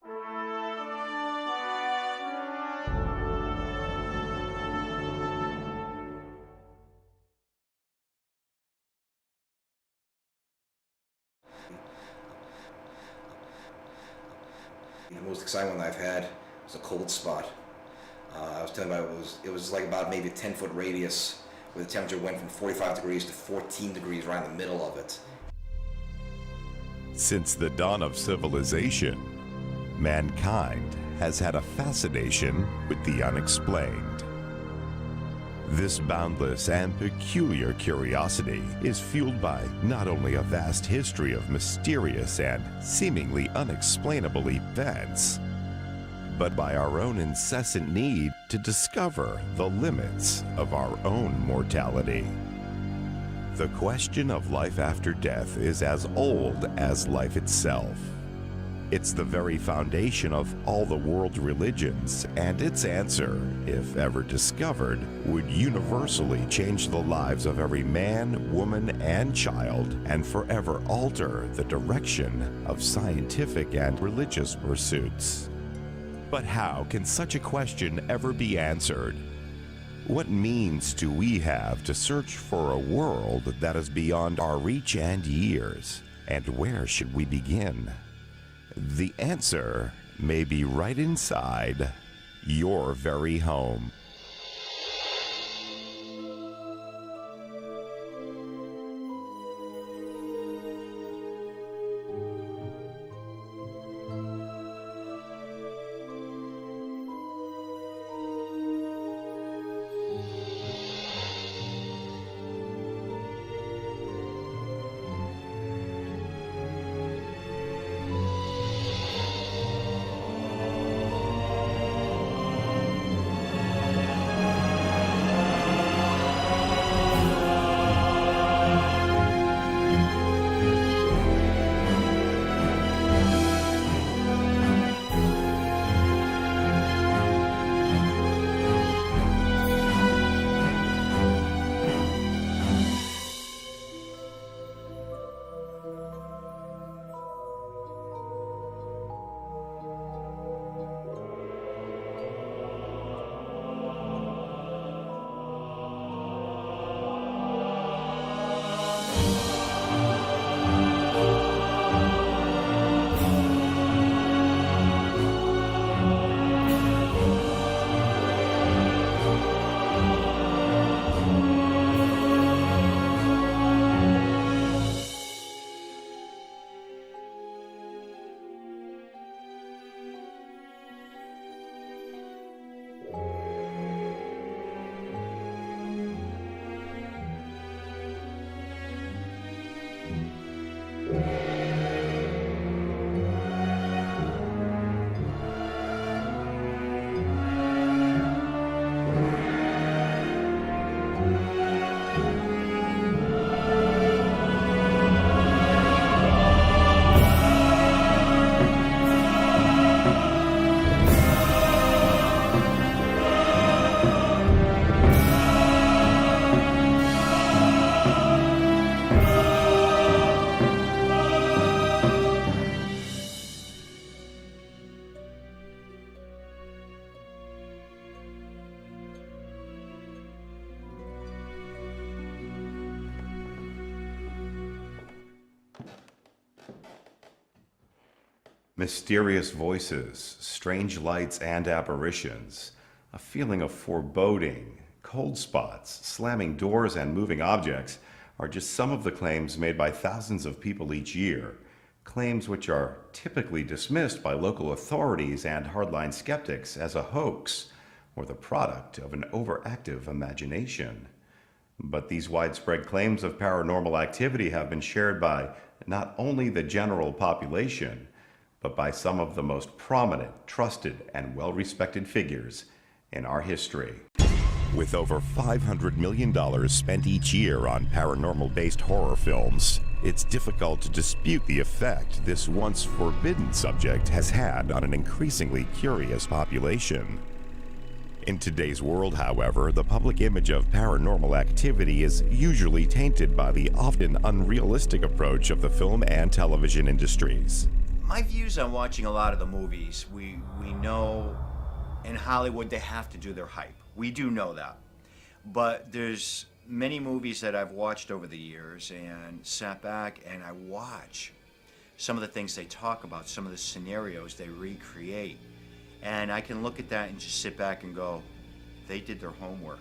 The most exciting one I've had was a cold spot. I was telling you about it was like about maybe a 10-foot radius where the temperature went from 45 degrees to 14 degrees right in the middle of it. Since the dawn of civilization, mankind has had a fascination with the unexplained. This boundless and peculiar curiosity is fueled by not only a vast history of mysterious and seemingly unexplainable events, but by our own incessant need to discover the limits of our own mortality. The question of life after death is as old as life itself. It's the very foundation of all the world's religions, and its answer, if ever discovered, would universally change the lives of every man, woman, and child, and forever alter the direction of scientific and religious pursuits. But how can such a question ever be answered? What means do we have to search for a world that is beyond our reach and years? And where should we begin? The answer may be right inside your very home. Mysterious voices, strange lights and apparitions, a feeling of foreboding, cold spots, slamming doors, and moving objects are just some of the claims made by thousands of people each year, claims which are typically dismissed by local authorities and hardline skeptics as a hoax or the product of an overactive imagination. But these widespread claims of paranormal activity have been shared by not only the general population, but by some of the most prominent, trusted, and well-respected figures in our history. With over $500 million spent each year on paranormal-based horror films, it's difficult to dispute the effect this once forbidden subject has had on an increasingly curious population. In today's world, however, the public image of paranormal activity is usually tainted by the often unrealistic approach of the film and television industries. My views on watching a lot of the movies, we know in Hollywood they have to do their hype. We do know that. But there's many movies that I've watched over the years and sat back and I watch some of the things they talk about, some of the scenarios they recreate. And I can look at that and just sit back and go, they did their homework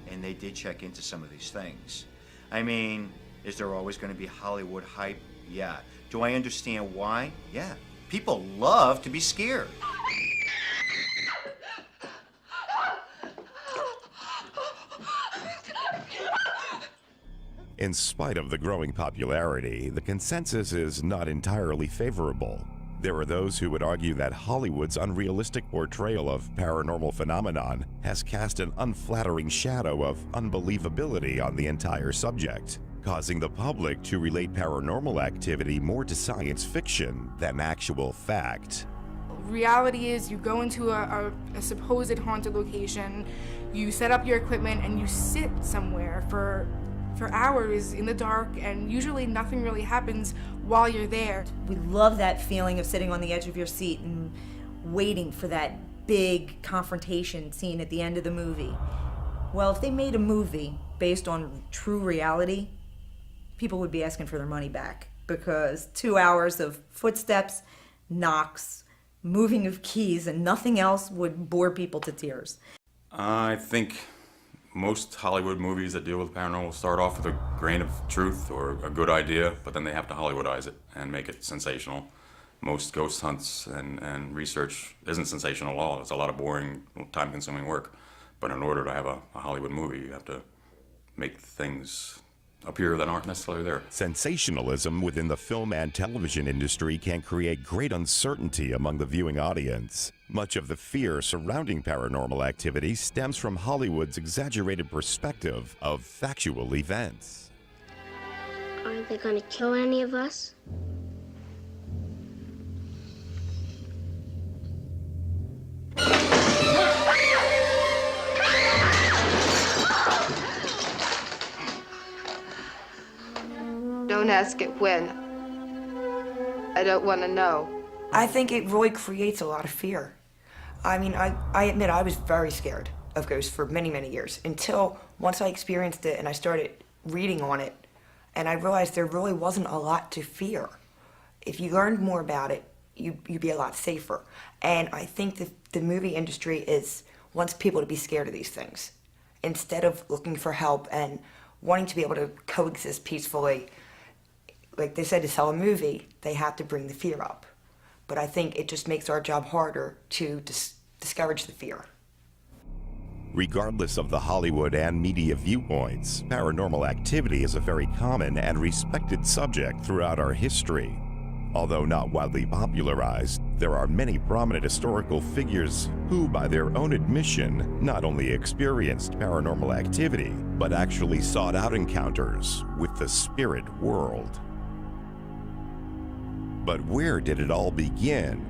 and they did check into some of these things. I mean, is there always going to be Hollywood hype? Yeah. Do I understand why? Yeah. People love to be scared. In spite of the growing popularity, the consensus is not entirely favorable. There are those who would argue that Hollywood's unrealistic portrayal of paranormal phenomenon has cast an unflattering shadow of unbelievability on the entire subject, causing the public to relate paranormal activity more to science fiction than actual fact. Reality is you go into a supposed haunted location, you set up your equipment, and you sit somewhere for hours in the dark, and usually nothing really happens while you're there. We love that feeling of sitting on the edge of your seat and waiting for that big confrontation scene at the end of the movie. Well, if they made a movie based on true reality, people would be asking for their money back, because 2 hours of footsteps, knocks, moving of keys, and nothing else would bore people to tears. I think most Hollywood movies that deal with paranormal start off with a grain of truth or a good idea, but then they have to Hollywoodize it and make it sensational. Most ghost hunts and research isn't sensational at all. It's a lot of boring, time-consuming work. But in order to have a Hollywood movie, you have to make things appear that aren't necessarily there. Sensationalism within the film and television industry can create great uncertainty among the viewing audience. Much of the fear surrounding paranormal activity stems from Hollywood's exaggerated perspective of factual events. Aren't they going to kill any of us? Don't ask it when. I don't want to know. I think it really creates a lot of fear. I mean, I admit I was very scared of ghosts for many, many years, until once I experienced it and I started reading on it, and I realized there really wasn't a lot to fear. If you learned more about it, you'd be a lot safer. And I think that the movie industry wants people to be scared of these things, instead of looking for help and wanting to be able to coexist peacefully. Like they said, to sell a movie, they have to bring the fear up. But I think it just makes our job harder to discourage the fear. Regardless of the Hollywood and media viewpoints, paranormal activity is a very common and respected subject throughout our history. Although not widely popularized, there are many prominent historical figures who, by their own admission, not only experienced paranormal activity, but actually sought out encounters with the spirit world. But where did it all begin?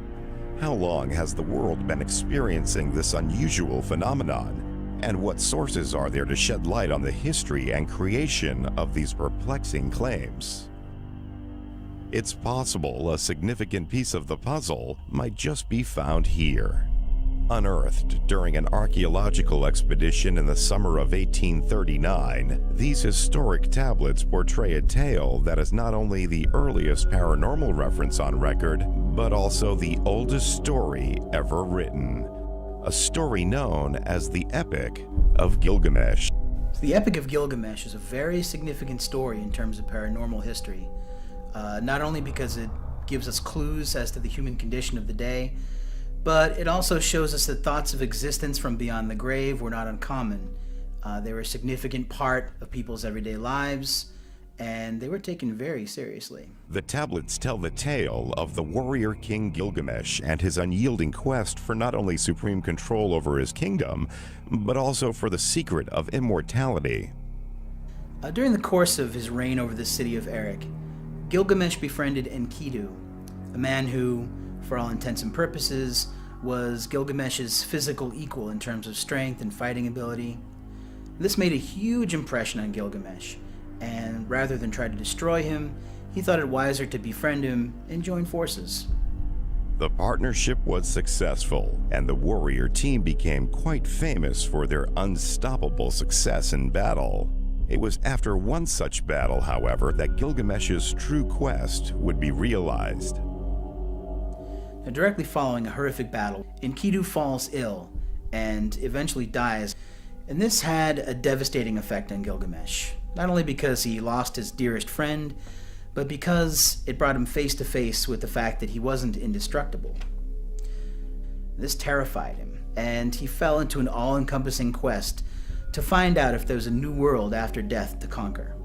How long has the world been experiencing this unusual phenomenon? And what sources are there to shed light on the history and creation of these perplexing claims? It's possible a significant piece of the puzzle might just be found here. Unearthed during an archaeological expedition in the summer of 1839, these historic tablets portray a tale that is not only the earliest paranormal reference on record, but also the oldest story ever written. A story known as the Epic of Gilgamesh. The Epic of Gilgamesh is a very significant story in terms of paranormal history, not only because it gives us clues as to the human condition of the day, but it also shows us that thoughts of existence from beyond the grave were not uncommon. They were a significant part of people's everyday lives, and they were taken very seriously. The tablets tell the tale of the warrior king Gilgamesh and his unyielding quest for not only supreme control over his kingdom, but also for the secret of immortality. During the course of his reign over the city of Erech, Gilgamesh befriended Enkidu, a man who, for all intents and purposes, was Gilgamesh's physical equal in terms of strength and fighting ability. This made a huge impression on Gilgamesh, and rather than try to destroy him, he thought it wiser to befriend him and join forces. The partnership was successful, and the warrior team became quite famous for their unstoppable success in battle. It was after one such battle, however, that Gilgamesh's true quest would be realized. Now, directly following a horrific battle, Enkidu falls ill and eventually dies, and this had a devastating effect on Gilgamesh, not only because he lost his dearest friend, but because it brought him face to face with the fact that he wasn't indestructible. This terrified him, and he fell into an all-encompassing quest to find out if there was a new world after death to conquer.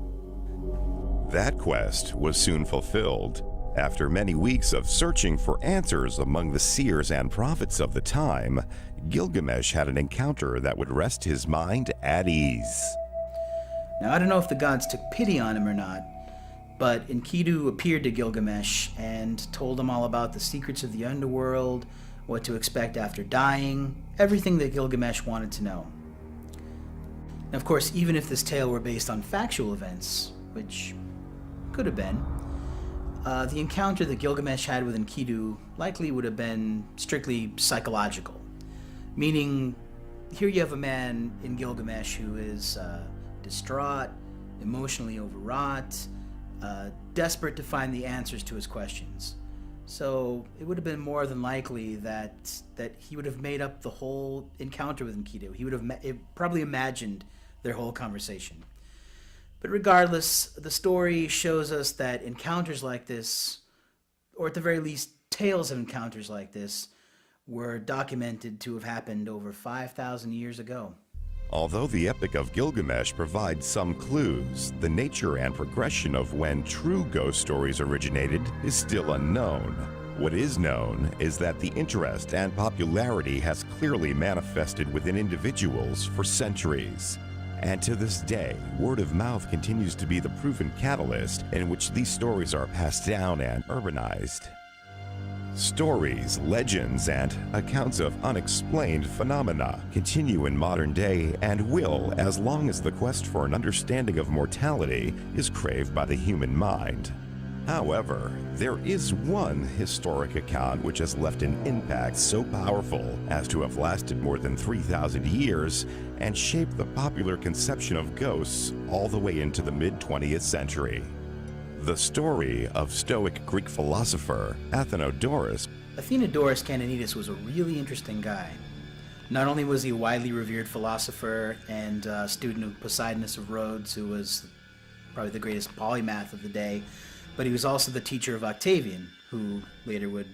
That quest was soon fulfilled. After many weeks of searching for answers among the seers and prophets of the time, Gilgamesh had an encounter that would rest his mind at ease. Now, I don't know if the gods took pity on him or not, but Enkidu appeared to Gilgamesh and told him all about the secrets of the underworld, what to expect after dying, everything that Gilgamesh wanted to know. Now, of course, even if this tale were based on factual events, which could have been, the encounter that Gilgamesh had with Enkidu likely would have been strictly psychological. Meaning, here you have a man in Gilgamesh who is distraught, emotionally overwrought, desperate to find the answers to his questions. So it would have been more than likely that he would have made up the whole encounter with Enkidu. He would have probably imagined their whole conversation. But regardless, the story shows us that encounters like this, or at the very least tales of encounters like this, were documented to have happened over 5,000 years ago. Although the Epic of Gilgamesh provides some clues, the nature and progression of when true ghost stories originated is still unknown. What is known is that the interest and popularity has clearly manifested within individuals for centuries. And to this day, word of mouth continues to be the proven catalyst in which these stories are passed down and urbanized. Stories, legends, and accounts of unexplained phenomena continue in modern day and will as long as the quest for an understanding of mortality is craved by the human mind. However, there is one historic account which has left an impact so powerful as to have lasted more than 3,000 years and shaped the popular conception of ghosts all the way into the mid-20th century. The story of Stoic Greek philosopher Athenodorus. Athenodorus Canonides was a really interesting guy. Not only was he a widely revered philosopher and student of Poseidonus of Rhodes, who was probably the greatest polymath of the day, but he was also the teacher of Octavian, who later would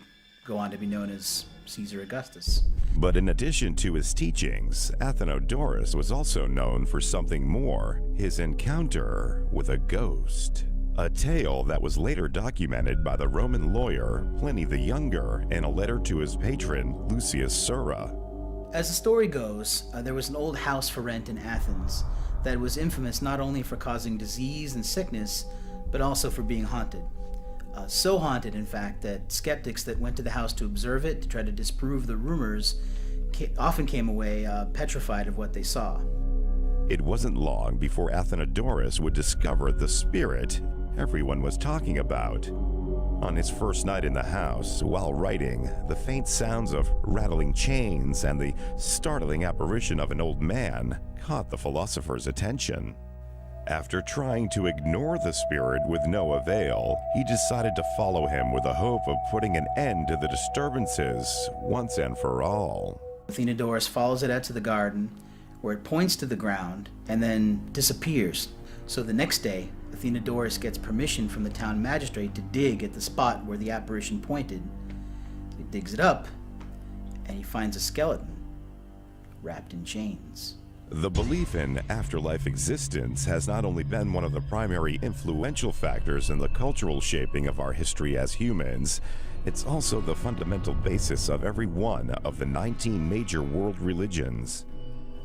go on to be known as Caesar Augustus. But in addition to his teachings, Athenodorus was also known for something more: his encounter with a ghost. A tale that was later documented by the Roman lawyer Pliny the Younger in a letter to his patron Lucius Sura. As the story goes, there was an old house for rent in Athens that was infamous not only for causing disease and sickness, but also for being haunted. So haunted, in fact, that skeptics that went to the house to observe it, to try to disprove the rumors, often came away petrified of what they saw. It wasn't long before Athenodorus would discover the spirit everyone was talking about. On his first night in the house, while writing, the faint sounds of rattling chains and the startling apparition of an old man caught the philosopher's attention. After trying to ignore the spirit with no avail, he decided to follow him with the hope of putting an end to the disturbances once and for all. Athenodorus follows it out to the garden, where it points to the ground and then disappears. So the next day, Athenodorus gets permission from the town magistrate to dig at the spot where the apparition pointed. He digs it up, and he finds a skeleton wrapped in chains. The belief in afterlife existence has not only been one of the primary influential factors in the cultural shaping of our history as humans, it's also the fundamental basis of every one of the 19 major world religions.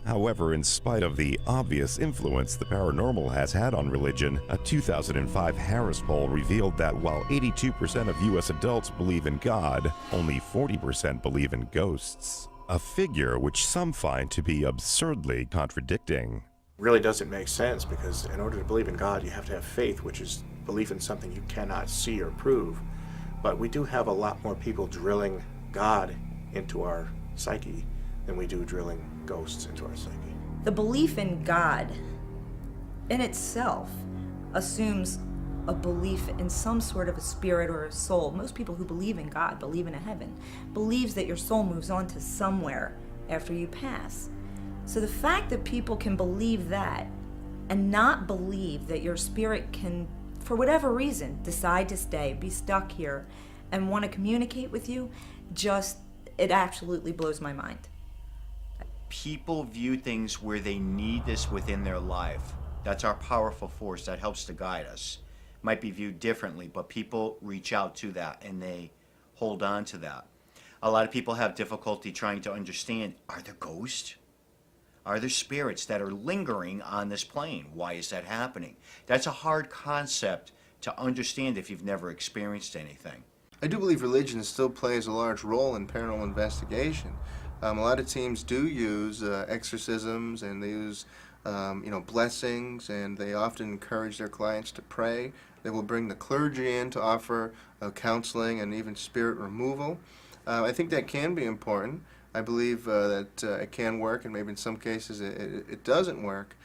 However, in spite of the obvious influence the paranormal has had on religion, a 2005 Harris poll revealed that while 82% of U.S. adults believe in God, only 40% believe in ghosts. A figure which some find to be absurdly contradicting. Really doesn't make sense, because in order to believe in God, you have to have faith, which is belief in something you cannot see or prove. But we do have a lot more people drilling God into our psyche than we do drilling ghosts into our psyche. The belief in God in itself assumes a belief in some sort of a spirit or a soul. Most people who believe in God, believe in a heaven, believes that your soul moves on to somewhere after you pass. So the fact that people can believe that and not believe that your spirit can, for whatever reason, decide to stay, be stuck here, and want to communicate with you, it absolutely blows my mind. People view things where they need this within their life. That's our powerful force that helps to guide us. Might be viewed differently, but people reach out to that and they hold on to that. A lot of people have difficulty trying to understand, are there ghosts? Are there spirits that are lingering on this plane? Why is that happening? That's a hard concept to understand if you've never experienced anything. I do believe religion still plays a large role in paranormal investigation. A lot of teams do use exorcisms, and they use blessings, and they often encourage their clients to pray. They will bring the clergy in to offer counseling and even spirit removal. I think that can be important. I believe that it can work, and maybe in some cases it doesn't work.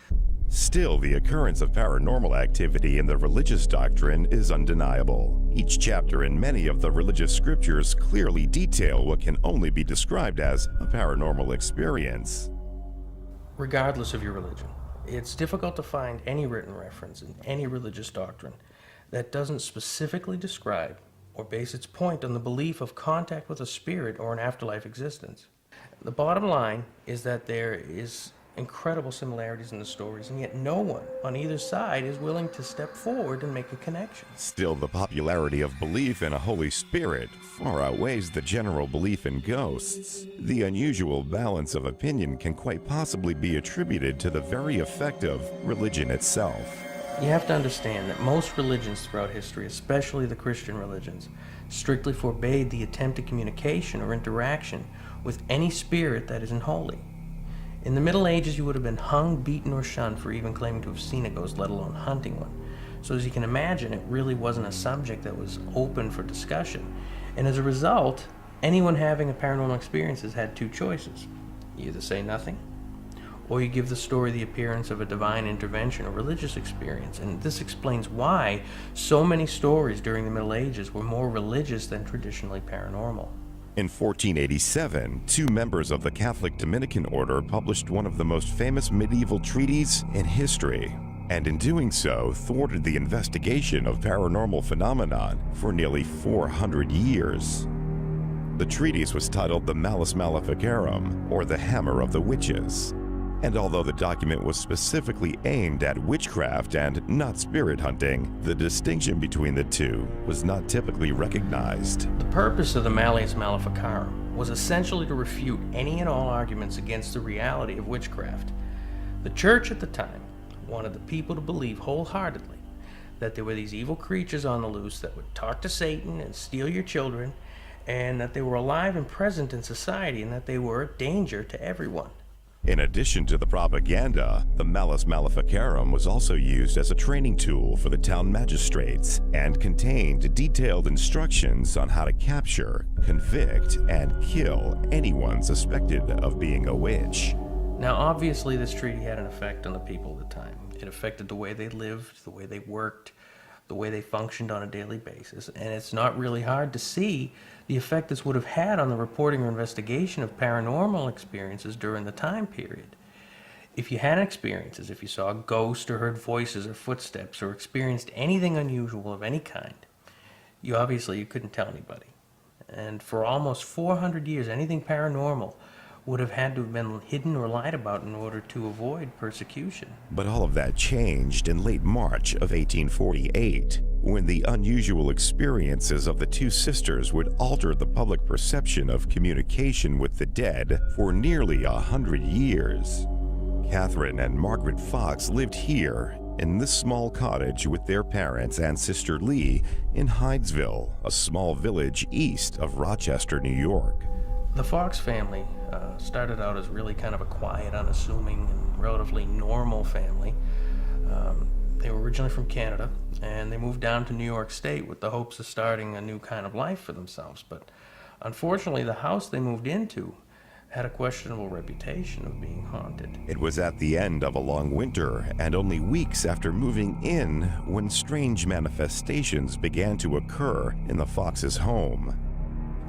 Still, the occurrence of paranormal activity in the religious doctrine is undeniable. Each chapter in many of the religious scriptures clearly detail what can only be described as a paranormal experience. Regardless of your religion, it's difficult to find any written reference in any religious doctrine that doesn't specifically describe or base its point on the belief of contact with a spirit or an afterlife existence. The bottom line is that there is incredible similarities in the stories, and yet no one on either side is willing to step forward and make a connection. Still, the popularity of belief in a Holy Spirit far outweighs the general belief in ghosts. The unusual balance of opinion can quite possibly be attributed to the very effect of religion itself. You have to understand that most religions throughout history, especially the Christian religions, strictly forbade the attempted communication or interaction with any spirit that isn't holy. In the Middle Ages, you would have been hung, beaten, or shunned for even claiming to have seen a ghost, let alone hunting one. So as you can imagine, it really wasn't a subject that was open for discussion. And as a result, anyone having a paranormal experience has had two choices. You either say nothing, or you give the story the appearance of a divine intervention or religious experience. And this explains why so many stories during the Middle Ages were more religious than traditionally paranormal. In 1487, two members of the Catholic Dominican order published one of the most famous medieval treatises in history, and in doing so, thwarted the investigation of paranormal phenomenon for nearly 400 years. The treatise was titled the Malleus Maleficarum, or the Hammer of the Witches. And although the document was specifically aimed at witchcraft and not spirit hunting, the distinction between the two was not typically recognized. The purpose of the Malleus Maleficarum was essentially to refute any and all arguments against the reality of witchcraft. The church at the time wanted the people to believe wholeheartedly that there were these evil creatures on the loose that would talk to Satan and steal your children, and that they were alive and present in society, and that they were a danger to everyone. In addition to the propaganda, the Malleus Maleficarum was also used as a training tool for the town magistrates and contained detailed instructions on how to capture, convict, and kill anyone suspected of being a witch. Now, obviously, this treaty had an effect on the people at the time. It affected the way they lived, the way they worked, the way they functioned on a daily basis, and it's not really hard to see the effect this would have had on the reporting or investigation of paranormal experiences during the time period. If you had experiences, if you saw a ghost or heard voices or footsteps or experienced anything unusual of any kind, you couldn't tell anybody. And for almost 400 years, anything paranormal would have had to have been hidden or lied about in order to avoid persecution. But all of that changed in late March of 1848, when the unusual experiences of the two sisters would alter the public perception of communication with the dead for nearly 100 years. Catherine and Margaret Fox lived here in this small cottage with their parents and sister Lee in Hydesville, a small village east of Rochester, New York. The Fox family started out as really kind of a quiet, unassuming, and relatively normal family. They were originally from Canada, and they moved down to New York State with the hopes of starting a new kind of life for themselves. But unfortunately, the house they moved into had a questionable reputation of being haunted. It was at the end of a long winter and only weeks after moving in when strange manifestations began to occur in the Foxes' home.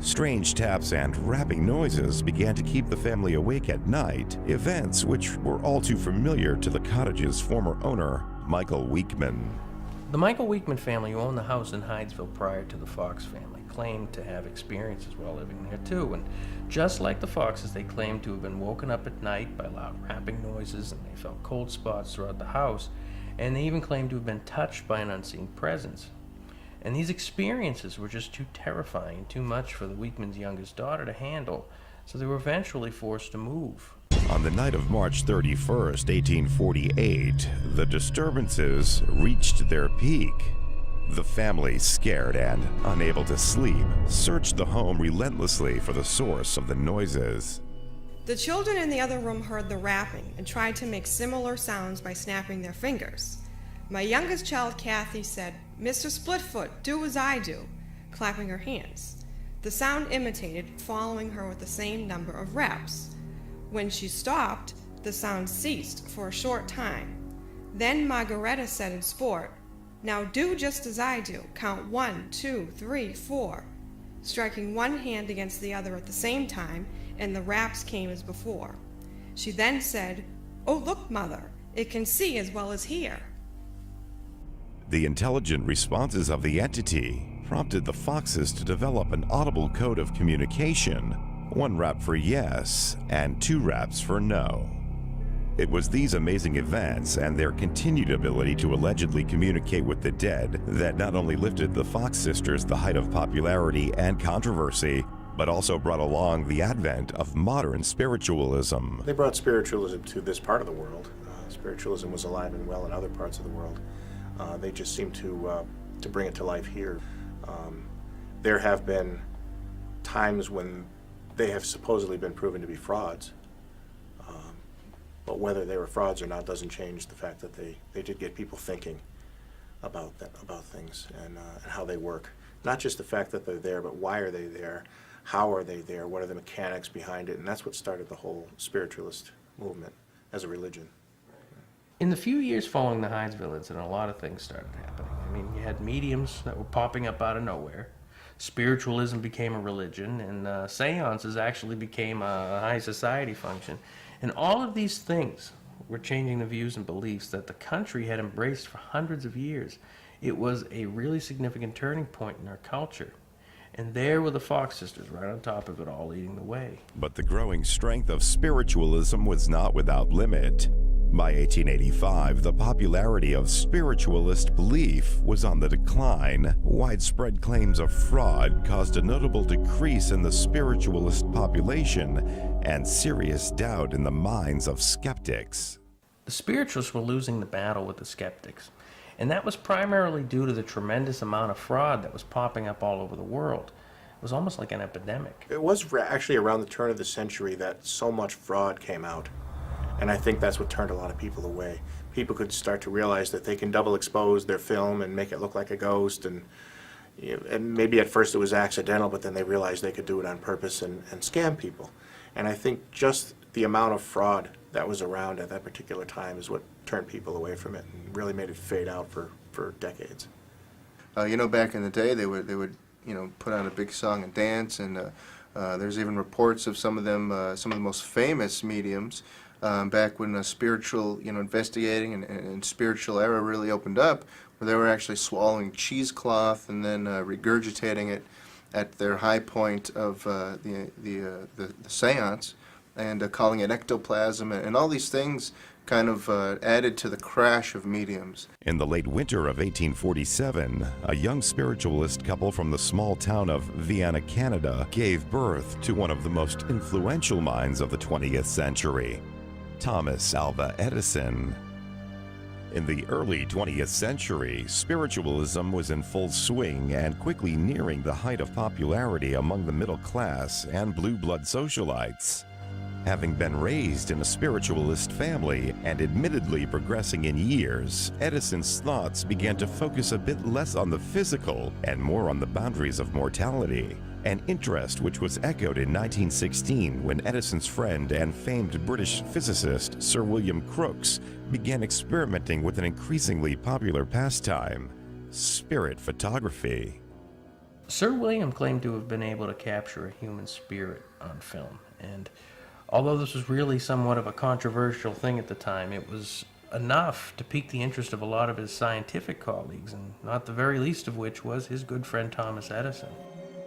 Strange taps and rapping noises began to keep the family awake at night, events which were all too familiar to the cottage's former owner, Michael Weekman. The Michael Weekman family, who owned the house in Hydesville prior to the Fox family, claimed to have experiences while living there too, and just like the Foxes, they claimed to have been woken up at night by loud rapping noises, and they felt cold spots throughout the house, and they even claimed to have been touched by an unseen presence. And these experiences were just too terrifying and too much for the Weekman's youngest daughter to handle, so they were eventually forced to move. On the night of March 31st, 1848, the disturbances reached their peak. The family, scared and unable to sleep, searched the home relentlessly for the source of the noises. The children in the other room heard the rapping and tried to make similar sounds by snapping their fingers. My youngest child, Kathy, said, "Mr. Splitfoot, do as I do," clapping her hands. The sound imitated, following her with the same number of raps. When she stopped, the sound ceased for a short time. Then Margaretta said in sport, "Now do just as I do. Count 1, 2, 3, 4, striking one hand against the other at the same time, and the raps came as before. She then said, "Oh, look, Mother, it can see as well as hear." The intelligent responses of the entity prompted the Foxes to develop an audible code of communication, 1 rap for yes and 2 raps for no. It was these amazing events and their continued ability to allegedly communicate with the dead that not only lifted the Fox sisters the height of popularity and controversy, but also brought along the advent of modern spiritualism. They brought spiritualism to this part of the world. Spiritualism was alive and well in other parts of the world. They just seem to bring it to life here. There have been times when they have supposedly been proven to be frauds, but whether they were frauds or not doesn't change the fact that they did get people thinking about things and how they work. Not just the fact that they're there, but why are they there? How are they there? What are the mechanics behind it? And that's what started the whole spiritualist movement as a religion. In the few years following the Hydesville incident, a lot of things started happening. I mean, you had mediums that were popping up out of nowhere. Spiritualism became a religion, and seances actually became a high society function. And all of these things were changing the views and beliefs that the country had embraced for hundreds of years. It was a really significant turning point in our culture. And there were the Fox sisters right on top of it all, leading the way. But the growing strength of spiritualism was not without limit. By 1885, the popularity of spiritualist belief was on the decline. Widespread claims of fraud caused a notable decrease in the spiritualist population and serious doubt in the minds of skeptics. The spiritualists were losing the battle with the skeptics, and that was primarily due to the tremendous amount of fraud that was popping up all over the world. It was almost like an epidemic. It was actually around the turn of the century that so much fraud came out. And I think that's what turned a lot of people away. People could start to realize that they can double expose their film and make it look like a ghost, and maybe at first it was accidental, but then they realized they could do it on purpose and scam people. And I think just the amount of fraud that was around at that particular time is what turned people away from it and really made it fade out for decades. Back in the day, they would put on a big song and dance, and there's even reports of some of the most famous mediums. Back when spiritual, investigating and spiritual era really opened up, where they were actually swallowing cheesecloth and then regurgitating it at their high point of the seance, and calling it ectoplasm, and all these things kind of added to the crash of mediums. In the late winter of 1847, a young spiritualist couple from the small town of Vienna, Canada, gave birth to one of the most influential minds of the 20th century, Thomas Alva Edison. In the early 20th century, spiritualism was in full swing and quickly nearing the height of popularity among the middle class and blue blood socialites. Having been raised in a spiritualist family and admittedly progressing in years, Edison's thoughts began to focus a bit less on the physical and more on the boundaries of mortality, an interest which was echoed in 1916 when Edison's friend and famed British physicist Sir William Crookes began experimenting with an increasingly popular pastime, spirit photography. Sir William claimed to have been able to capture a human spirit on film, and although this was really somewhat of a controversial thing at the time, it was enough to pique the interest of a lot of his scientific colleagues, and not the very least of which was his good friend Thomas Edison.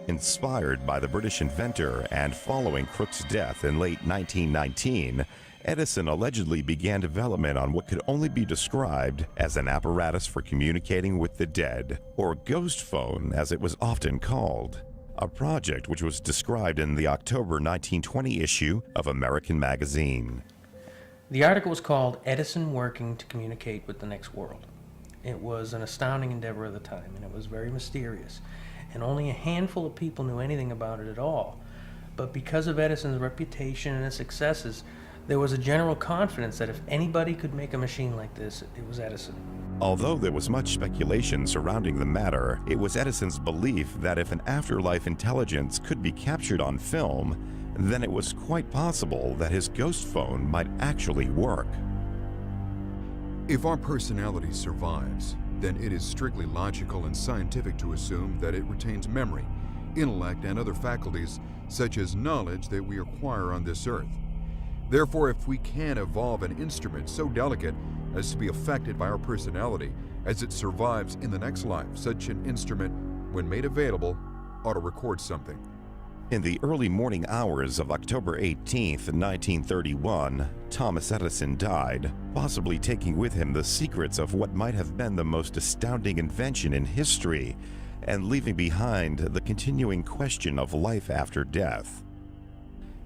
Inspired by the British inventor and following Crookes' death in late 1919, Edison allegedly began development on what could only be described as an apparatus for communicating with the dead, or ghost phone as it was often called, a project which was described in the October 1920 issue of American Magazine. The article was called Edison Working to Communicate with the Next World. It was an astounding endeavor of the time, and it was very mysterious, and only a handful of people knew anything about it at all. But because of Edison's reputation and his successes, there was a general confidence that if anybody could make a machine like this, it was Edison. Although there was much speculation surrounding the matter, it was Edison's belief that if an afterlife intelligence could be captured on film, then it was quite possible that his ghost phone might actually work. If our personality survives, then it is strictly logical and scientific to assume that it retains memory, intellect, and other faculties, such as knowledge that we acquire on this earth. Therefore, if we can evolve an instrument so delicate as to be affected by our personality as it survives in the next life, such an instrument, when made available, ought to record something. In the early morning hours of October 18th, 1931, Thomas Edison died, possibly taking with him the secrets of what might have been the most astounding invention in history, and leaving behind the continuing question of life after death.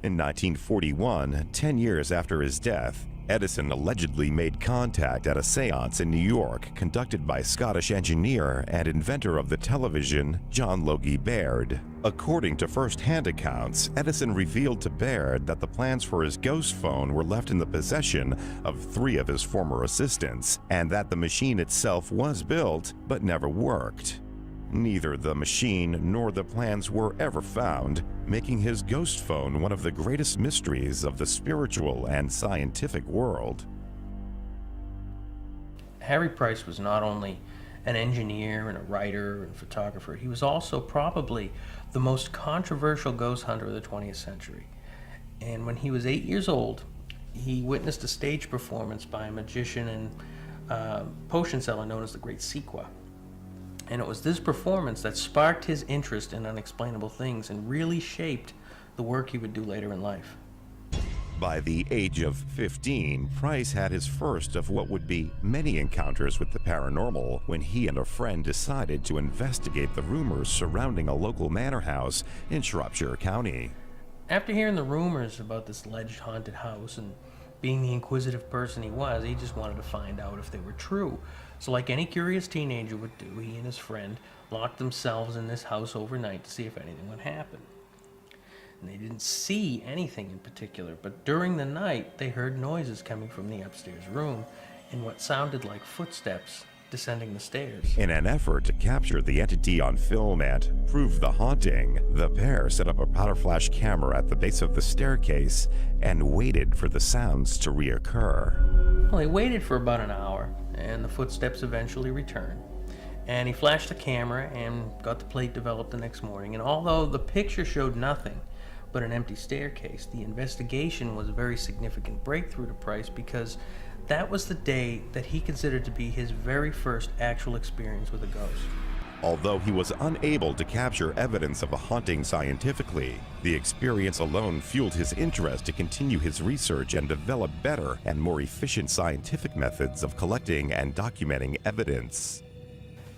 In 1941, 10 years after his death, Edison allegedly made contact at a seance in New York conducted by Scottish engineer and inventor of the television, John Logie Baird. According to first-hand accounts, Edison revealed to Baird that the plans for his ghost phone were left in the possession of 3 of his former assistants, and that the machine itself was built but never worked. Neither the machine nor the plans were ever found, making his ghost phone one of the greatest mysteries of the spiritual and scientific world. Harry Price was not only an engineer and a writer and photographer, he was also probably the most controversial ghost hunter of the 20th century. And when he was 8 years old, he witnessed a stage performance by a magician and potion seller known as the Great Sequoia. And it was this performance that sparked his interest in unexplainable things and really shaped the work he would do later in life. By the age of 15, Price had his first of what would be many encounters with the paranormal when he and a friend decided to investigate the rumors surrounding a local manor house in Shropshire County. After hearing the rumors about this alleged haunted house and being the inquisitive person he was, he just wanted to find out if they were true. So like any curious teenager would do, he and his friend locked themselves in this house overnight to see if anything would happen. And they didn't see anything in particular, but during the night they heard noises coming from the upstairs room and what sounded like footsteps descending the stairs. In an effort to capture the entity on film and prove the haunting, the pair set up a powder flash camera at the base of the staircase and waited for the sounds to reoccur. Well, he waited for about an hour, and the footsteps eventually returned. And he flashed the camera and got the plate developed the next morning. And although the picture showed nothing but an empty staircase, the investigation was a very significant breakthrough to Price because that was the day that he considered to be his very first actual experience with a ghost. Although he was unable to capture evidence of a haunting scientifically, the experience alone fueled his interest to continue his research and develop better and more efficient scientific methods of collecting and documenting evidence.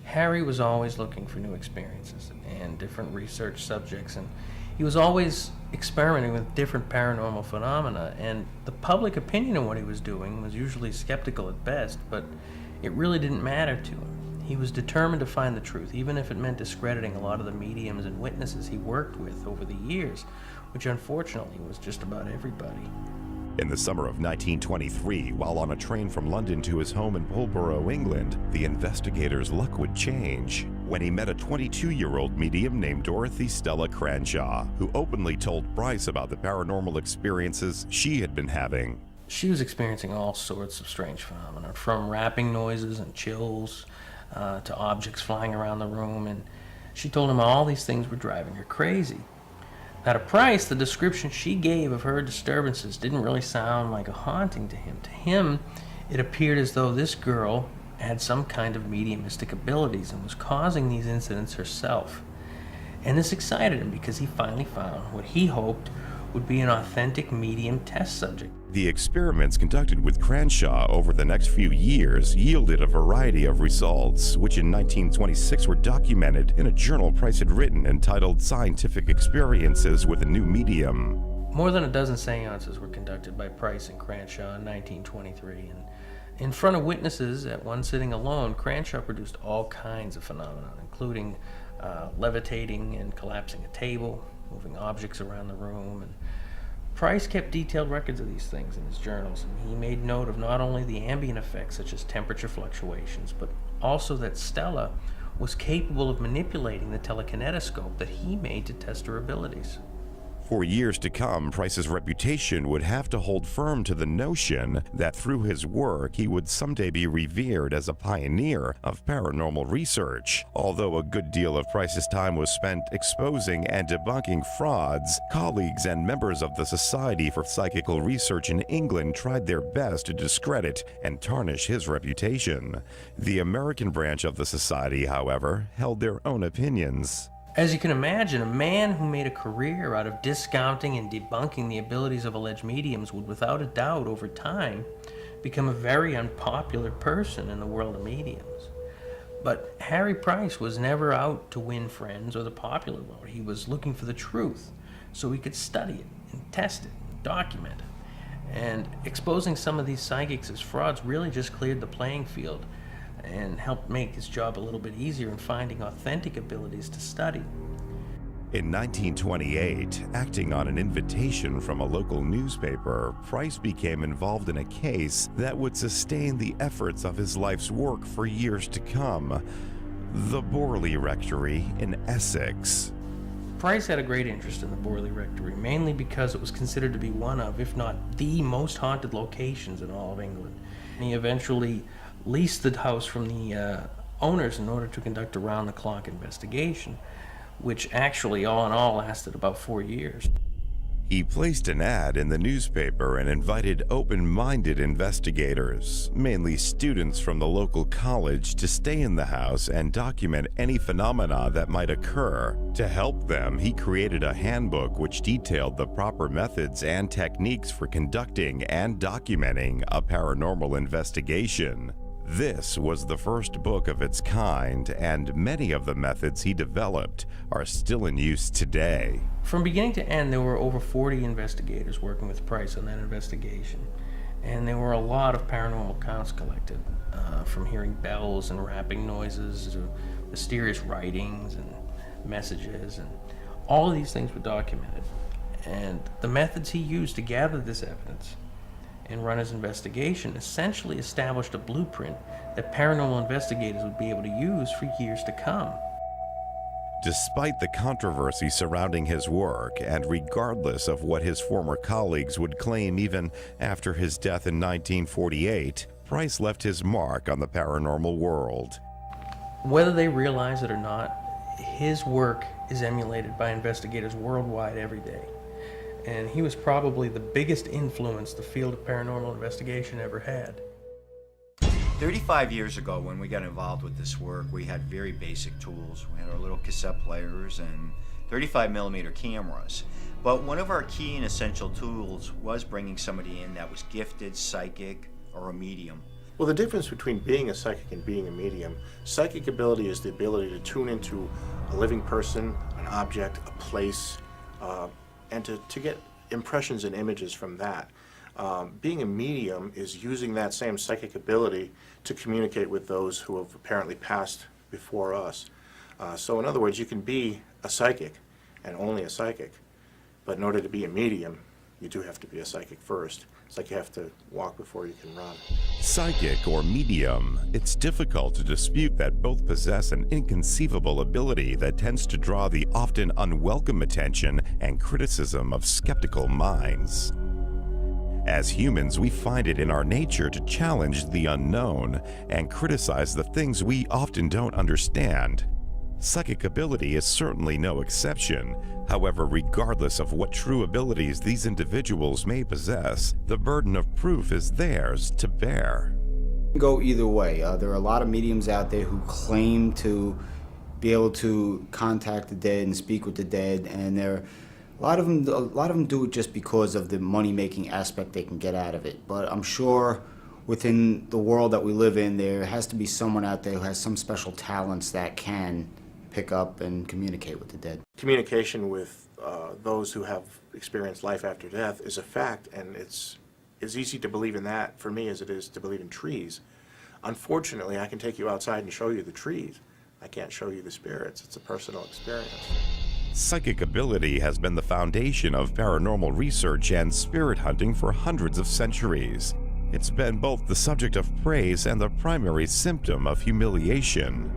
Harry was always looking for new experiences and different research subjects, and he was always experimenting with different paranormal phenomena, and the public opinion of what he was doing was usually skeptical at best, but it really didn't matter to him. He was determined to find the truth, even if it meant discrediting a lot of the mediums and witnesses he worked with over the years, which unfortunately was just about everybody. In the summer of 1923, while on a train from London to his home in Pulborough, England, the investigator's luck would change when he met a 22-year-old medium named Dorothy Stella Cranshaw, who openly told Price about the paranormal experiences she had been having. She was experiencing all sorts of strange phenomena, from rapping noises and chills to objects flying around the room, and she told him all these things were driving her crazy. Now, to Price, the description she gave of her disturbances didn't really sound like a haunting to him. To him, it appeared as though this girl had some kind of mediumistic abilities and was causing these incidents herself. And this excited him because he finally found what he hoped would be an authentic medium test subject. The experiments conducted with Cranshaw over the next few years yielded a variety of results, which in 1926 were documented in a journal Price had written entitled Scientific Experiences with a New Medium. More than a dozen seances were conducted by Price and Cranshaw in 1923, and in front of witnesses at one sitting alone, Cranshaw produced all kinds of phenomena, including levitating and collapsing a table, moving objects around the room, and Price kept detailed records of these things in his journals, and he made note of not only the ambient effects such as temperature fluctuations, but also that Stella was capable of manipulating the telekinetoscope that he made to test her abilities. For years to come, Price's reputation would have to hold firm to the notion that through his work he would someday be revered as a pioneer of paranormal research. Although a good deal of Price's time was spent exposing and debunking frauds, colleagues and members of the Society for Psychical Research in England tried their best to discredit and tarnish his reputation. The American branch of the Society, however, held their own opinions. As you can imagine, a man who made a career out of discounting and debunking the abilities of alleged mediums would without a doubt, over time, become a very unpopular person in the world of mediums. But Harry Price was never out to win friends or the popular vote. He was looking for the truth so he could study it and test it and document it. And exposing some of these psychics as frauds really just cleared the playing field and helped make his job a little bit easier in finding authentic abilities to study. In 1928, acting on an invitation from a local newspaper, Price became involved in a case that would sustain the efforts of his life's work for years to come: the Borley Rectory in Essex. Price had a great interest in the Borley Rectory, mainly because it was considered to be one of, if not the most haunted locations in all of England. And he eventually leased the house from the owners in order to conduct a round-the-clock investigation, which actually, all in all, lasted about 4 years. He placed an ad in the newspaper and invited open-minded investigators, mainly students from the local college, to stay in the house and document any phenomena that might occur. To help them, he created a handbook which detailed the proper methods and techniques for conducting and documenting a paranormal investigation. This was the first book of its kind, and many of the methods he developed are still in use today. From beginning to end, there were over 40 investigators working with Price on that investigation, and there were a lot of paranormal accounts collected, from hearing bells and rapping noises to mysterious writings and messages, and all of these things were documented. And the methods he used to gather this evidence and run his investigation essentially established a blueprint that paranormal investigators would be able to use for years to come. Despite the controversy surrounding his work, and regardless of what his former colleagues would claim even after his death in 1948, Price left his mark on the paranormal world. Whether they realize it or not, his work is emulated by investigators worldwide every day. And he was probably the biggest influence the field of paranormal investigation ever had. 35 years ago, when we got involved with this work, we had very basic tools. We had our little cassette players and 35mm cameras. But one of our key and essential tools was bringing somebody in that was gifted, psychic, or a medium. Well, the difference between being a psychic and being a medium, psychic ability is the ability to tune into a living person, an object, a place, and to get impressions and images from that. Being a medium is using that same psychic ability to communicate with those who have apparently passed before us. So in other words, you can be a psychic and only a psychic. But in order to be a medium, you do have to be a psychic first. It's like you have to walk before you can run. Psychic or medium, it's difficult to dispute that both possess an inconceivable ability that tends to draw the often unwelcome attention and criticism of skeptical minds. As humans, we find it in our nature to challenge the unknown and criticize the things we often don't understand. Psychic ability is certainly no exception. However, regardless of what true abilities these individuals may possess, the burden of proof is theirs to bear. Go either way. There are a lot of mediums out there who claim to be able to contact the dead and speak with the dead, and a lot of them do it just because of the money-making aspect they can get out of it. But I'm sure within the world that we live in, there has to be someone out there who has some special talents that can pick up and communicate with the dead. Communication with those who have experienced life after death is a fact, and it's as easy to believe in that for me as it is to believe in trees. Unfortunately, I can take you outside and show you the trees. I can't show you the spirits. It's a personal experience. Psychic ability has been the foundation of paranormal research and spirit hunting for hundreds of centuries. It's been both the subject of praise and the primary symptom of humiliation.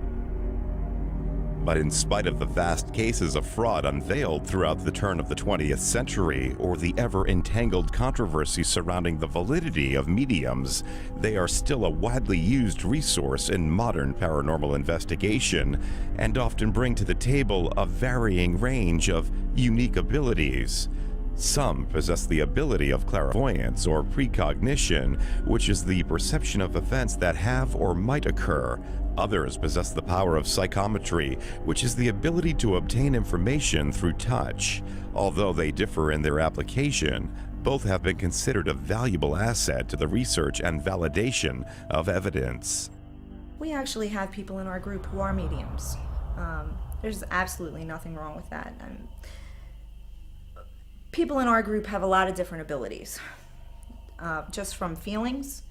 But in spite of the vast cases of fraud unveiled throughout the turn of the 20th century, or the ever-entangled controversy surrounding the validity of mediums, they are still a widely used resource in modern paranormal investigation, and often bring to the table a varying range of unique abilities. Some possess the ability of clairvoyance or precognition, which is the perception of events that have or might occur. Others possess the power of psychometry, which is the ability to obtain information through touch. Although they differ in their application, both have been considered a valuable asset to the research and validation of evidence. We actually have people in our group who are mediums. There's absolutely nothing wrong with that. People in our group have a lot of different abilities, just from feelings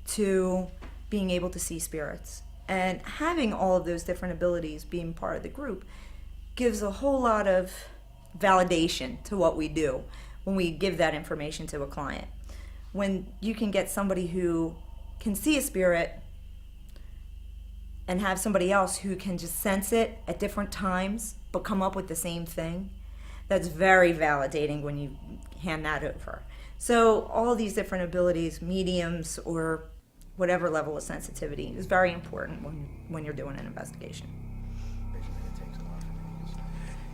to being able to see spirits. And having all of those different abilities being part of the group gives a whole lot of validation to what we do when we give that information to a client. When you can get somebody who can see a spirit and have somebody else who can just sense it at different times but come up with the same thing, that's very validating when you hand that over. So all these different abilities, mediums or whatever level of sensitivity, is very important when you're doing an investigation.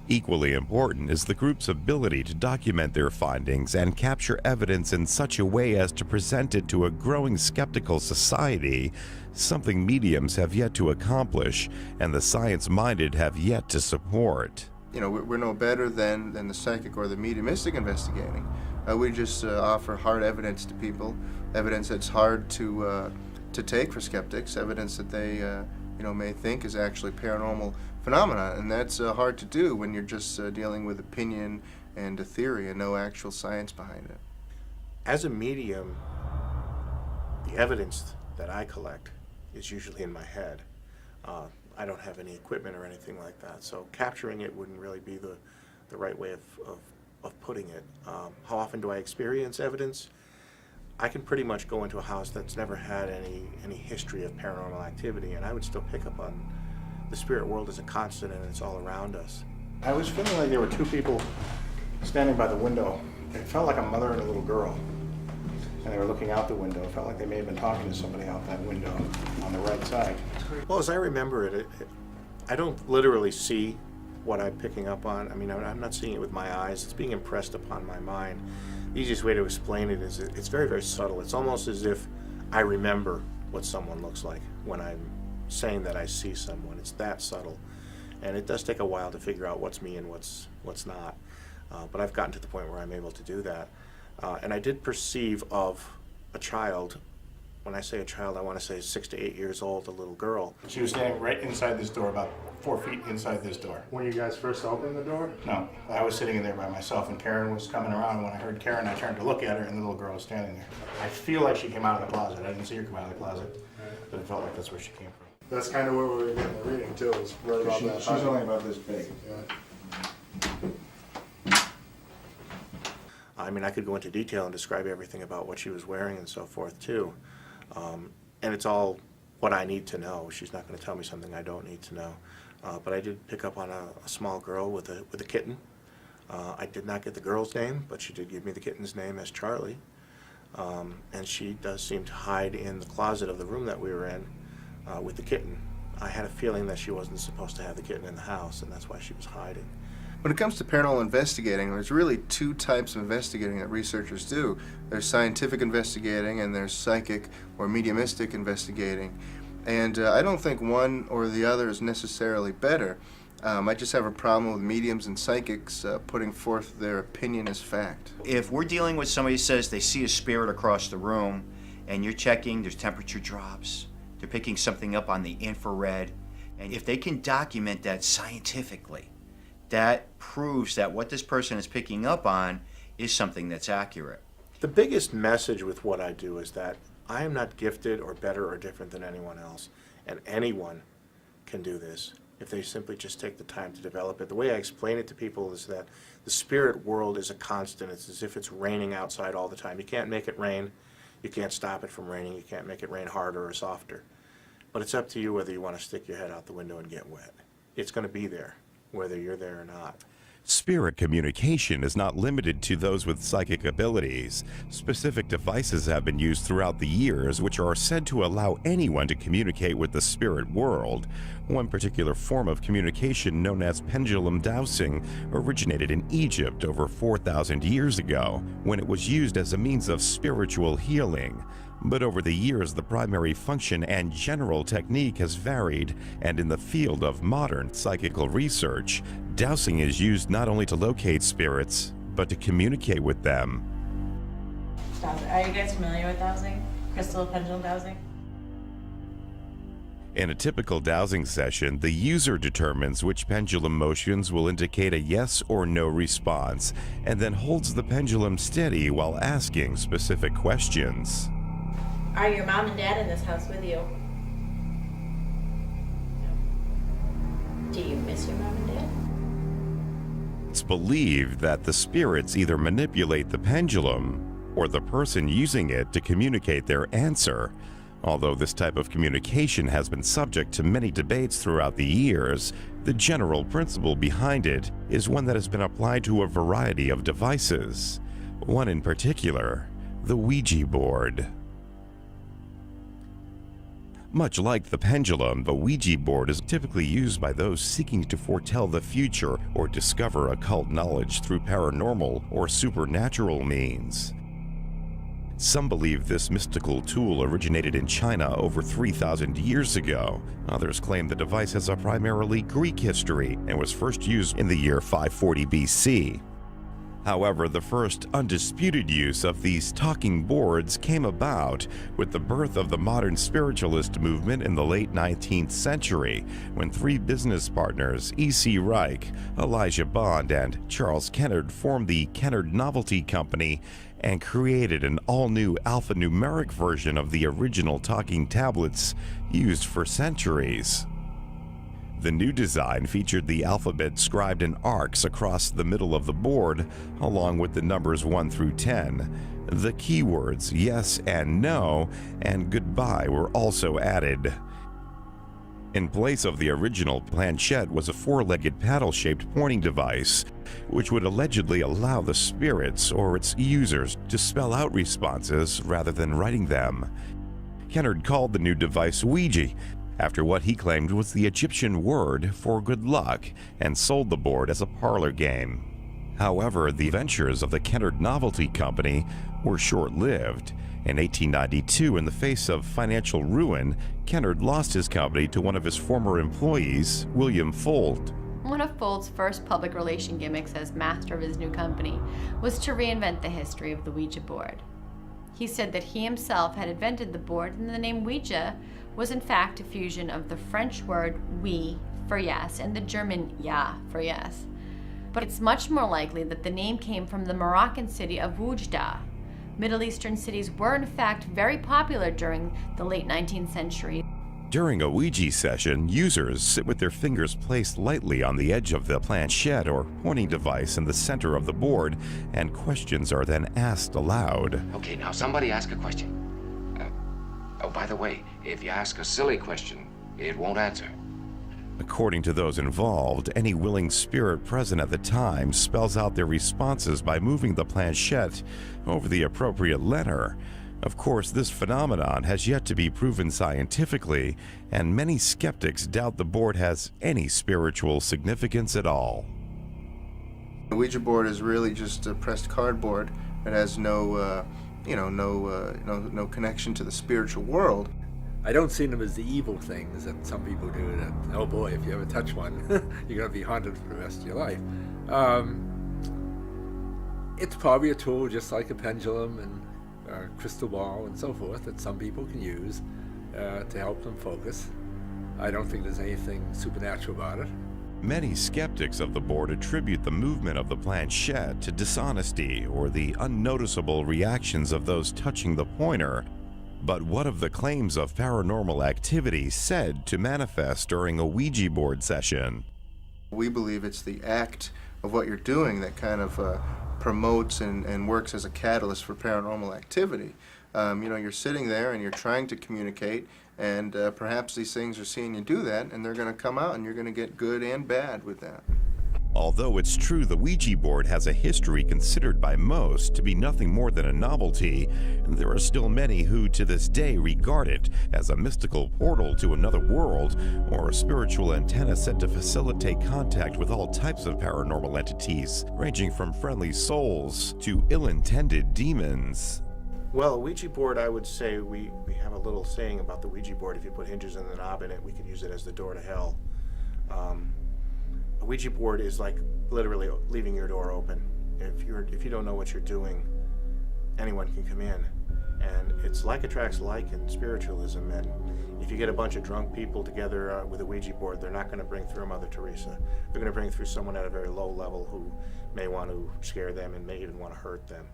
Equally important is the group's ability to document their findings and capture evidence in such a way as to present it to a growing skeptical society, something mediums have yet to accomplish and the science-minded have yet to support. You know, we're no better than the psychic or the mediumistic investigating. We just offer hard evidence to people, evidence that's hard to take for skeptics, evidence that they may think is actually paranormal phenomena, and that's hard to do when you're just dealing with opinion and a theory and no actual science behind it. As a medium, the evidence that I collect is usually in my head. I don't have any equipment or anything like that, so capturing it wouldn't really be the right way of putting it. How often do I experience evidence? I can pretty much go into a house that's never had any history of paranormal activity, and I would still pick up on the spirit world as a constant, and it's all around us. I was feeling like there were two people standing by the window. It felt like a mother and a little girl, and they were looking out the window. It felt like they may have been talking to somebody out that window on the right side. Well, as I remember it, I don't literally see what I'm picking up on. I mean, I'm not seeing it with my eyes. It's being impressed upon my mind. The easiest way to explain it is it's very, very subtle. It's almost as if I remember what someone looks like when I'm saying that I see someone. It's that subtle. And it does take a while to figure out what's me and what's not. But I've gotten to the point where I'm able to do that. And I did perceive of a child. When I say a child, I want to say 6 to 8 years old, a little girl. She was standing right inside this door, about 4 feet inside this door. When you guys first opened the door? No, I was sitting in there by myself, and Karen was coming around. When I heard Karen, I turned to look at her, and the little girl was standing there. I feel like she came out of the closet. I didn't see her come out of the closet, but it felt like that's where she came from. That's kind of where we were getting the reading, too. It was right about that. She's only about this big. Yeah. I mean, I could go into detail and describe everything about what she was wearing and so forth, too. And it's all what I need to know. She's not going to tell me something I don't need to know. But I did pick up on a small girl with a kitten. I did not get the girl's name, but she did give me the kitten's name as Charlie. And she does seem to hide in the closet of the room that we were in with the kitten. I had a feeling that she wasn't supposed to have the kitten in the house, and that's why she was hiding. When it comes to paranormal investigating, there's really two types of investigating that researchers do. There's scientific investigating and there's psychic or mediumistic investigating. And I don't think one or the other is necessarily better. I just have a problem with mediums and psychics putting forth their opinion as fact. If we're dealing with somebody who says they see a spirit across the room and you're checking, there's temperature drops, they're picking something up on the infrared, and if they can document that scientifically, that proves that what this person is picking up on is something that's accurate. The biggest message with what I do is that I am not gifted or better or different than anyone else, and anyone can do this if they simply just take the time to develop it. The way I explain it to people is that the spirit world is a constant. It's as if it's raining outside all the time. You can't make it rain. You can't stop it from raining. You can't make it rain harder or softer. But it's up to you whether you want to stick your head out the window and get wet. It's going to be there, whether you're there or not. Spirit communication is not limited to those with psychic abilities. Specific devices have been used throughout the years which are said to allow anyone to communicate with the spirit world. One particular form of communication, known as pendulum dowsing, originated in Egypt over 4,000 years ago when it was used as a means of spiritual healing. But over the years, the primary function and general technique has varied, and in the field of modern psychical research, dowsing is used not only to locate spirits, but to communicate with them. Stop it. Are you guys familiar with dowsing? Crystal pendulum dowsing? In a typical dowsing session, the user determines which pendulum motions will indicate a yes or no response, and then holds the pendulum steady while asking specific questions. Are your mom and dad in this house with you? No. Do you miss your mom and dad? It's believed that the spirits either manipulate the pendulum or the person using it to communicate their answer. Although this type of communication has been subject to many debates throughout the years, the general principle behind it is one that has been applied to a variety of devices. One in particular, the Ouija board. Much like the pendulum, the Ouija board is typically used by those seeking to foretell the future or discover occult knowledge through paranormal or supernatural means. Some believe this mystical tool originated in China over 3,000 years ago. Others claim the device has a primarily Greek history and was first used in the year 540 BC. However, the first undisputed use of these talking boards came about with the birth of the modern spiritualist movement in the late 19th century, when three business partners, E.C. Reich, Elijah Bond, and Charles Kennard, formed the Kennard Novelty Company and created an all-new alphanumeric version of the original talking tablets used for centuries. The new design featured the alphabet scribed in arcs across the middle of the board, along with the numbers 1 through 10. The keywords yes and no and goodbye were also added. In place of the original planchette was a four-legged paddle-shaped pointing device, which would allegedly allow the spirits or its users to spell out responses rather than writing them. Kennard called the new device Ouija, after what he claimed was the Egyptian word for good luck, and sold the board as a parlor game. However, the ventures of the Kennard Novelty Company were short-lived. In 1892, in the face of financial ruin, Kennard lost his company to one of his former employees, William Fold. One of Fold's first public relation gimmicks as master of his new company was to reinvent the history of the Ouija board. He said that he himself had invented the board, and the name Ouija was in fact a fusion of the French word oui for yes and the German ja for yes. But it's much more likely that the name came from the Moroccan city of Oujda. Middle Eastern cities were in fact very popular during the late 19th century. During a Ouija session, users sit with their fingers placed lightly on the edge of the planchette or pointing device in the center of the board, and questions are then asked aloud. Okay, now somebody ask a question. Oh, by the way, if you ask a silly question, it won't answer. According to those involved, any willing spirit present at the time spells out their responses by moving the planchette over the appropriate letter. Of course, this phenomenon has yet to be proven scientifically, and many skeptics doubt the board has any spiritual significance at all. The Ouija board is really just a pressed cardboard. It has no connection to the spiritual world. I don't see them as the evil things that some people do. That, oh boy, if you ever touch one, you're going to be haunted for the rest of your life. It's probably a tool just like a pendulum and crystal ball and so forth that some people can use to help them focus. I don't think there's anything supernatural about it. Many skeptics of the board attribute the movement of the planchette to dishonesty or the unnoticeable reactions of those touching the pointer. But what of the claims of paranormal activity said to manifest during a Ouija board session? We believe it's the act of what you're doing that kind of promotes and works as a catalyst for paranormal activity. You're sitting there and you're trying to communicate, and perhaps these things are seeing you do that, and they're going to come out and you're going to get good and bad with that. Although it's true the Ouija board has a history considered by most to be nothing more than a novelty, there are still many who to this day regard it as a mystical portal to another world or a spiritual antenna set to facilitate contact with all types of paranormal entities, ranging from friendly souls to ill-intended demons. Well, a Ouija board, I would say we have a little saying about the Ouija board. If you put hinges in the knob in it, we could use it as the door to hell. A Ouija board is like literally leaving your door open. If you don't know what you're doing, anyone can come in. And it's like attracts like in spiritualism. And if you get a bunch of drunk people together with a Ouija board, they're not going to bring through Mother Teresa. They're going to bring through someone at a very low level who may want to scare them and may even want to hurt them.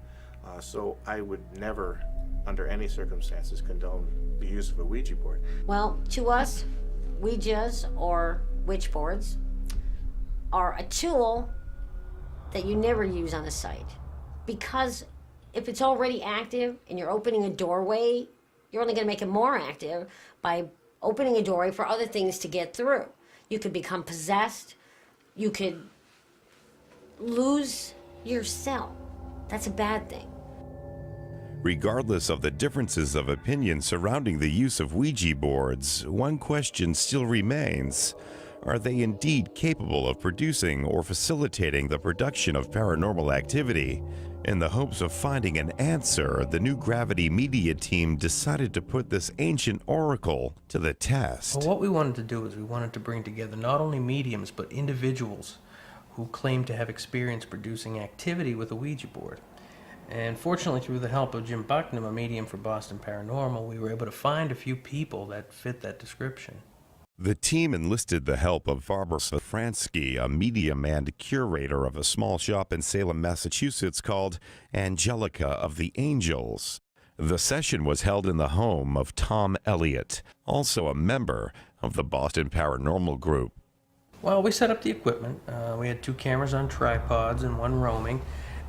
So I would never, under any circumstances, condone the use of a Ouija board. Well, to us, Ouijas or witch boards are a tool that you never use on a site. Because if it's already active and you're opening a doorway, you're only going to make it more active by opening a doorway for other things to get through. You could become possessed. You could lose yourself. That's a bad thing. Regardless of the differences of opinion surrounding the use of Ouija boards, one question still remains. Are they indeed capable of producing or facilitating the production of paranormal activity? In the hopes of finding an answer, the New Gravity Media team decided to put this ancient oracle to the test. Well, what we wanted to do is we wanted to bring together not only mediums, but individuals who claim to have experience producing activity with a Ouija board. And fortunately, through the help of Jim Bucknam, a medium for Boston Paranormal, we were able to find a few people that fit that description. The team enlisted the help of Barbara Safransky, a medium and curator of a small shop in Salem, Massachusetts called Angelica of the Angels. The session was held in the home of Tom Elliott, also a member of the Boston Paranormal Group. Well, we set up the equipment. We had 2 cameras on tripods and 1 roaming,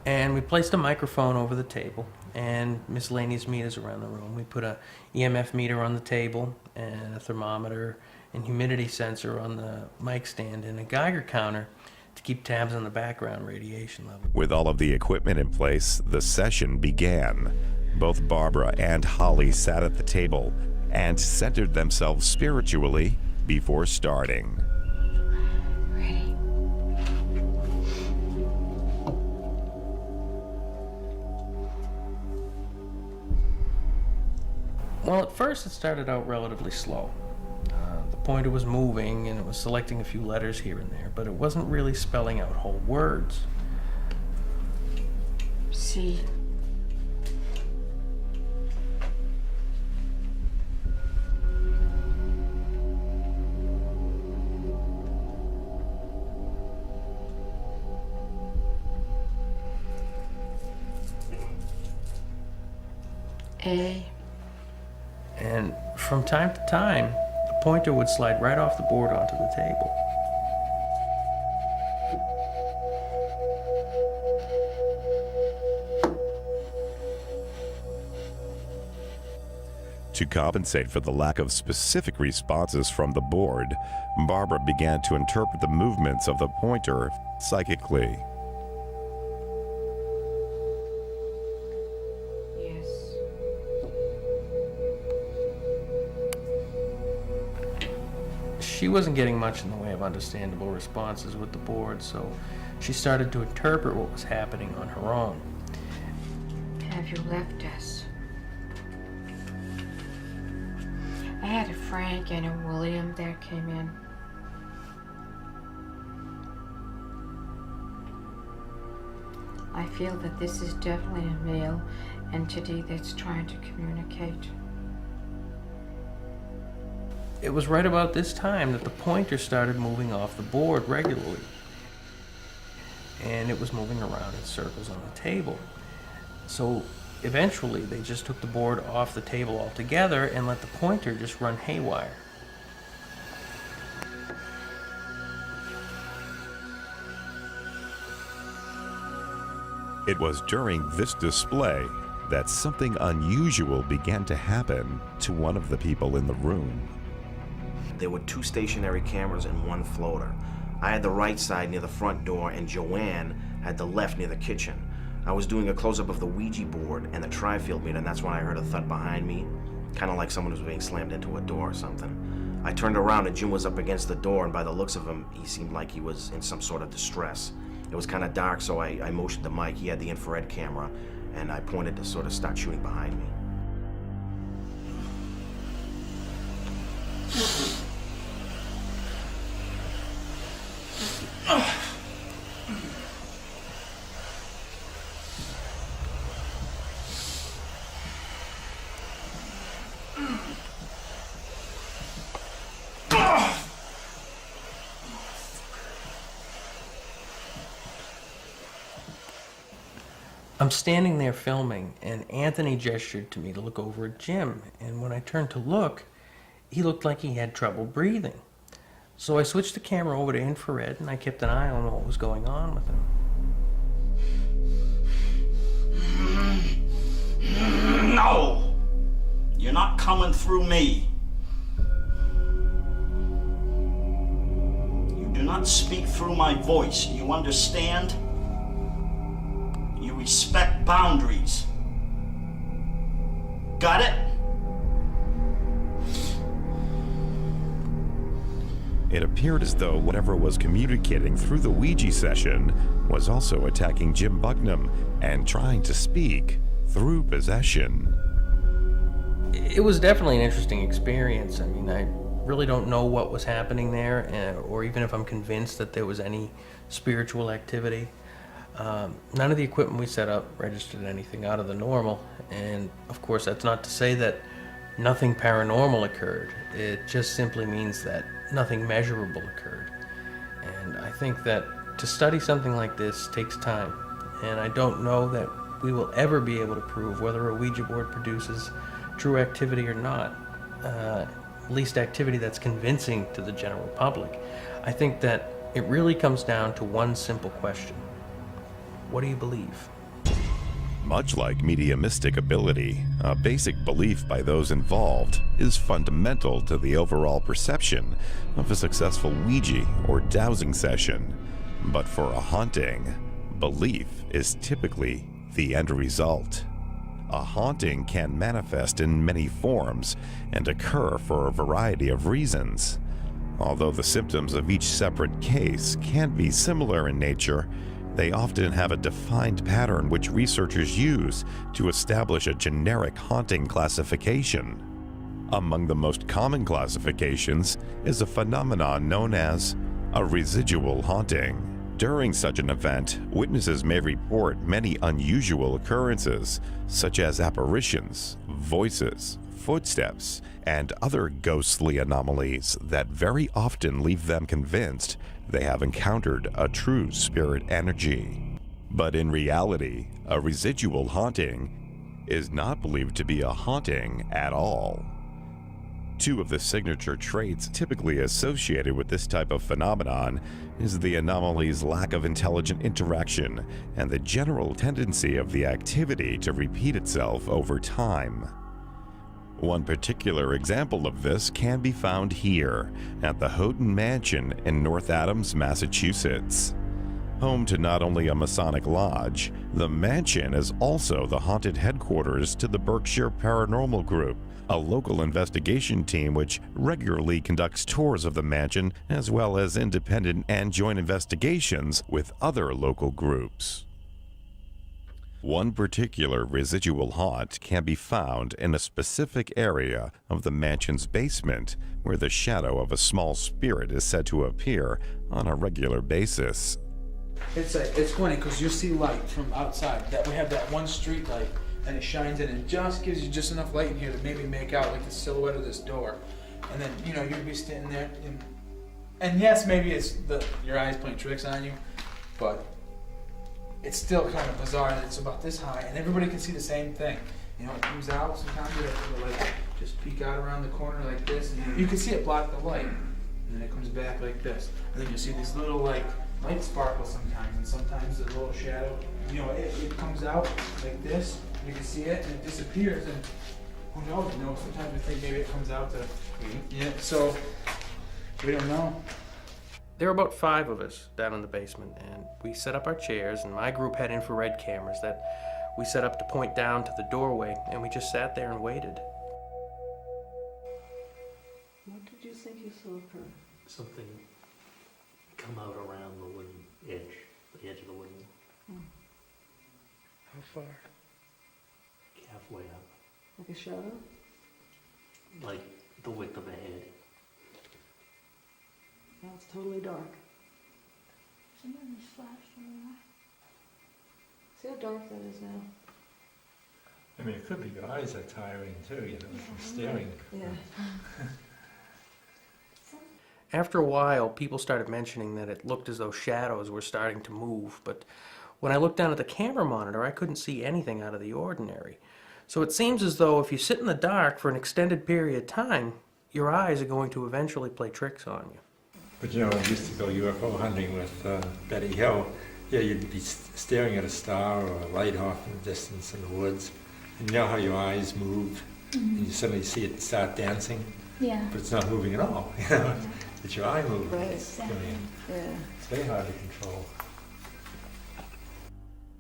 and we placed a microphone over the table and miscellaneous meters around the room. We put a EMF meter on the table and a thermometer and humidity sensor on the mic stand and a Geiger counter to keep tabs on the background radiation level. With all of the equipment in place, the session began. Both Barbara and Holly sat at the table and centered themselves spiritually before starting. Ready? Well, at first it started out relatively slow. The pointer was moving and it was selecting a few letters here and there, but it wasn't really spelling out whole words. C. A. And from time to time, the pointer would slide right off the board onto the table. To compensate for the lack of specific responses from the board, Barbara began to interpret the movements of the pointer psychically. Yes. She wasn't getting much in the way of understandable responses with the board, so she started to interpret what was happening on her own. Have you left us? I had a Frank and a William that came in. I feel that this is definitely a male entity that's trying to communicate. It was right about this time that the pointer started moving off the board regularly. And it was moving around in circles on the table. So eventually they just took the board off the table altogether and let the pointer just run haywire. It was during this display that something unusual began to happen to one of the people in the room. There were 2 stationary cameras and 1 floater. I had the right side near the front door, and Joanne had the left near the kitchen. I was doing a close-up of the Ouija board and the tri-field meter, and that's when I heard a thud behind me, kind of like someone was being slammed into a door or something. I turned around and Jim was up against the door, and by the looks of him, he seemed like he was in some sort of distress. It was kind of dark, so I motioned to Mike. He had the infrared camera, and I pointed to sort of start shooting behind me. I'm standing there filming, and Anthony gestured to me to look over at Jim, and when I turned to look, he looked like he had trouble breathing. So I switched the camera over to infrared, and I kept an eye on what was going on with him. No! You're not coming through me. You do not speak through my voice, you understand? You respect boundaries. Got it? It appeared as though whatever was communicating through the Ouija session was also attacking Jim Bucknam and trying to speak through possession. It was definitely an interesting experience. I mean, I really don't know what was happening there, or even if I'm convinced that there was any spiritual activity. None of the equipment we set up registered anything out of the normal, and of course that's not to say that nothing paranormal occurred. It just simply means that nothing measurable occurred. And I think that to study something like this takes time, and I don't know that we will ever be able to prove whether a Ouija board produces true activity or not, at least activity that's convincing to the general public. I think that it really comes down to one simple question. What do you believe? Much like mediumistic ability, a basic belief by those involved is fundamental to the overall perception of a successful Ouija or dowsing session. But for a haunting, belief is typically the end result. A haunting can manifest in many forms and occur for a variety of reasons. Although the symptoms of each separate case can be similar in nature, they often have a defined pattern which researchers use to establish a generic haunting classification. Among the most common classifications is a phenomenon known as a residual haunting. During such an event, witnesses may report many unusual occurrences, such as apparitions, voices, footsteps, and other ghostly anomalies that very often leave them convinced they have encountered a true spirit energy. But in reality, a residual haunting is not believed to be a haunting at all. Two of the signature traits typically associated with this type of phenomenon is the anomaly's lack of intelligent interaction and the general tendency of the activity to repeat itself over time. One particular example of this can be found here at the Houghton Mansion in North Adams, Massachusetts. Home to not only a Masonic lodge, the mansion is also the haunted headquarters to the Berkshire Paranormal Group, a local investigation team which regularly conducts tours of the mansion as well as independent and joint investigations with other local groups. One particular residual haunt can be found in a specific area of the mansion's basement where the shadow of a small spirit is said to appear on a regular basis. It's funny because you see light from outside. That we have that one street light, and it shines in and just gives you just enough light in here to maybe make out like the silhouette of this door. And then you'd be standing there, and yes, maybe it's your eyes playing tricks on you, but it's still kind of bizarre that it's about this high, and everybody can see the same thing. It comes out. Sometimes it'll like just peek out around the corner like this, and you can see it block the light, and then it comes back like this, and then you see these little light sparkles sometimes, and sometimes the little shadow, it comes out like this, you can see it, and it disappears, and who knows, sometimes we think maybe it comes out to, so we don't know. There were about 5 of us down in the basement, and we set up our chairs, and my group had infrared cameras that we set up to point down to the doorway, and we just sat there and waited. What did you think you saw, her? Something come out around the wooden edge, the edge of the wooden. How far? Halfway up, Like a shadow? like the width of a head. Now it's totally dark. Somebody flashed on See how dark that is now? I mean, it could be your eyes are tiring too, from staring. Yeah. After a while, people started mentioning that it looked as though shadows were starting to move, but when I looked down at the camera monitor, I couldn't see anything out of the ordinary. So it seems as though if you sit in the dark for an extended period of time, your eyes are going to eventually play tricks on you. But I used to go UFO hunting with Betty Hill. Yeah, you'd be staring at a star or a light off in the distance in the woods, and you know how your eyes move, and you suddenly see it start dancing, but it's not moving at all. It's your eye movement. Right. It's very hard to control.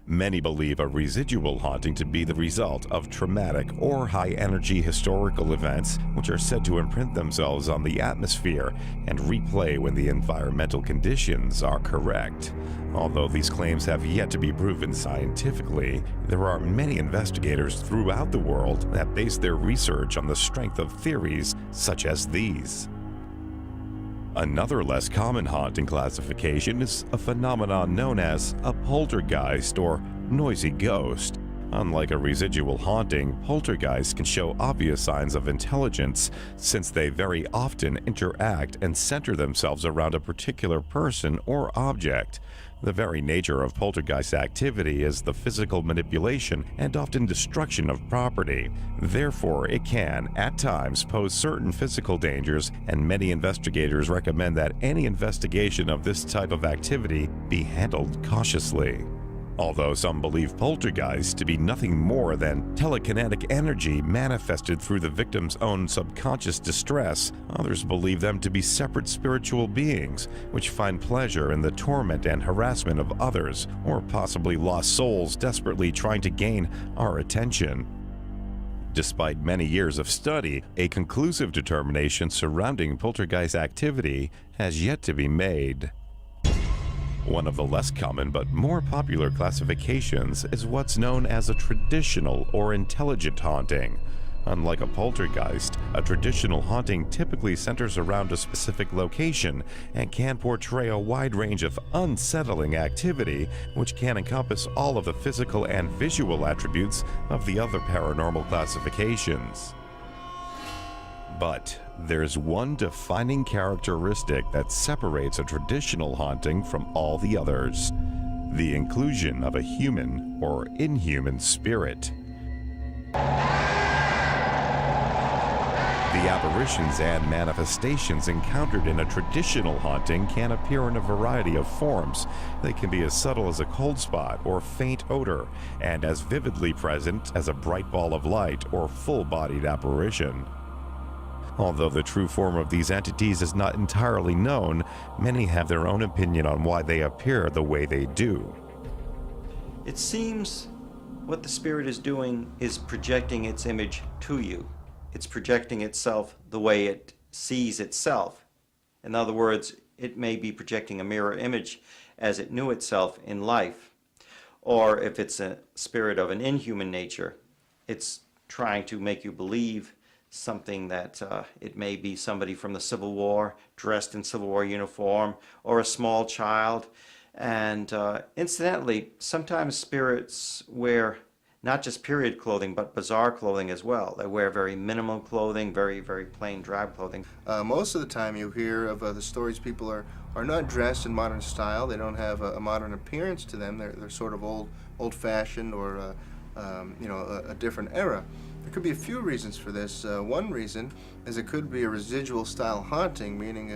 Many believe a residual haunting to be the result of traumatic or high-energy historical events which are said to imprint themselves on the atmosphere and replay when the environmental conditions are correct. Although these claims have yet to be proven scientifically, there are many investigators throughout the world that base their research on the strength of theories such as these. Another less common haunting classification is a phenomenon known as a poltergeist or noisy ghost. Unlike a residual haunting, poltergeists can show obvious signs of intelligence since they very often interact and center themselves around a particular person or object. The very nature of poltergeist activity is the physical manipulation and often destruction of property. Therefore, it can, at times, pose certain physical dangers, and many investigators recommend that any investigation of this type of activity be handled cautiously. Although some believe poltergeists to be nothing more than telekinetic energy manifested through the victim's own subconscious distress, others believe them to be separate spiritual beings which find pleasure in the torment and harassment of others, or possibly lost souls desperately trying to gain our attention. Despite many years of study, a conclusive determination surrounding poltergeist activity has yet to be made. One of the less common but more popular classifications is what's known as a traditional or intelligent haunting. Unlike a poltergeist, a traditional haunting typically centers around a specific location and can portray a wide range of unsettling activity, which can encompass all of the physical and visual attributes of the other paranormal classifications. But there's one defining characteristic that separates a traditional haunting from all the others: the inclusion of a human or inhuman spirit. The apparitions and manifestations encountered in a traditional haunting can appear in a variety of forms. They can be as subtle as a cold spot or faint odor, and as vividly present as a bright ball of light or full-bodied apparition. Although the true form of these entities is not entirely known, many have their own opinion on why they appear the way they do. It seems what the spirit is doing is projecting its image to you. It's projecting itself the way it sees itself. In other words, it may be projecting a mirror image as it knew itself in life. Or if it's a spirit of an inhuman nature, it's trying to make you believe something that it may be somebody from the Civil War dressed in Civil War uniform, or a small child. And incidentally, sometimes spirits wear not just period clothing, but bizarre clothing as well. They wear very minimal clothing, very, very plain, drab clothing. Most of the time you hear of the stories, people are not dressed in modern style. They don't have a modern appearance to them. They're sort of old-fashioned or a different era. There could be a few reasons for this. One reason is it could be a residual style haunting, meaning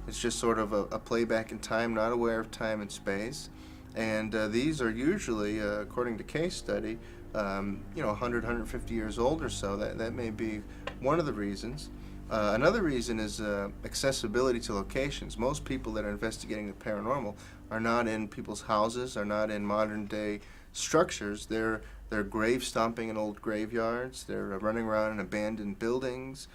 it's just sort of a playback in time, not aware of time and space. And these are usually, according to case study, 100, 150 years old or so. That may be one of the reasons. Another reason is accessibility to locations. Most people that are investigating the paranormal are not in people's houses, are not in modern day structures. They're grave stomping in old graveyards. They're running around in abandoned buildings,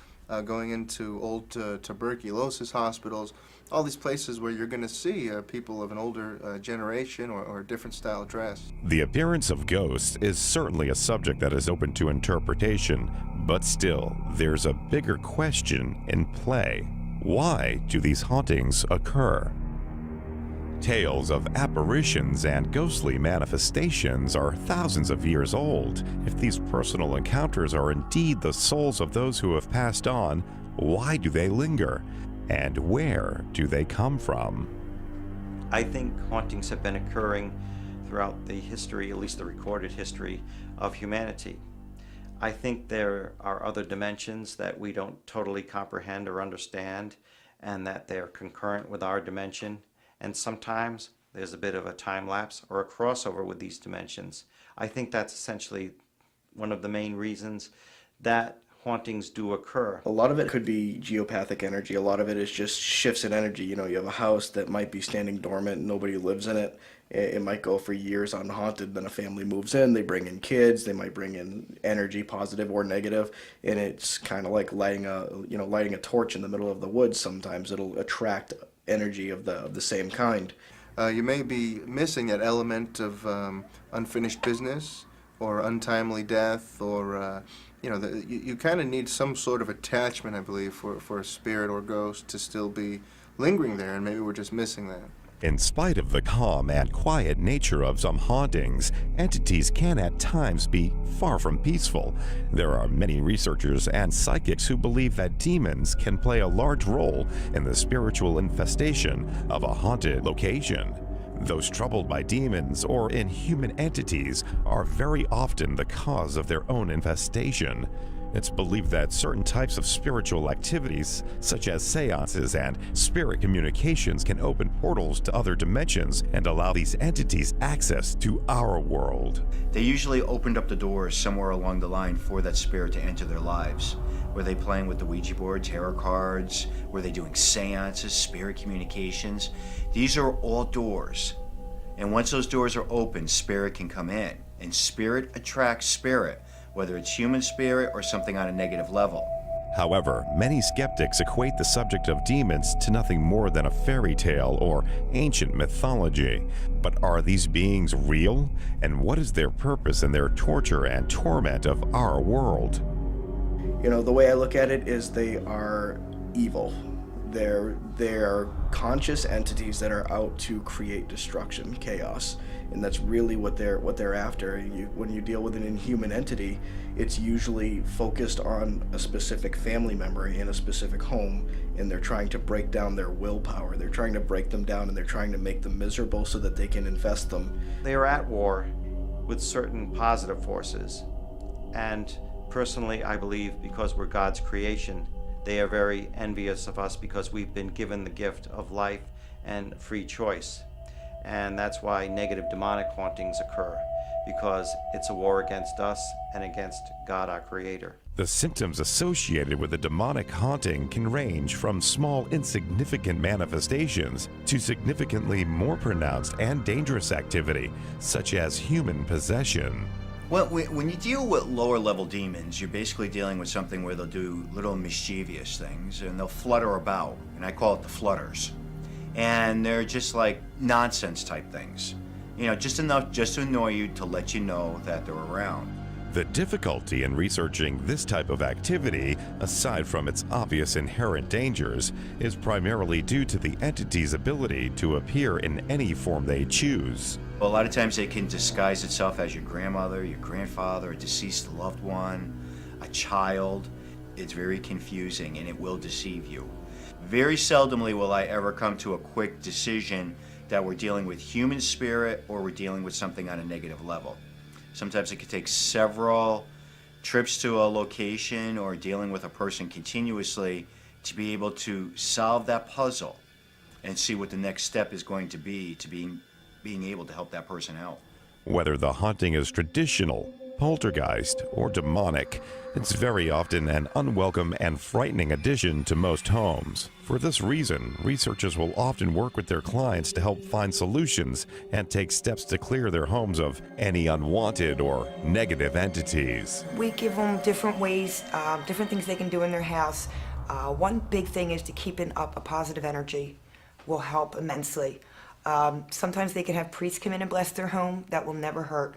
going into old tuberculosis hospitals, all these places where you're going to see people of an older generation or a different style dress. The appearance of ghosts is certainly a subject that is open to interpretation, but still, there's a bigger question in play. Why do these hauntings occur? Tales of apparitions and ghostly manifestations are thousands of years old. If these personal encounters are indeed the souls of those who have passed on, why do they linger? And where do they come from? I think hauntings have been occurring throughout the history, at least the recorded history, of humanity. I think there are other dimensions that we don't totally comprehend or understand, and that they're concurrent with our dimension. And sometimes there's a bit of a time lapse or a crossover with these dimensions. I think that's essentially one of the main reasons that hauntings do occur. A lot of it could be geopathic energy. A lot of it is just shifts in energy. You have a house that might be standing dormant, nobody lives in it. It might go for years unhaunted, then a family moves in, they bring in kids, they might bring in energy, positive or negative, and it's kind of like lighting a torch in the middle of the woods. Sometimes it'll attract energy of the same kind. You may be missing that element of unfinished business or untimely death, or you kind of need some sort of attachment, I believe, for a spirit or ghost to still be lingering there, and maybe we're just missing that. In spite of the calm and quiet nature of some hauntings, entities can at times be far from peaceful. There are many researchers and psychics who believe that demons can play a large role in the spiritual infestation of a haunted location. Those troubled by demons or inhuman entities are very often the cause of their own infestation. It's believed that certain types of spiritual activities, such as seances and spirit communications, can open portals to other dimensions and allow these entities access to our world. They usually opened up the doors somewhere along the line for that spirit to enter their lives. Were they playing with the Ouija board, tarot cards? Were they doing seances, spirit communications? These are all doors. And once those doors are open, spirit can come in. And spirit attracts spirit, whether it's human spirit or something on a negative level. However, many skeptics equate the subject of demons to nothing more than a fairy tale or ancient mythology. But are these beings real? And what is their purpose in their torture and torment of our world? The way I look at it is they are evil. They're conscious entities that are out to create destruction, chaos, and that's really what they're after. When you deal with an inhuman entity, it's usually focused on a specific family member in a specific home, and they're trying to break down their willpower. They're trying to break them down, and they're trying to make them miserable so that they can infest them. They are at war with certain positive forces, and personally, I believe because we're God's creation, They are very envious of us because we've been given the gift of life and free choice. And that's why negative demonic hauntings occur, because it's a war against us and against God, our Creator. The symptoms associated with a demonic haunting can range from small, insignificant manifestations to significantly more pronounced and dangerous activity, such as human possession. Well, when you deal with lower level demons, you're basically dealing with something where they'll do little mischievous things and they'll flutter about, and I call it the flutters. And they're just like nonsense type things. You know, just enough just to annoy you, to let you know that they're around. The difficulty in researching this type of activity, aside from its obvious inherent dangers, is primarily due to the entity's ability to appear in any form they choose. Well, a lot of times it can disguise itself as your grandmother, your grandfather, a deceased loved one, a child. It's very confusing and it will deceive you. Very seldomly will I ever come to a quick decision that we're dealing with human spirit or we're dealing with something on a negative level. Sometimes it could take several trips to a location or dealing with a person continuously to be able to solve that puzzle and see what the next step is going to be to being able to help that person out. Whether the haunting is traditional, poltergeist, or demonic, it's very often an unwelcome and frightening addition to most homes. For this reason, researchers will often work with their clients to help find solutions and take steps to clear their homes of any unwanted or negative entities. We give them different ways, different things they can do in their house. One big thing is to keeping up a positive energy will help immensely. Sometimes they can have priests come in and bless their home. That will never hurt.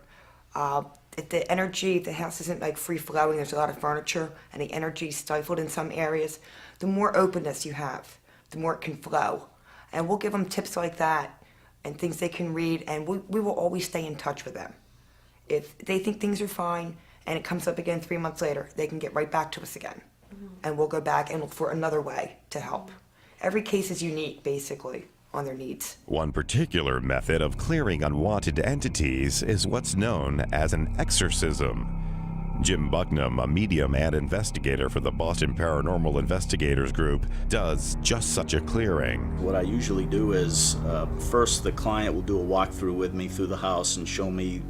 If the energy, the house isn't like free flowing, there's a lot of furniture and the energy is stifled in some areas, the more openness you have, the more it can flow. And we'll give them tips like that and things they can read, and we will always stay in touch with them. If they think things are fine and it comes up again 3 months later, they can get right back to us again. And we'll go back and look for another way to help. Every case is unique, basically, on their needs. One particular method of clearing unwanted entities is what's known as an exorcism. Jim Bucknam, a medium and investigator for the Boston Paranormal Investigators Group, does just such a clearing. What I usually do is, first the client will do a walkthrough with me through the house and show me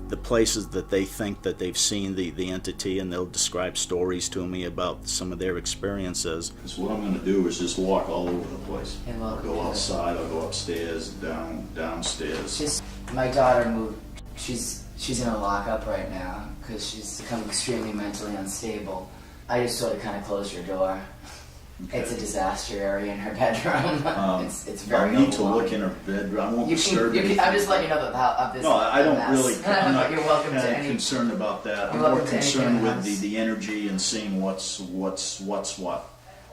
the places that they think that they've seen the entity, and they'll describe stories to me about some of their experiences. So what I'm going to do is just walk all over the place. I'll go outside, I'll go upstairs, downstairs. My daughter moved. She's in a lockup right now because she's become extremely mentally unstable. I just sort of kind of closed her door. Okay. It's a disaster area in her bedroom. It's very I need to look in her bedroom. I won't disturb her. I'm just letting you know of this. No, I don't really. I'm not You're welcome to any concerned about that. I'm more concerned with the energy and seeing what's what.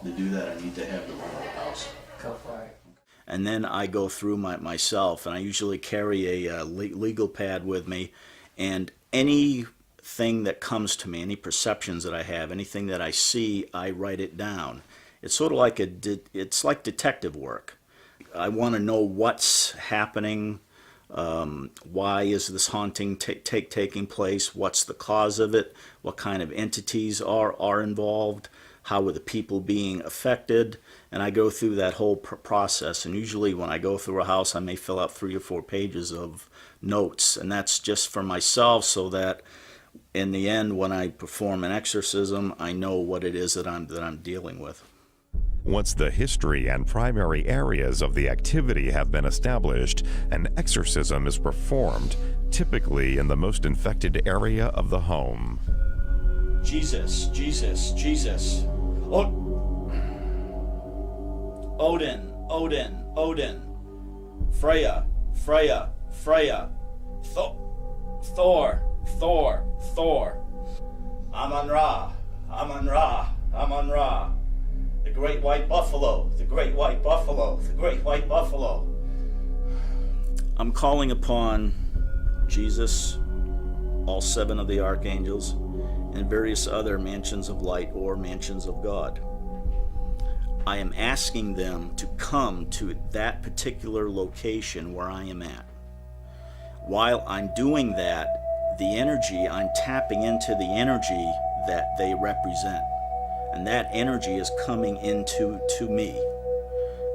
To do that, I need to have the whole house. Go for it. And then I go through myself, and I usually carry a legal pad with me, and anything that comes to me, any perceptions that I have, anything that I see, I write it down. It's sort of like it's like detective work. I want to know what's happening, why is this haunting taking place, what's the cause of it, what kind of entities are involved, how are the people being affected, and I go through that whole process. And usually when I go through a house, I may fill out 3 or 4 pages of notes, and that's just for myself so that in the end, when I perform an exorcism, I know what it is that I'm dealing with. Once the history and primary areas of the activity have been established, an exorcism is performed, typically in the most infected area of the home. Jesus, Jesus, Jesus. Odin, Odin, Odin. Freya, Freya, Freya. Thor, Thor, Thor. Amun-Ra, Amun-Ra, Amun-Ra. The great white buffalo, the great white buffalo, the great white buffalo. I'm calling upon Jesus, all 7 of the archangels, and various other mansions of light or mansions of God. I am asking them to come to that particular location where I am at. While I'm doing that, the energy, I'm tapping into the energy that they represent. And that energy is coming into me.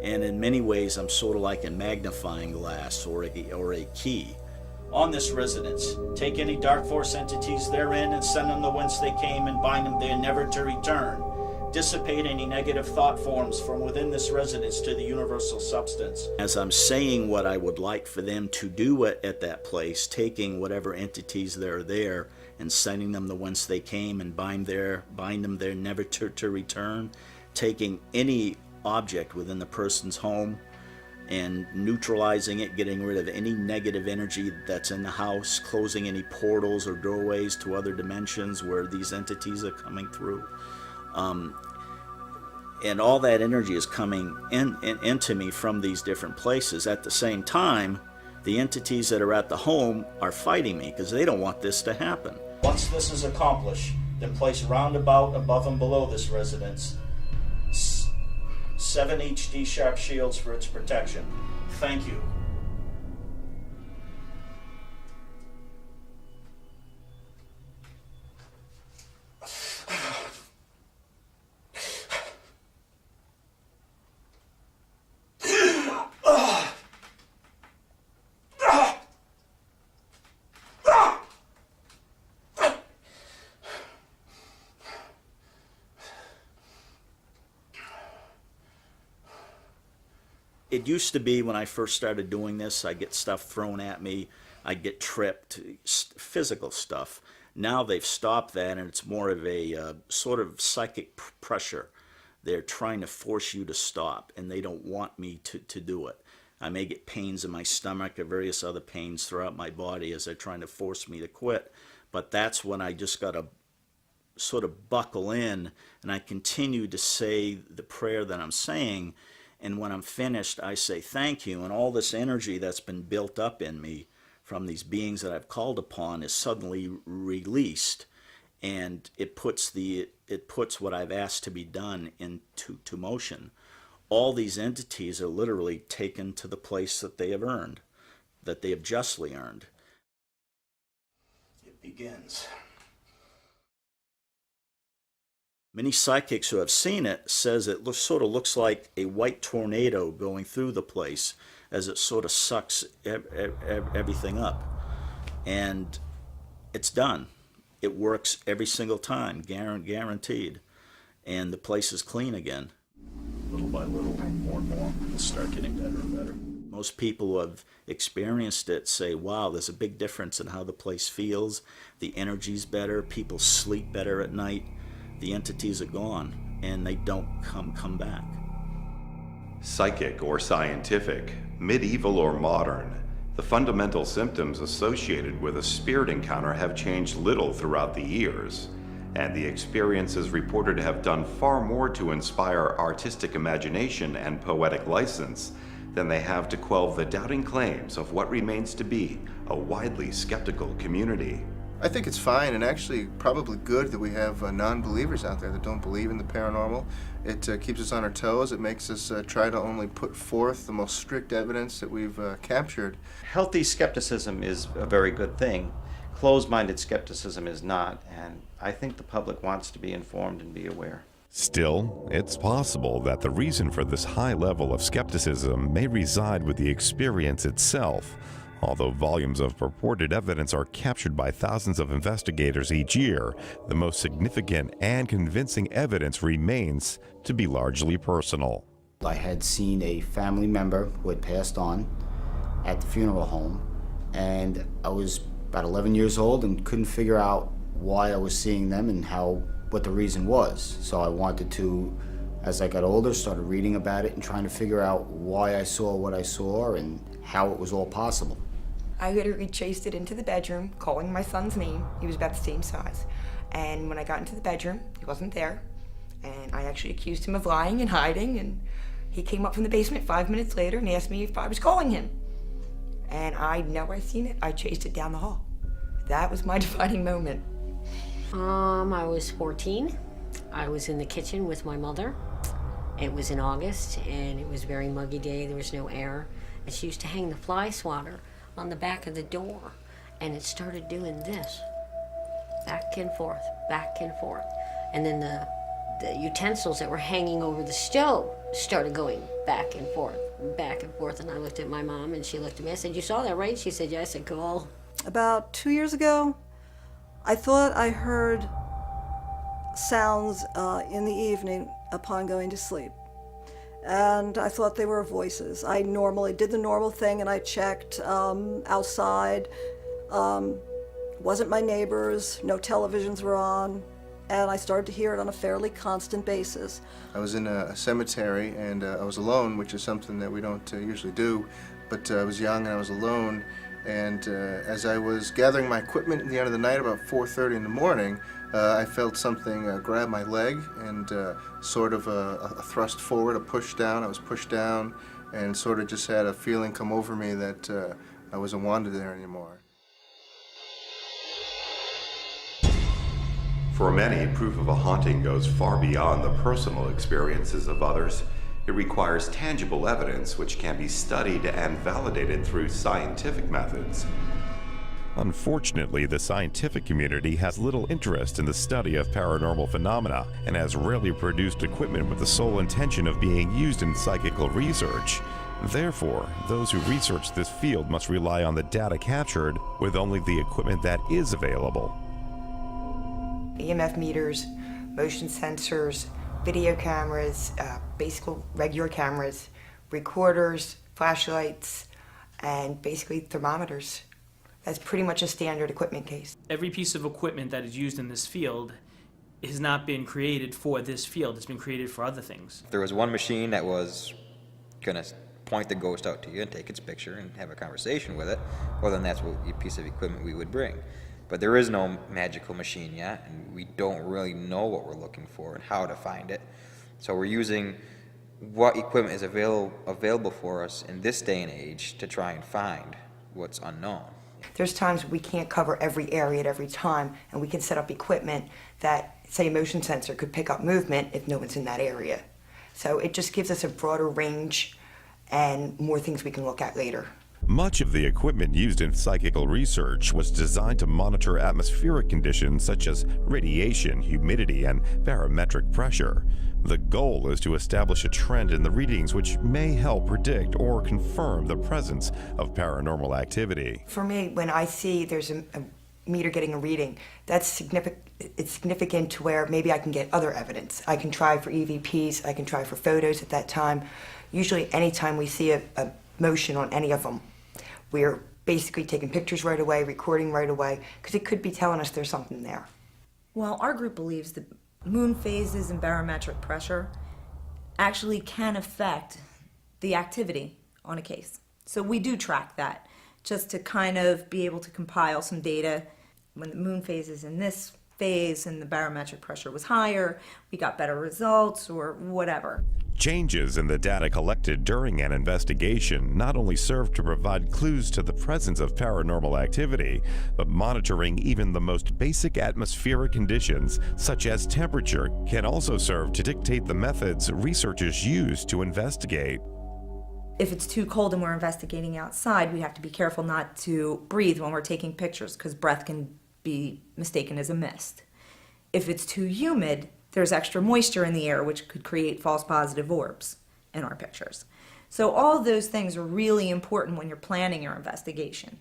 And in many ways, I'm sort of like a magnifying glass or a key. On this residence, take any dark force entities therein and send them to whence they came and bind them there never to return. Dissipate any negative thought forms from within this residence to the universal substance. As I'm saying what I would like for them to do at that place, taking whatever entities that are there and sending them to whence they came and bind them there never to return, taking any object within the person's home and neutralizing it, getting rid of any negative energy that's in the house, closing any portals or doorways to other dimensions where these entities are coming through. And all that energy is coming into me from these different places. At the same time, the entities that are at the home are fighting me because they don't want this to happen. Once this is accomplished, then place round about, above and below this residence 7 HD sharp shields for its protection. Thank you. It used to be when I first started doing this, I'd get stuff thrown at me, I'd get tripped, physical stuff. Now they've stopped that, and it's more of a sort of psychic pressure. They're trying to force you to stop, and they don't want me to do it. I may get pains in my stomach or various other pains throughout my body as they're trying to force me to quit. But that's when I just got to sort of buckle in, and I continue to say the prayer that I'm saying. And when I'm finished, I say thank you, and all this energy that's been built up in me from these beings that I've called upon is suddenly released, and it puts what I've asked to be done into motion. All these entities are literally taken to the place that they have earned, that they have justly earned. It begins. Many psychics who have seen it says it sort of looks like a white tornado going through the place as it sort of sucks everything up. And it's done. It works every single time, guaranteed. And the place is clean again. Little by little, more and more, it'll start getting better and better. Most people who have experienced it say, wow, there's a big difference in how the place feels. The energy's better. People sleep better at night. The entities are gone, and they don't come back. Psychic or scientific, medieval or modern, the fundamental symptoms associated with a spirit encounter have changed little throughout the years, and the experiences reported have done far more to inspire artistic imagination and poetic license than they have to quell the doubting claims of what remains to be a widely skeptical community. I think it's fine and actually probably good that we have non-believers out there that don't believe in the paranormal. It keeps us on our toes. It makes us try to only put forth the most strict evidence that we've captured. Healthy skepticism is a very good thing. Closed-minded skepticism is not, and I think the public wants to be informed and be aware. Still, it's possible that the reason for this high level of skepticism may reside with the experience itself. Although volumes of purported evidence are captured by thousands of investigators each year, the most significant and convincing evidence remains to be largely personal. I had seen a family member who had passed on at the funeral home, and I was about 11 years old and couldn't figure out why I was seeing them and what the reason was. So I wanted to, as I got older, started reading about it and trying to figure out why I saw what I saw and how it was all possible. I literally chased it into the bedroom, calling my son's name. He was about the same size. And when I got into the bedroom, he wasn't there. And I actually accused him of lying and hiding. And he came up from the basement 5 minutes later and asked me if I was calling him. And I'd never seen it. I chased it down the hall. That was my defining moment. I was 14. I was in the kitchen with my mother. It was in August, and it was a very muggy day. There was no air. And she used to hang the fly swatter on the back of the door, and it started doing this, back and forth, and then the the utensils that were hanging over the stove started going back and forth, and I looked at my mom, and she looked at me. I said, "You saw that, right?" She said, "Yeah." I said, "Cool." About 2 years ago, I thought I heard sounds in the evening upon going to sleep. And I thought they were voices. I normally did the normal thing, and I checked outside. Wasn't my neighbors, no televisions were on, and I started to hear it on a fairly constant basis. I was in a cemetery, and I was alone, which is something that we don't usually do, but I was young and I was alone, and as I was gathering my equipment at the end of the night, about 4:30 in the morning, I felt something grab my leg, and sort of a thrust forward, a push down. I was pushed down, and sort of just had a feeling come over me that I wasn't wanted there anymore. For many, proof of a haunting goes far beyond the personal experiences of others. It requires tangible evidence which can be studied and validated through scientific methods. Unfortunately, the scientific community has little interest in the study of paranormal phenomena and has rarely produced equipment with the sole intention of being used in psychical research. Therefore, those who research this field must rely on the data captured with only the equipment that is available. EMF meters, motion sensors, video cameras, basic regular cameras, recorders, flashlights, and basically thermometers. That's pretty much a standard equipment case. Every piece of equipment that is used in this field has not been created for this field. It's been created for other things. If there was one machine that was going to point the ghost out to you and take its picture and have a conversation with it, well, then that's what a piece of equipment we would bring. But there is no magical machine yet, and we don't really know what we're looking for and how to find it. So we're using what equipment is available for us in this day and age to try and find what's unknown. There's times we can't cover every area at every time, and we can set up equipment that, say, a motion sensor could pick up movement if no one's in that area. So it just gives us a broader range and more things we can look at later. Much of the equipment used in psychical research was designed to monitor atmospheric conditions such as radiation, humidity, and barometric pressure. The goal is to establish a trend in the readings which may help predict or confirm the presence of paranormal activity. For me, when I see there's a meter getting a reading, that's significant. It's significant to where maybe I can get other evidence. I can try for EVPs, I can try for photos at that time. Usually anytime we see a motion on any of them, we're basically taking pictures right away, recording right away, because it could be telling us there's something there. Well, our group believes that moon phases and barometric pressure actually can affect the activity on a case. So we do track that, just to kind of be able to compile some data. When the moon phase is in this phase and the barometric pressure was higher, we got better results or whatever. Changes in the data collected during an investigation not only serve to provide clues to the presence of paranormal activity, but monitoring even the most basic atmospheric conditions, such as temperature, can also serve to dictate the methods researchers use to investigate. If it's too cold and we're investigating outside, we have to be careful not to breathe when we're taking pictures, because breath can be mistaken as a mist. If it's too humid, there's extra moisture in the air, which could create false positive orbs in our pictures. So all of those things are really important when you're planning your investigation.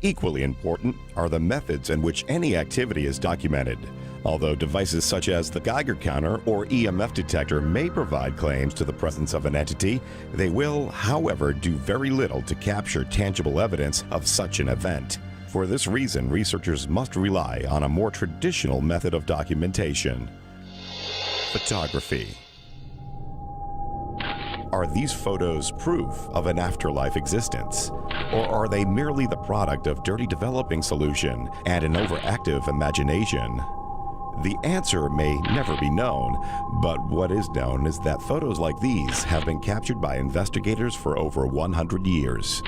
Equally important are the methods in which any activity is documented. Although devices such as the Geiger counter or EMF detector may provide claims to the presence of an entity, they will, however, do very little to capture tangible evidence of such an event. For this reason, researchers must rely on a more traditional method of documentation. Photography. Are these photos proof of an afterlife existence? Or are they merely the product of dirty developing solution and an overactive imagination? The answer may never be known, but what is known is that photos like these have been captured by investigators for over 100 years.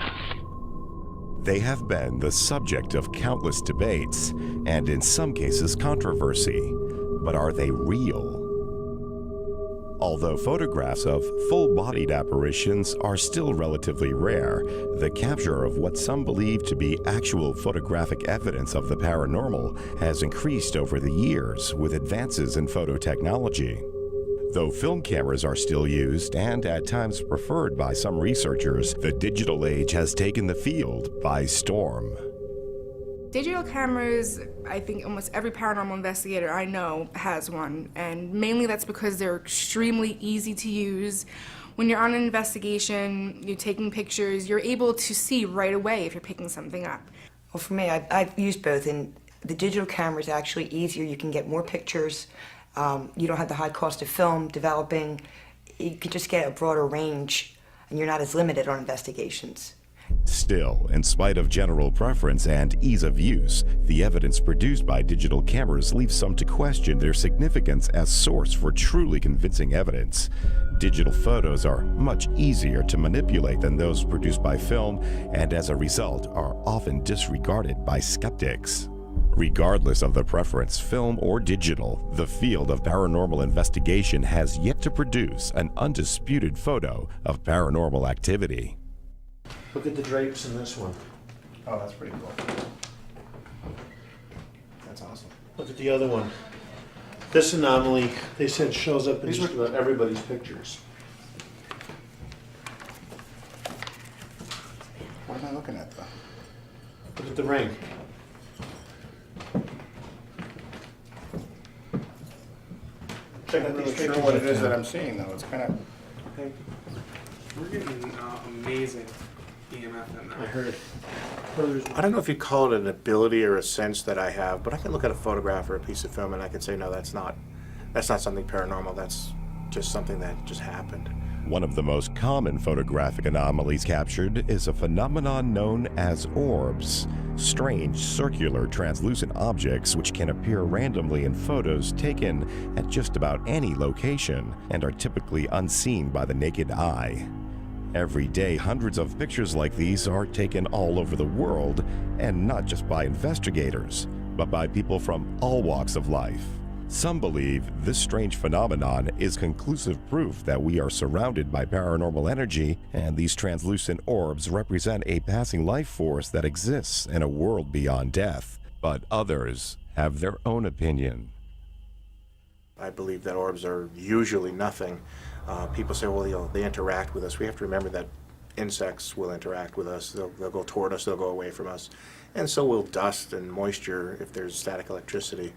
They have been the subject of countless debates and in some cases controversy. But are they real? Although photographs of full-bodied apparitions are still relatively rare, the capture of what some believe to be actual photographic evidence of the paranormal has increased over the years with advances in photo technology. Though film cameras are still used and at times preferred by some researchers, the digital age has taken the field by storm. Digital cameras, I think almost every paranormal investigator I know has one, and mainly that's because they're extremely easy to use. When you're on an investigation, you're taking pictures, you're able to see right away if you're picking something up. Well, for me, I've used both, and the digital camera is actually easier. You can get more pictures. You don't have the high cost of film developing. You could just get a broader range, and you're not as limited on investigations. Still, in spite of general preference and ease of use, the evidence produced by digital cameras leaves some to question their significance as source for truly convincing evidence. Digital photos are much easier to manipulate than those produced by film, and as a result are often disregarded by skeptics. Regardless of the preference, film or digital, the field of paranormal investigation has yet to produce an undisputed photo of paranormal activity. Look at the drapes in this one. Oh, that's pretty cool. That's awesome. Look at the other one. This anomaly, they said, shows up in just about everybody's pictures. What am I looking at, though? Look at the ring. I'm not really sure what it is that I'm seeing, though. It's kind of... We're getting amazing EMF in there. I heard. I don't know if you call it an ability or a sense that I have, but I can look at a photograph or a piece of film and I can say, no, that's not something paranormal. That's just something that just happened. One of the most common photographic anomalies captured is a phenomenon known as orbs, strange circular translucent objects which can appear randomly in photos taken at just about any location and are typically unseen by the naked eye. Every day, hundreds of pictures like these are taken all over the world, and not just by investigators, but by people from all walks of life. Some believe this strange phenomenon is conclusive proof that we are surrounded by paranormal energy, and these translucent orbs represent a passing life force that exists in a world beyond death. But others have their own opinion. I believe that orbs are usually nothing. People say, well, they interact with us. We have to remember that insects will interact with us. They'll go toward us, they'll go away from us. And so will dust and moisture if there's static electricity.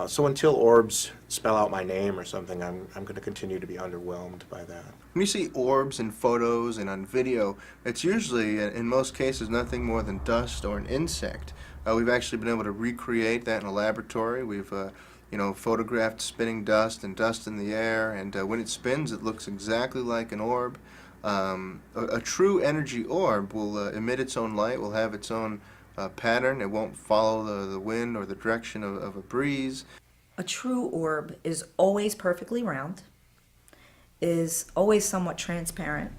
So until orbs spell out my name or something, I'm going to continue to be underwhelmed by that. When you see orbs in photos and on video, it's usually, in most cases, nothing more than dust or an insect. We've actually been able to recreate that in a laboratory. We've photographed spinning dust and dust in the air, and when it spins, it looks exactly like an orb. A true energy orb will emit its own light, will have its own pattern. It won't follow the wind or the direction of a breeze. A true orb is always perfectly round, is always somewhat transparent,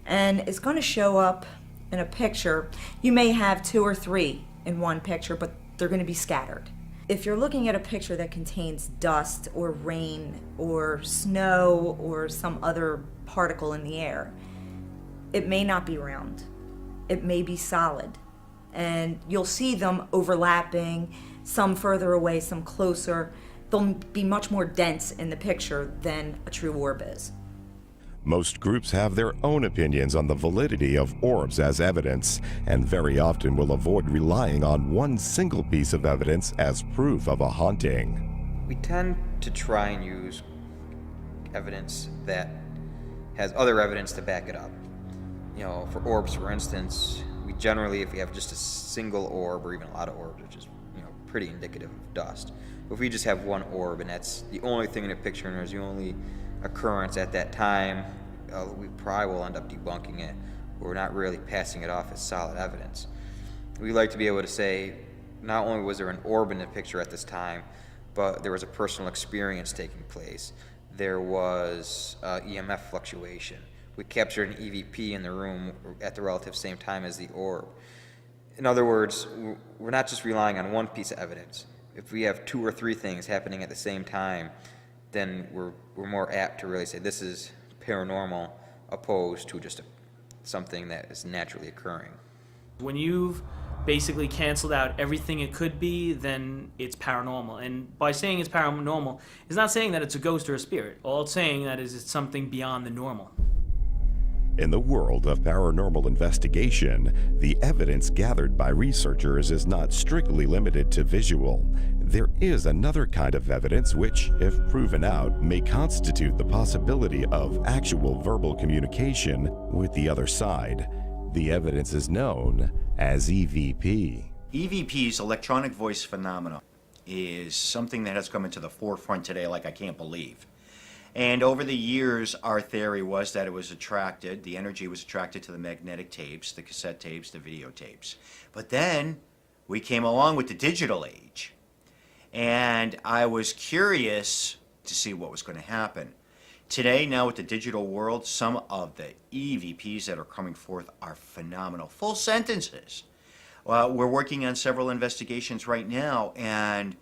and is going to show up in a picture. You may have 2 or 3 in one picture, but they're going to be scattered. If you're looking at a picture that contains dust or rain or snow or some other particle in the air, it may not be round. It may be solid. And you'll see them overlapping, some further away, some closer. They'll be much more dense in the picture than a true orb is. Most groups have their own opinions on the validity of orbs as evidence, and very often will avoid relying on one single piece of evidence as proof of a haunting. We tend to try and use evidence that has other evidence to back it up. For orbs, for instance, we generally, if we have just a single orb or even a lot of orbs, which is pretty indicative of dust, if we just have one orb and that's the only thing in a picture and there's the only occurrence at that time, we probably will end up debunking it. We're not really passing it off as solid evidence. We like to be able to say, not only was there an orb in the picture at this time, but there was a personal experience taking place. There was EMF fluctuation. We captured an EVP in the room at the relative same time as the orb. In other words, we're not just relying on one piece of evidence. If we have 2 or 3 things happening at the same time, then we're more apt to really say this is paranormal opposed to just something that is naturally occurring. When you've basically canceled out everything it could be, then it's paranormal. And by saying it's paranormal, it's not saying that it's a ghost or a spirit. All it's saying that is it's something beyond the normal. In the world of paranormal investigation, the evidence gathered by researchers is not strictly limited to visual. There is another kind of evidence which, if proven out, may constitute the possibility of actual verbal communication with the other side. The evidence is known as EVP. EVP's electronic voice phenomena is something that has come into the forefront today like I can't believe. And over the years, our theory was that it was attracted, the energy was attracted to the magnetic tapes, the cassette tapes, the videotapes. But then we came along with the digital age. And I was curious to see what was going to happen. Today, now with the digital world, some of the EVPs that are coming forth are phenomenal. Full sentences. Well, we're working on several investigations right now, and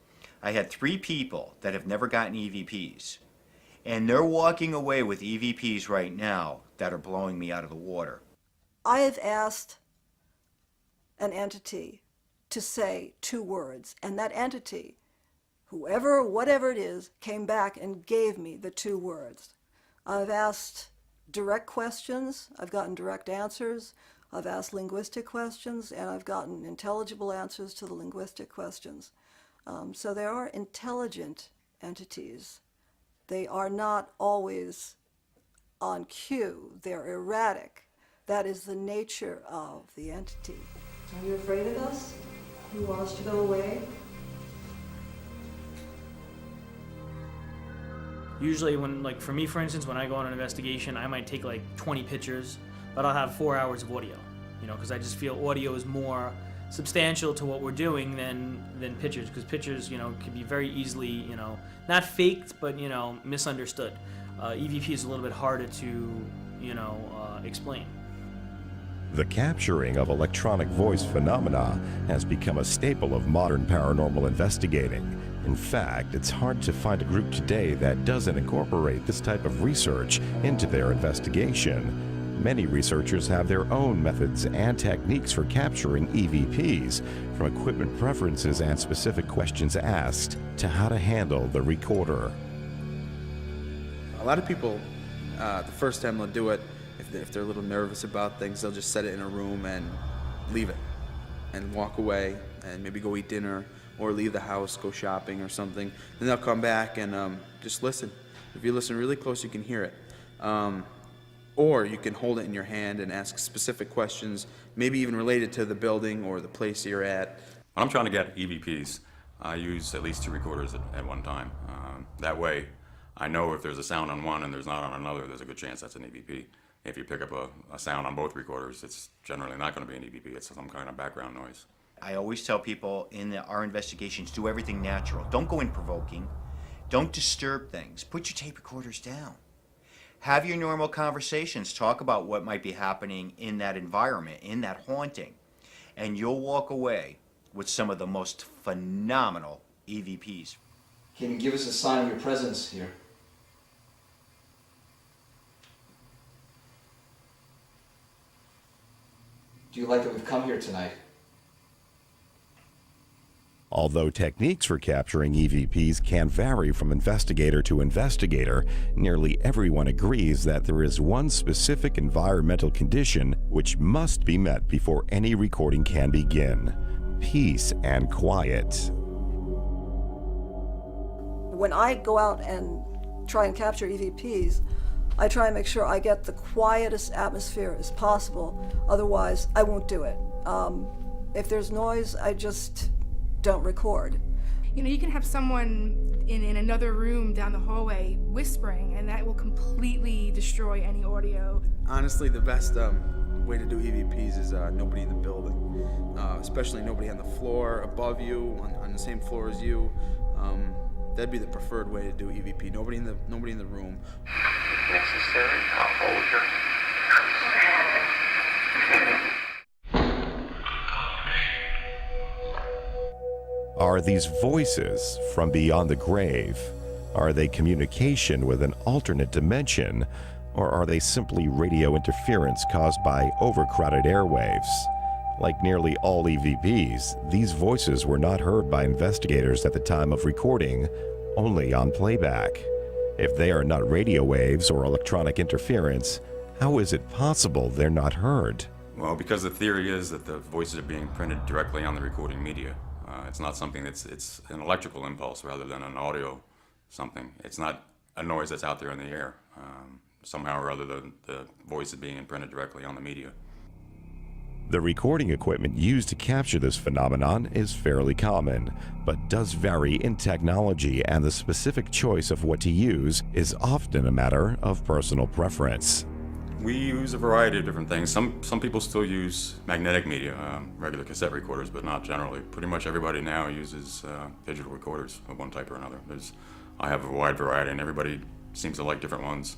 I had 3 people that have never gotten EVPs. And they're walking away with EVPs right now that are blowing me out of the water. I have asked an entity to say 2 words, and that entity, whoever, whatever it is, came back and gave me the 2 words. I've asked direct questions, I've gotten direct answers, I've asked linguistic questions, and I've gotten intelligible answers to the linguistic questions. So there are intelligent entities. They are not always on cue. They're erratic. That is the nature of the entity. Are you afraid of us? You want us to go away? Usually when, like for me for instance, when I go on an investigation, I might take like 20 pictures, but I'll have 4 hours of audio, because I just feel audio is more substantial to what we're doing than pictures, because pictures, can be very easily, not faked, but, misunderstood. EVP is a little bit harder to, explain. The capturing of electronic voice phenomena has become a staple of modern paranormal investigating. In fact, it's hard to find a group today that doesn't incorporate this type of research into their investigation. Many researchers have their own methods and techniques for capturing EVPs, from equipment preferences and specific questions asked to how to handle the recorder. A lot of people, the first time they'll do it, if they're a little nervous about things, they'll just set it in a room and leave it and walk away and maybe go eat dinner or leave the house, go shopping or something. Then they'll come back and just listen. If you listen really close, you can hear it. Or you can hold it in your hand and ask specific questions, maybe even related to the building or the place you're at. When I'm trying to get EVPs, I use at least 2 recorders at one time. That way, I know if there's a sound on one and there's not on another, there's a good chance that's an EVP. If you pick up a sound on both recorders, it's generally not going to be an EVP. It's some kind of background noise. I always tell people in our investigations, do everything natural. Don't go in provoking. Don't disturb things. Put your tape recorders down. Have your normal conversations. Talk about what might be happening in that environment, in that haunting. And you'll walk away with some of the most phenomenal EVPs. Can you give us a sign of your presence here? Do you like that we've come here tonight? Although techniques for capturing EVPs can vary from investigator to investigator, nearly everyone agrees that there is one specific environmental condition which must be met before any recording can begin: peace and quiet. When I go out and try and capture EVPs, I try and make sure I get the quietest atmosphere as possible. Otherwise, I won't do it. If there's noise, I just don't record. You can have someone in another room down the hallway whispering, and that will completely destroy any audio. Honestly, the best way to do EVPs is nobody in the building, especially nobody on the floor above you, on the same floor as you. That'd be the preferred way to do EVP. Nobody in the room. Necessary, I'll hold her. Are these voices from beyond the grave? Are they communication with an alternate dimension? Or are they simply radio interference caused by overcrowded airwaves? Like nearly all EVPs, these voices were not heard by investigators at the time of recording, only on playback. If they are not radio waves or electronic interference, how is it possible they're not heard? Well, because the theory is that the voices are being printed directly on the recording media. It's not something it's an electrical impulse rather than an audio something. It's not a noise that's out there in the air. Somehow or other, the voice is being imprinted directly on the media. The recording equipment used to capture this phenomenon is fairly common, but does vary in technology, and the specific choice of what to use is often a matter of personal preference. We use a variety of different things. Some people still use magnetic media, regular cassette recorders, but not generally. Pretty much everybody now uses digital recorders of one type or another. I have a wide variety, and everybody seems to like different ones.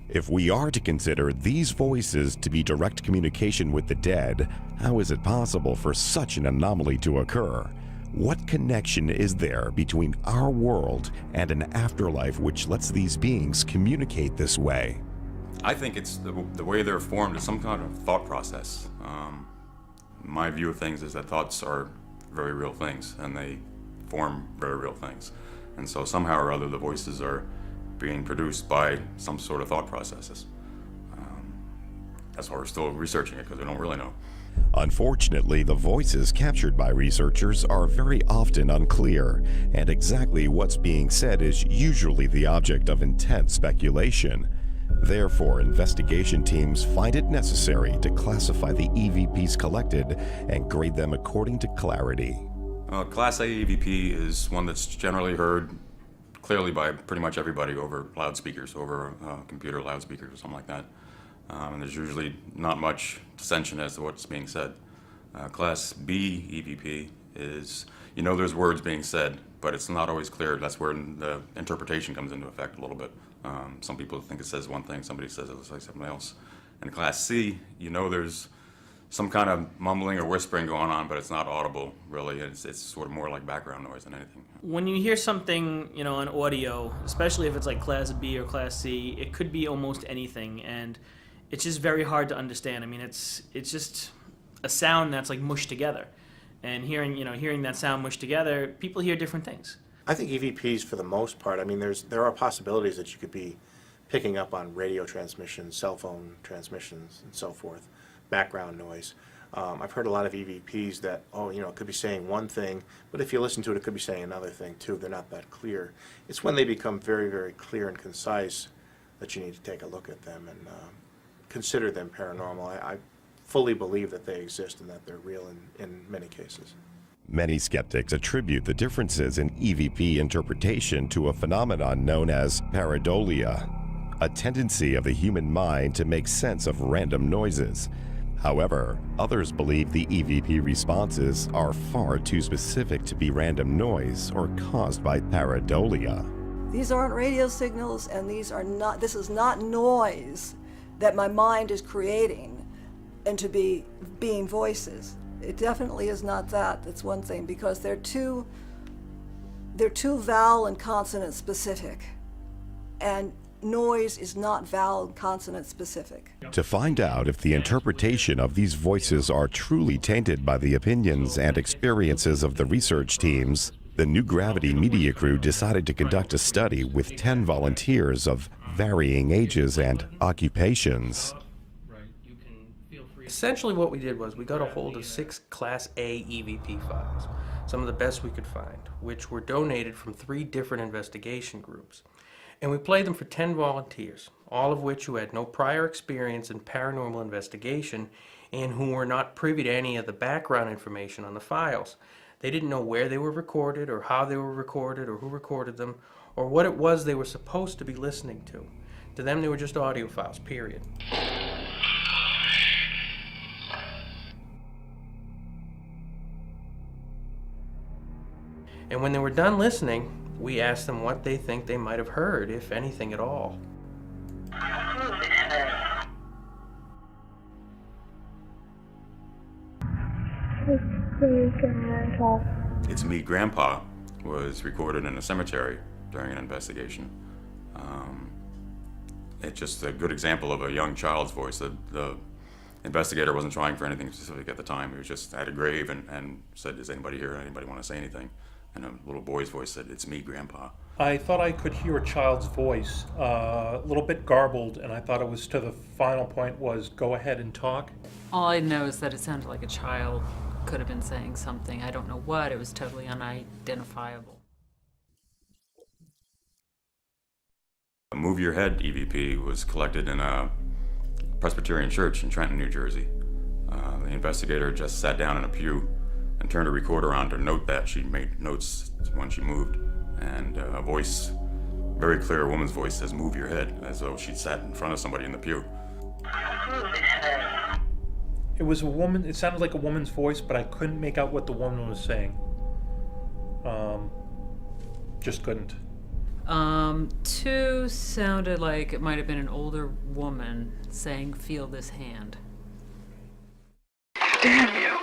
If we are to consider these voices to be direct communication with the dead, how is it possible for such an anomaly to occur? What connection is there between our world and an afterlife which lets these beings communicate this way? I think it's the way they're formed is some kind of thought process. My view of things is that thoughts are very real things, and they form very real things. And so somehow or other the voices are being produced by some sort of thought processes. That's why we're still researching it, because we don't really know. Unfortunately, the voices captured by researchers are very often unclear, and exactly what's being said is usually the object of intense speculation. Therefore, investigation teams find it necessary to classify the EVPs collected and grade them according to clarity. Class A EVP is one that's generally heard clearly by pretty much everybody over loudspeakers, over computer loudspeakers or something like that. And there's usually not much dissension as to what's being said. Class B EVP is, there's words being said, but it's not always clear. That's where the interpretation comes into effect a little bit. Some people think it says one thing, somebody says it looks like something else. In Class C, there's some kind of mumbling or whispering going on, but it's not audible, really. It's sort of more like background noise than anything. When you hear something, on audio, especially if it's like Class B or Class C, it could be almost anything, and it's just very hard to understand. I mean, it's just a sound that's like mushed together, and hearing that sound mushed together, people hear different things. I think EVPs, for the most part, there are possibilities that you could be picking up on radio transmissions, cell phone transmissions, and so forth, background noise. I've heard a lot of EVPs that, it could be saying one thing, but if you listen to it, it could be saying another thing too. They're not that clear. It's when they become very, very clear and concise that you need to take a look at them and consider them paranormal. I fully believe that they exist and that they're real in many cases. Many skeptics attribute the differences in EVP interpretation to a phenomenon known as pareidolia, a tendency of the human mind to make sense of random noises. However, others believe the EVP responses are far too specific to be random noise or caused by pareidolia. These aren't radio signals, and this is not noise that my mind is creating into being voices. It definitely is not that. That's one thing, because they're too vowel and consonant specific, and noise is not vowel and consonant specific. To find out if the interpretation of these voices are truly tainted by the opinions and experiences of the research teams, the New Gravity media crew decided to conduct a study with 10 volunteers of varying ages and occupations. Essentially what we did was we got a hold of 6 Class A EVP files, some of the best we could find, which were donated from 3 different investigation groups. And we played them for 10 volunteers, all of which who had no prior experience in paranormal investigation and who were not privy to any of the background information on the files. They didn't know where they were recorded or how they were recorded or who recorded them or what it was they were supposed to be listening to. To them, they were just audio files, period. And when they were done listening, we asked them what they think they might have heard, if anything at all. It's Me, Grandpa was recorded in a cemetery during an investigation. It's just a good example of a young child's voice. The investigator wasn't trying for anything specific at the time. He was just at a grave and said, "Is anybody here? Anybody want to say anything?" And a little boy's voice said, "It's me, Grandpa." I thought I could hear a child's voice, a little bit garbled, and I thought it was to the final point was, "Go ahead and talk." All I know is that it sounded like a child could have been saying something. I don't know what. It was totally unidentifiable. A Move Your Head EVP was collected in a Presbyterian church in Trenton, New Jersey. The investigator just sat down in a pew and turned a recorder on to note that. She made notes when she moved. And a voice, very clear woman's voice, says, "Move your head," as though she'd sat in front of somebody in the pew. It was a woman, it sounded like a woman's voice, but I couldn't make out what the woman was saying. Just couldn't. Two sounded like it might have been an older woman saying, "Feel this hand." Damn you!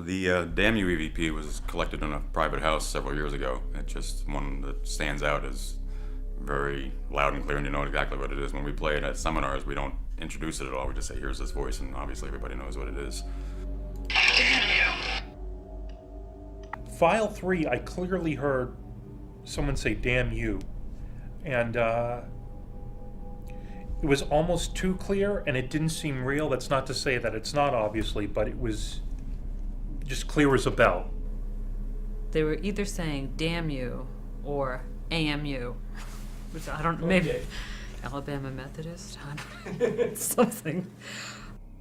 The Damn You EVP was collected in a private house several years ago. It's just one that stands out as very loud and clear, and you know exactly what it is. When we play it at seminars, we don't introduce it at all. We just say, "Here's this voice," and obviously everybody knows what it is. Damn you! File 3, I clearly heard someone say, "Damn you," and it was almost too clear, and it didn't seem real. That's not to say that it's not, obviously, but it was just clear as a bell. They were either saying "damn you" or "AMU," which I don't know, maybe Alabama Methodist, I don't know, something.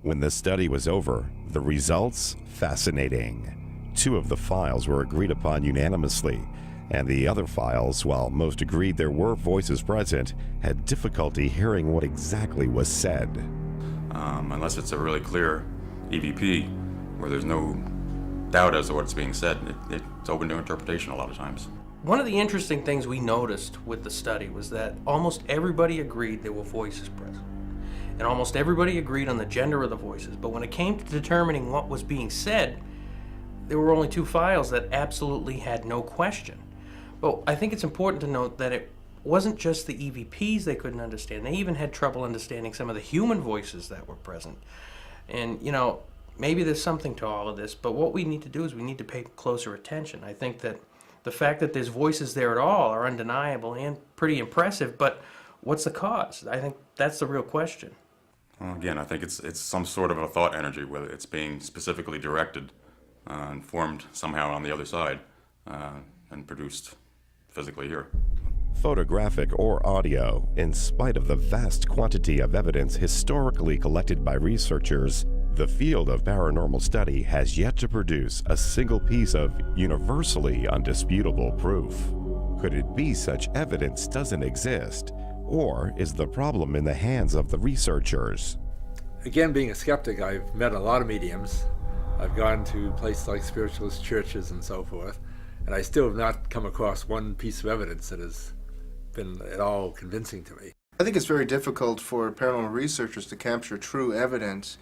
When the study was over, the results fascinating. 2 of the files were agreed upon unanimously, and the other files, while most agreed there were voices present, had difficulty hearing what exactly was said. Unless it's a really clear EVP where there's no doubt as to what's being said, it's open to interpretation a lot of times. One of the interesting things we noticed with the study was that almost everybody agreed there were voices present. And almost everybody agreed on the gender of the voices. But when it came to determining what was being said, there were only 2 files that absolutely had no question. But I think it's important to note that it wasn't just the EVPs they couldn't understand. They even had trouble understanding some of the human voices that were present. And, you know, maybe there's something to all of this, but what we need to do is we need to pay closer attention. I think that the fact that there's voices there at all are undeniable and pretty impressive, but what's the cause? I think that's the real question. Well, again, I think it's some sort of a thought energy, whether it's being specifically directed and formed somehow on the other side and produced physically here. Photographic or audio, in spite of the vast quantity of evidence historically collected by researchers, the field of paranormal study has yet to produce a single piece of universally undisputable proof. Could it be such evidence doesn't exist, or is the problem in the hands of the researchers? Again, being a skeptic, I've met a lot of mediums. I've gone to places like spiritualist churches and so forth, and I still have not come across one piece of evidence that has been at all convincing to me. I think it's very difficult for paranormal researchers to capture true evidence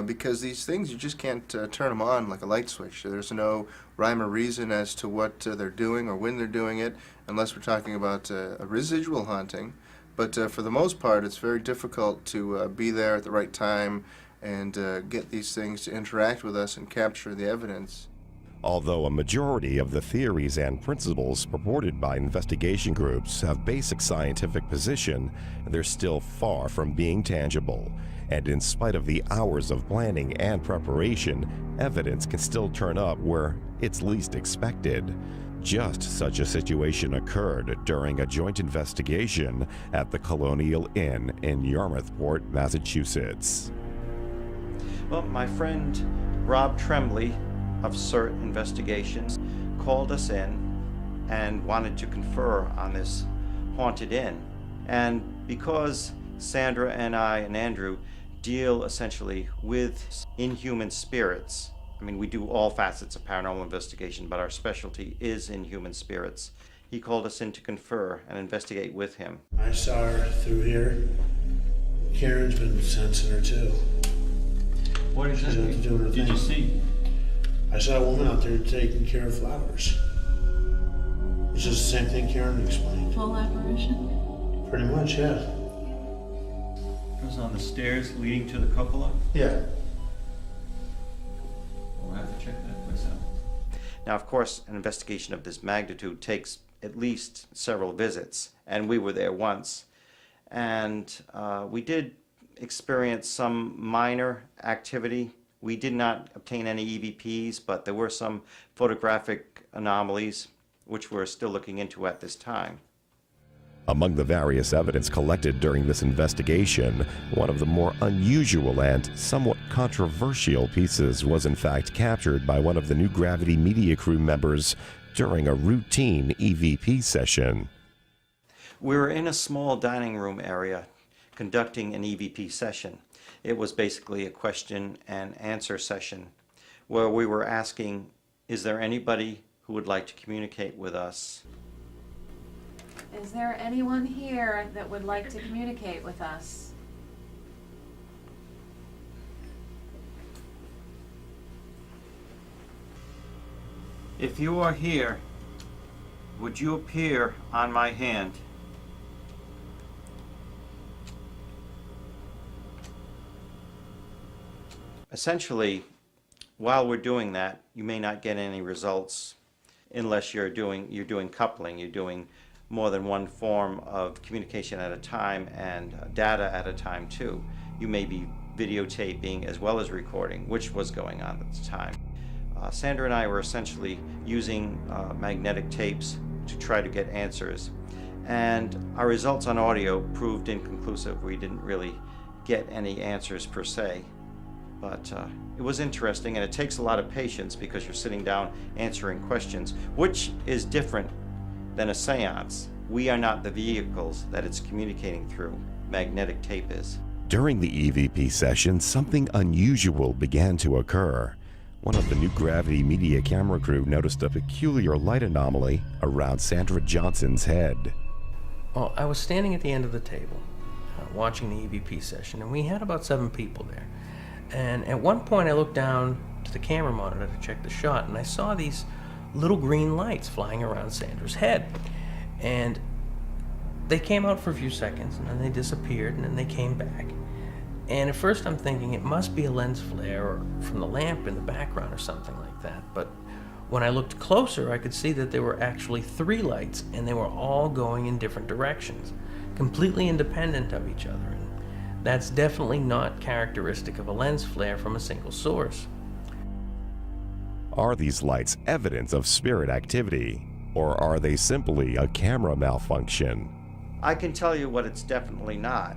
because these things, you just can't turn them on like a light switch. There's no rhyme or reason as to what they're doing or when they're doing it, unless we're talking about a residual haunting. But for the most part, it's very difficult to be there at the right time and get these things to interact with us and capture the evidence. Although a majority of the theories and principles purported by investigation groups have basic scientific position, they're still far from being tangible. And in spite of the hours of planning and preparation, evidence can still turn up where it's least expected. Just such a situation occurred during a joint investigation at the Colonial Inn in Yarmouthport, Massachusetts. Well, my friend Rob Tremblay of CERT Investigations called us in and wanted to confer on this haunted inn. And because Sandra and I and Andrew deal essentially with inhuman spirits, I mean, we do all facets of paranormal investigation, but our specialty is inhuman spirits. He called us in to confer and investigate with him. I saw her through here. Karen's been sensing her too. What exactly did you see? I saw a woman out there taking care of flowers. Which is the same thing Karen explained. Full apparition? Pretty much, yeah. was on the stairs leading to the cupola? Yeah. We'll have to check that place out. Now, of course, an investigation of this magnitude takes at least several visits, and we were there once. And we did experience some minor activity. We did not obtain any EVPs, but there were some photographic anomalies, which we're still looking into at this time. Among the various evidence collected during this investigation, one of the more unusual and somewhat controversial pieces was in fact captured by one of the New Gravity media crew members during a routine EVP session. We were in a small dining room area conducting an EVP session. It was basically a question and answer session where we were asking, is there anybody who would like to communicate with us? Is there anyone here that would like to communicate with us? If you are here, would you appear on my hand? Essentially, while we're doing that, you may not get any results unless you're doing coupling, you're doing more than one form of communication at a time and data at a time too. You may be videotaping as well as recording, which was going on at the time. Sandra and I were essentially using magnetic tapes to try to get answers, and our results on audio proved inconclusive. We didn't really get any answers per se, but it was interesting, and it takes a lot of patience because you're sitting down answering questions, which is different than a seance. We are not the vehicles that it's communicating through. Magnetic tape is. During the EVP session, something unusual began to occur. One of the New Gravity media camera crew noticed a peculiar light anomaly around Sandra Johnson's head. Well, I was standing at the end of the table, watching the EVP session, and we had about 7 people there. And at one point I looked down to the camera monitor to check the shot, and I saw these little green lights flying around Sandra's head. And they came out for a few seconds, and then they disappeared, and then they came back. And at first I'm thinking it must be a lens flare from the lamp in the background or something like that. But when I looked closer, I could see that there were actually 3 lights, and they were all going in different directions, completely independent of each other. And that's definitely not characteristic of a lens flare from a single source. Are these lights evidence of spirit activity, or are they simply a camera malfunction? I can tell you what it's definitely not.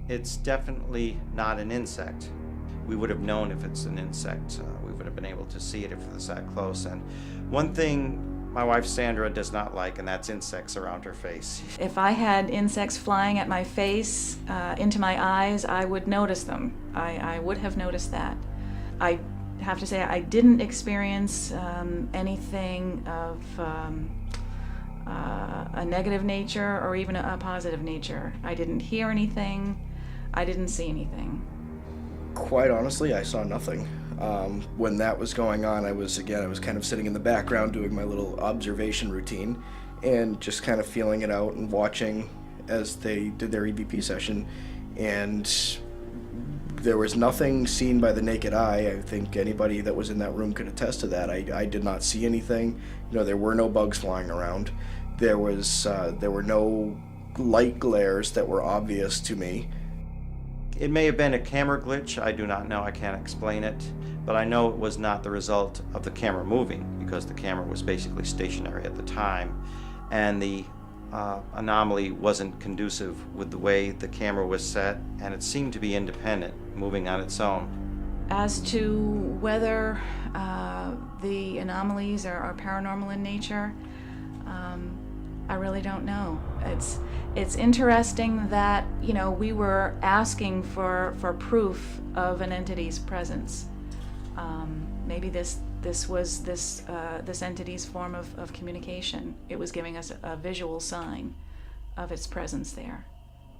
It's definitely not an insect. We would have known if it's an insect. We would have been able to see it if it was that close. And one thing my wife Sandra does not like, and that's insects around her face. If I had insects flying at my face, into my eyes, I would notice them. I would have noticed that. I have to say I didn't experience anything of a negative nature or even a positive nature. I didn't hear anything. I didn't see anything. Quite honestly, I saw nothing. When that was going on, I was kind of sitting in the background doing my little observation routine and just kind of feeling it out and watching as they did their EVP session. And there was nothing seen by the naked eye. I think anybody that was in that room could attest to that. I did not see anything. You know, there were no bugs flying around. There were no light glares that were obvious to me. It may have been a camera glitch. I do not know. I can't explain it. But I know it was not the result of the camera moving, because the camera was basically stationary at the time. And the anomaly wasn't conducive with the way the camera was set, and it seemed to be independent, moving on its own. As to whether the anomalies are paranormal in nature, I really don't know. It's interesting that, you know, we were asking for proof of an entity's presence. Maybe this was this entity's form of communication. It was giving us a visual sign of its presence there,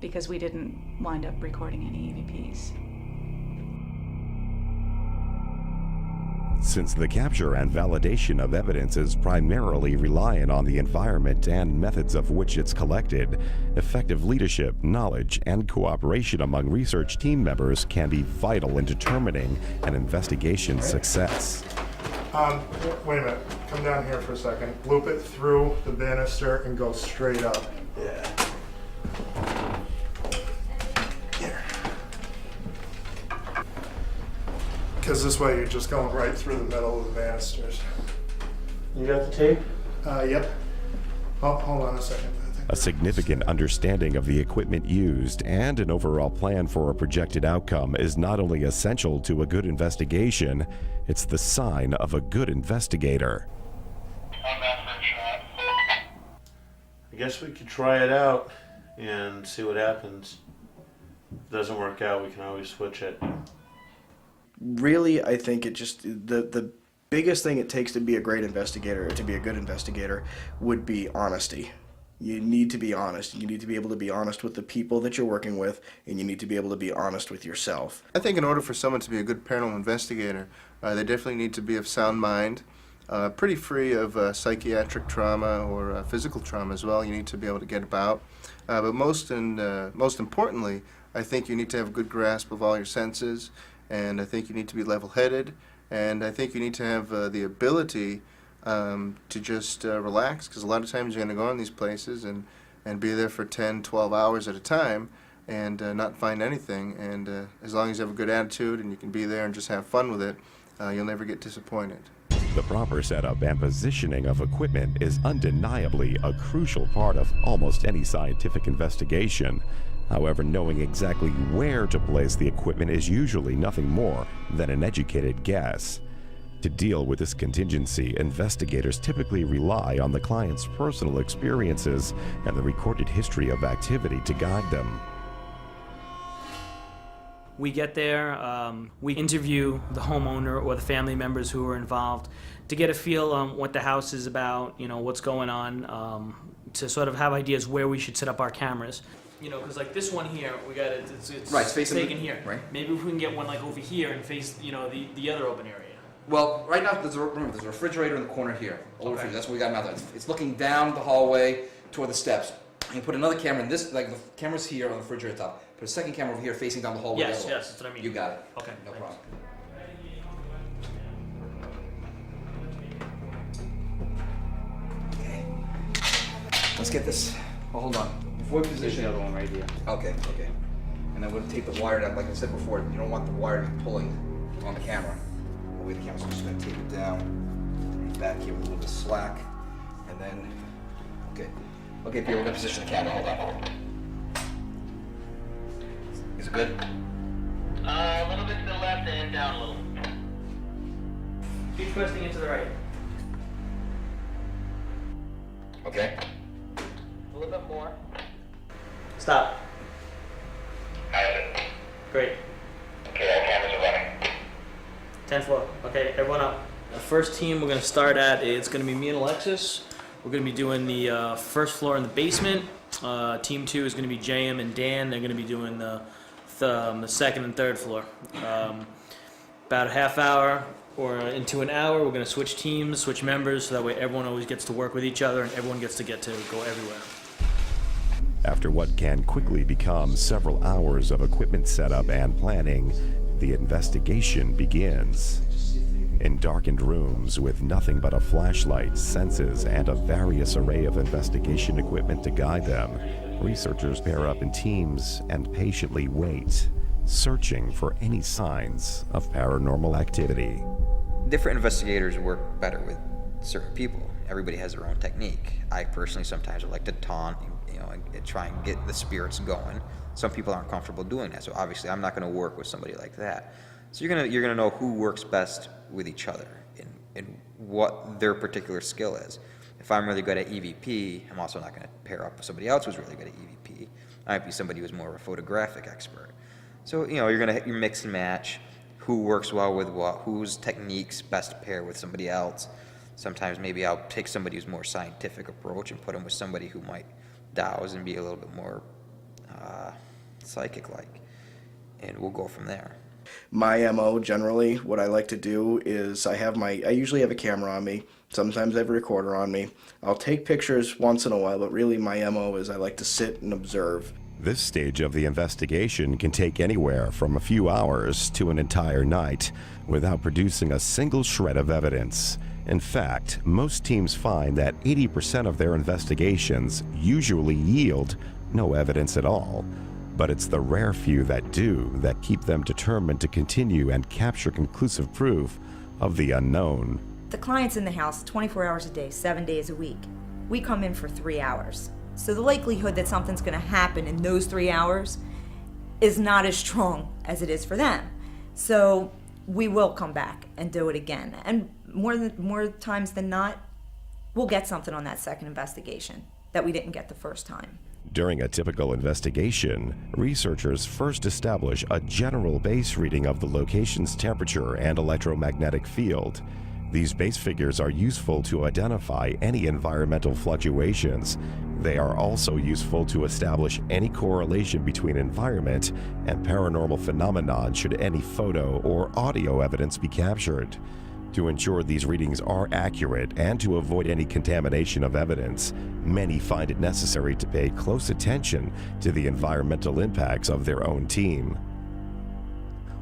because we didn't wind up recording any EVPs. Since the capture and validation of evidence is primarily reliant on the environment and methods of which it's collected, effective leadership, knowledge, and cooperation among research team members can be vital in determining an investigation's success. Wait a minute. Come down here for a second. Loop it through the banister and go straight up. Yeah. Here. Because this way you're just going right through the middle of the banisters. You got the tape? Yep. Oh, hold on a second. A significant understanding of the equipment used and an overall plan for a projected outcome is not only essential to a good investigation, it's the sign of a good investigator. I guess we could try it out and see what happens. If it doesn't work out, we can always switch it. Really, I think it just, the biggest thing it takes to be a great investigator, or to be a good investigator, would be honesty. You need to be honest. You need to be able to be honest with the people that you're working with, and you need to be able to be honest with yourself. I think in order for someone to be a good paranormal investigator, they definitely need to be of sound mind, pretty free of psychiatric trauma or physical trauma as well. You need to be able to get about. But most importantly, I think you need to have a good grasp of all your senses, and I think you need to be level-headed, and I think you need to have the ability to just relax, because a lot of times you're going to go in these places and be there for 10, 12 hours at a time and not find anything. And as long as you have a good attitude and you can be there and just have fun with it, you'll never get disappointed. The proper setup and positioning of equipment is undeniably a crucial part of almost any scientific investigation. However, knowing exactly where to place the equipment is usually nothing more than an educated guess. To deal with this contingency, investigators typically rely on the client's personal experiences and the recorded history of activity to guide them. We get there, we interview the homeowner or the family members who are involved to get a feel on what the house is about, you know, what's going on, to sort of have ideas where we should set up our cameras. You know, because like this one here, we got it, it's right, facing taken here. Right. Maybe if we can get one like over here and face, you know, the other open area. Well, right now, there's a refrigerator in the corner here. Old refrigerator, that's what we got now. It's looking down the hallway toward the steps. You put another camera in this, like the camera's here on the refrigerator top. Put a second camera over here facing down the hallway. Yes, yes, that's what I mean. You got it. Okay, no thanks. problem. Okay. Let's get this. Oh, hold on. Before we position the other one right here. Okay, okay. And then we'll take the wire down. Like I said before, you don't want the wire to be pulling on the camera. The way the camera's just going to tape it down. Back here with a little bit of slack. And then, okay. Okay, Pierre, we're going to position the camera. Hold on. Is it good? A little bit to the left and down a little. Keep twisting it to the right. Okay. A little bit more. Stop. Great. Okay, our cameras are running. 10th floor. Okay, everyone up. The first team we're going to start at, it's going to be me and Alexis. We're going to be doing the first floor in the basement. Team 2 is going to be JM and Dan. They're going to be doing the second and third floor. About a half hour or into an hour, we're going to switch teams, switch members, so that way everyone always gets to work with each other and everyone gets to go everywhere. After what can quickly become several hours of equipment setup and planning, the investigation begins. In darkened rooms with nothing but a flashlight, senses, and a various array of investigation equipment to guide them, researchers pair up in teams and patiently wait, searching for any signs of paranormal activity. Different investigators work better with certain people. Everybody has their own technique. I personally sometimes would like to taunt, you know, and try and get the spirits going. Some people aren't comfortable doing that, so obviously I'm not going to work with somebody like that. So you're gonna know who works best with each other and what their particular skill is. If I'm really good at EVP, I'm also not going to pair up with somebody else who's really good at EVP. I might be somebody who's more of a photographic expert. So you mix and match who works well with what, whose techniques best pair with somebody else. Sometimes maybe I'll take somebody who's more scientific approach and put them with somebody who might douse and be a little bit more psychic-like, and we'll go from there. My MO generally, what I like to do is I usually have a camera on me. Sometimes I have a recorder on me. I'll take pictures once in a while, but really my MO is I like to sit and observe. This stage of the investigation can take anywhere from a few hours to an entire night without producing a single shred of evidence. In fact, most teams find that 80% of their investigations usually yield no evidence at all. But it's the rare few that do that keep them determined to continue and capture conclusive proof of the unknown. The client's in the house 24 hours a day, 7 days a week. We come in for 3 hours. So the likelihood that something's going to happen in those 3 hours is not as strong as it is for them. So we will come back and do it again. And more times than not, we'll get something on that second investigation that we didn't get the first time. During a typical investigation, researchers first establish a general base reading of the location's temperature and electromagnetic field. These base figures are useful to identify any environmental fluctuations. They are also useful to establish any correlation between environment and paranormal phenomenon should any photo or audio evidence be captured. To ensure these readings are accurate and to avoid any contamination of evidence, many find it necessary to pay close attention to the environmental impacts of their own team.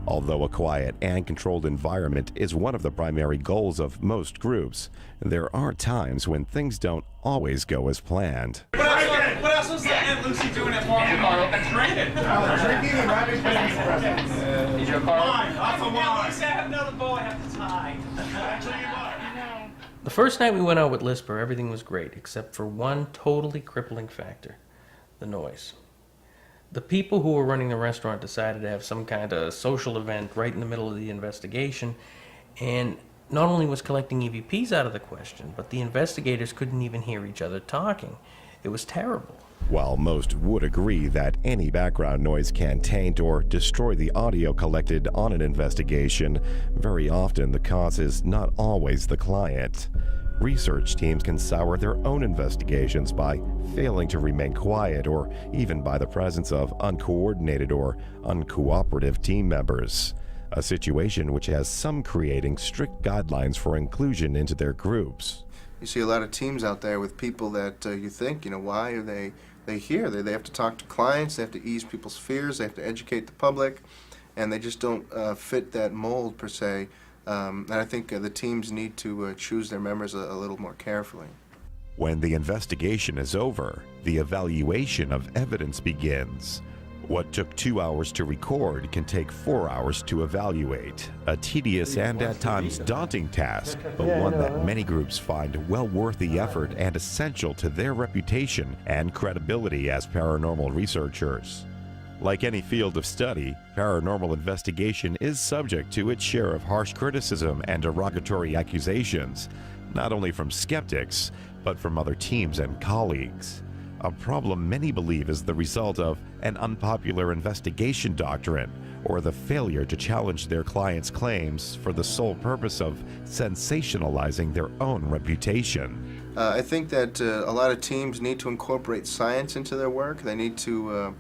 Although a quiet and controlled environment is one of the primary goals of most groups, there are times when things don't always go as planned. What else was that Aunt Lucy doing at Mark Veau? Drinking. Drinking and having business. Is your car? Wine. Lots of wine. At least I have another bow I have to tie. The first night we went out with Lisper, everything was great, except for one totally crippling factor: the noise. The people who were running the restaurant decided to have some kind of social event right in the middle of the investigation, and not only was collecting EVPs out of the question, but the investigators couldn't even hear each other talking. It was terrible. While most would agree that any background noise can taint or destroy the audio collected on an investigation, very often the cause is not always the client. Research teams can sour their own investigations by failing to remain quiet or even by the presence of uncoordinated or uncooperative team members, a situation which has some creating strict guidelines for inclusion into their groups. You see a lot of teams out there with people that you think, why are they here? They have to talk to clients, they have to ease people's fears, they have to educate the public, and they just don't fit that mold per se. And I think the teams need to choose their members a little more carefully. When the investigation is over, the evaluation of evidence begins. What took 2 hours to record can take 4 hours to evaluate, a tedious and at times daunting task, but one that many groups find well worth the effort and essential to their reputation and credibility as paranormal researchers. Like any field of study, paranormal investigation is subject to its share of harsh criticism and derogatory accusations, not only from skeptics, but from other teams and colleagues. A problem many believe is the result of an unpopular investigation doctrine or the failure to challenge their clients' claims for the sole purpose of sensationalizing their own reputation. I think that a lot of teams need to incorporate science into their work. They need to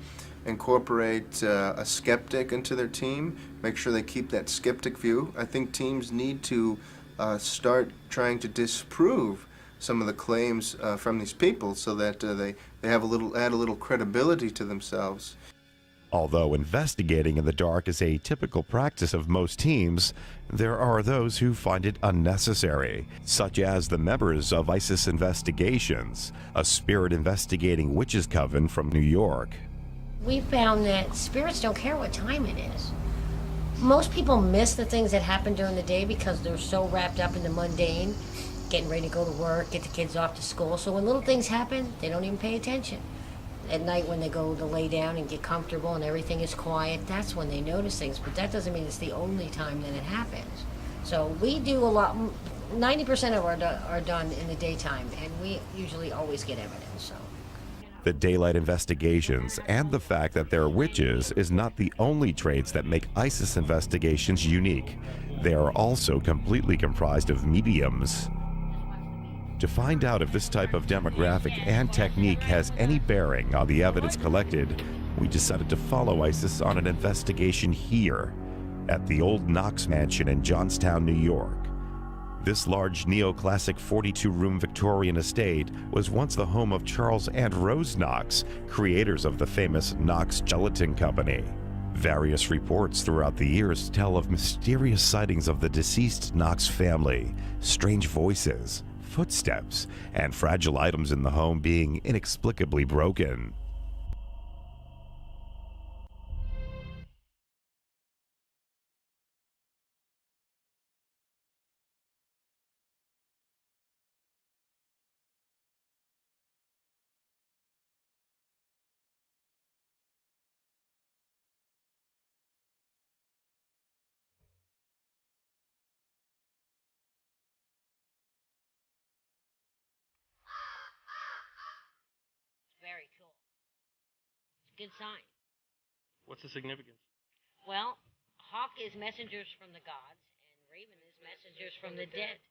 incorporate a skeptic into their team, make sure they keep that skeptic view. I think teams need to start trying to disprove some of the claims from these people so that they have add a little credibility to themselves. Although investigating in the dark is a typical practice of most teams, there are those who find it unnecessary, such as the members of ISIS Investigations, a spirit investigating witches coven from New York. We found that spirits don't care what time it is. Most people miss the things that happen during the day because they're so wrapped up in the mundane, getting ready to go to work, get the kids off to school. So when little things happen, they don't even pay attention. At night when they go to lay down and get comfortable and everything is quiet, that's when they notice things. But that doesn't mean it's the only time that it happens. So we do a lot, 90% of are done in the daytime, and we usually always get evidence. So. The daylight investigations and the fact that they're witches is not the only traits that make ISIS Investigations unique. They are also completely comprised of mediums. To find out if this type of demographic and technique has any bearing on the evidence collected, we decided to follow ISIS on an investigation here. at the old Knox Mansion in Johnstown, New York. This large neoclassic 42-room Victorian estate was once the home of Charles and Rose Knox, creators of the famous Knox Gelatin Company. Various reports throughout the years tell of mysterious sightings of the deceased Knox family, strange voices, footsteps, and fragile items in the home being inexplicably broken. Very cool. It's a good sign. What's the significance? Well, hawk is messengers from the gods, and raven is messengers from the dead.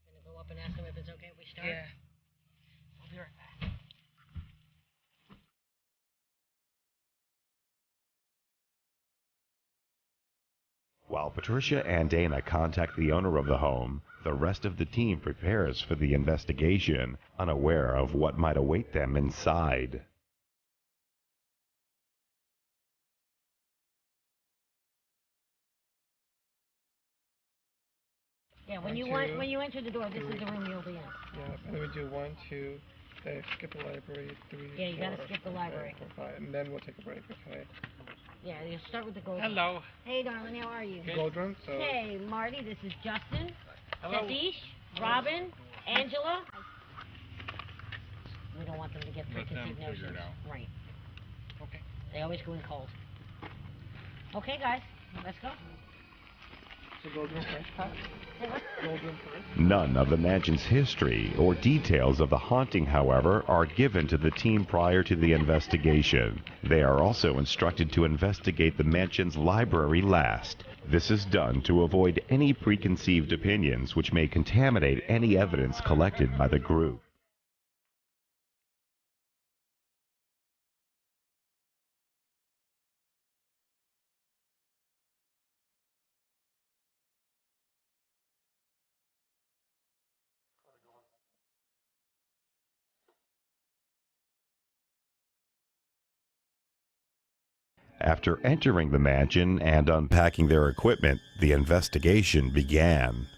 Gonna go up and ask them if it's okay if we start? Yeah. I'll be right back. While Patricia and Dana contact the owner of the home, the rest of the team prepares for the investigation, unaware of what might await them inside. Yeah, when you enter the door, this is the room you'll be in. Yeah, and then we do 1, 2, then skip the library, 3, Yeah, you gotta 4, skip the library. 4, 5, and then we'll take a break, okay? Yeah, you start with the gold Hello. room. Hey, darling, how are you? Good. Gold room, so- Hey, Marty, this is Justin, Hello. Satish, Robin, Angela. We don't want them to get preconceived notions. Right. Okay. They always go in cold. Okay, guys, let's go. So gold room first, Pat? Gold room first. None of the mansion's history or details of the haunting, however, are given to the team prior to the investigation. They are also instructed to investigate the mansion's library last. This is done to avoid any preconceived opinions which may contaminate any evidence collected by the group. After entering the mansion and unpacking their equipment, the investigation began.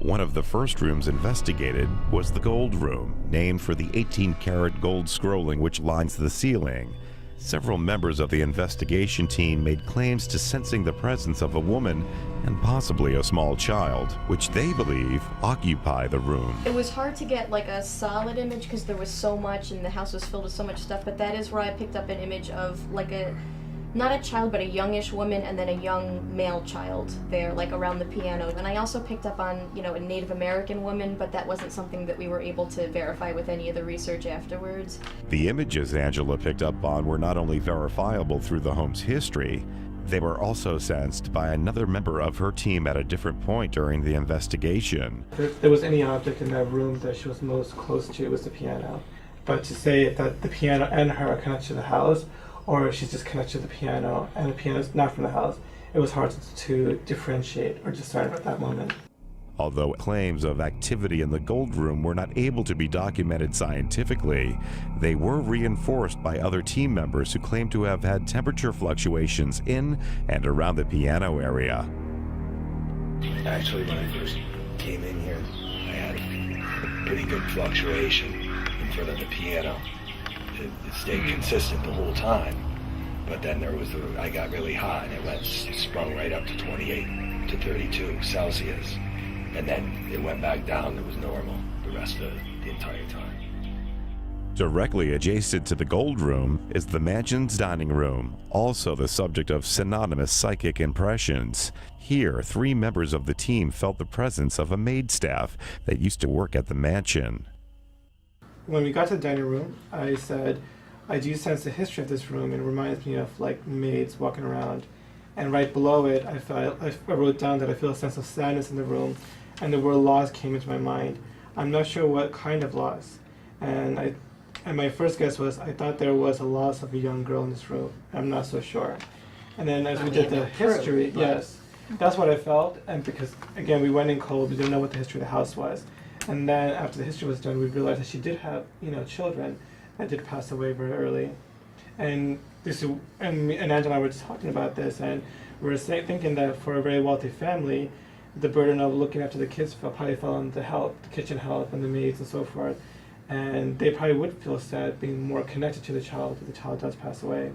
One of the first rooms investigated was the gold room, named for the 18-karat gold scrolling which lines the ceiling. Several members of the investigation team made claims to sensing the presence of a woman and possibly a small child, which they believe occupy the room. It was hard to get like a solid image because there was so much and the house was filled with so much stuff, but that is where I picked up an image of like not a child, but a youngish woman and then a young male child there, like around the piano. And I also picked up on, a Native American woman, but that wasn't something that we were able to verify with any of the research afterwards. The images Angela picked up on were not only verifiable through the home's history, they were also sensed by another member of her team at a different point during the investigation. If there was any object in that room that she was most close to, it was the piano. But to say that the piano and her are connected to the house, or if she's just connected to the piano and the piano is not from the house, it was hard to differentiate or discern at that moment. Although claims of activity in the gold room were not able to be documented scientifically, they were reinforced by other team members who claimed to have had temperature fluctuations in and around the piano area. Actually, when I first came in here, I had a pretty good fluctuation in front of the piano. It stayed consistent the whole time, but then I got really hot and it sprung right up to 28 to 32 Celsius. And then it went back down, it was normal the rest of the entire time. Directly adjacent to the gold room is the mansion's dining room, also the subject of synonymous psychic impressions. Here, 3 members of the team felt the presence of a maid staff that used to work at the mansion. When we got to the dining room, I said, I do sense the history of this room. It reminds me of like maids walking around. And right below it, I wrote down that I feel a sense of sadness in the room, and the word loss came into my mind. I'm not sure what kind of loss. And my first guess was I thought there was a loss of a young girl in this room. I'm not so sure. And then as we did the history, yes, that's what I felt. And because, again, we went in cold, we didn't know what the history of the house was. And then after the history was done, we realized that she did have, children that did pass away very early. And and Angela and I were just talking about this, and we were thinking that for a very wealthy family, the burden of looking after the kids probably fell on the kitchen help and the maids and so forth. And they probably would feel sad being more connected to the child if the child does pass away.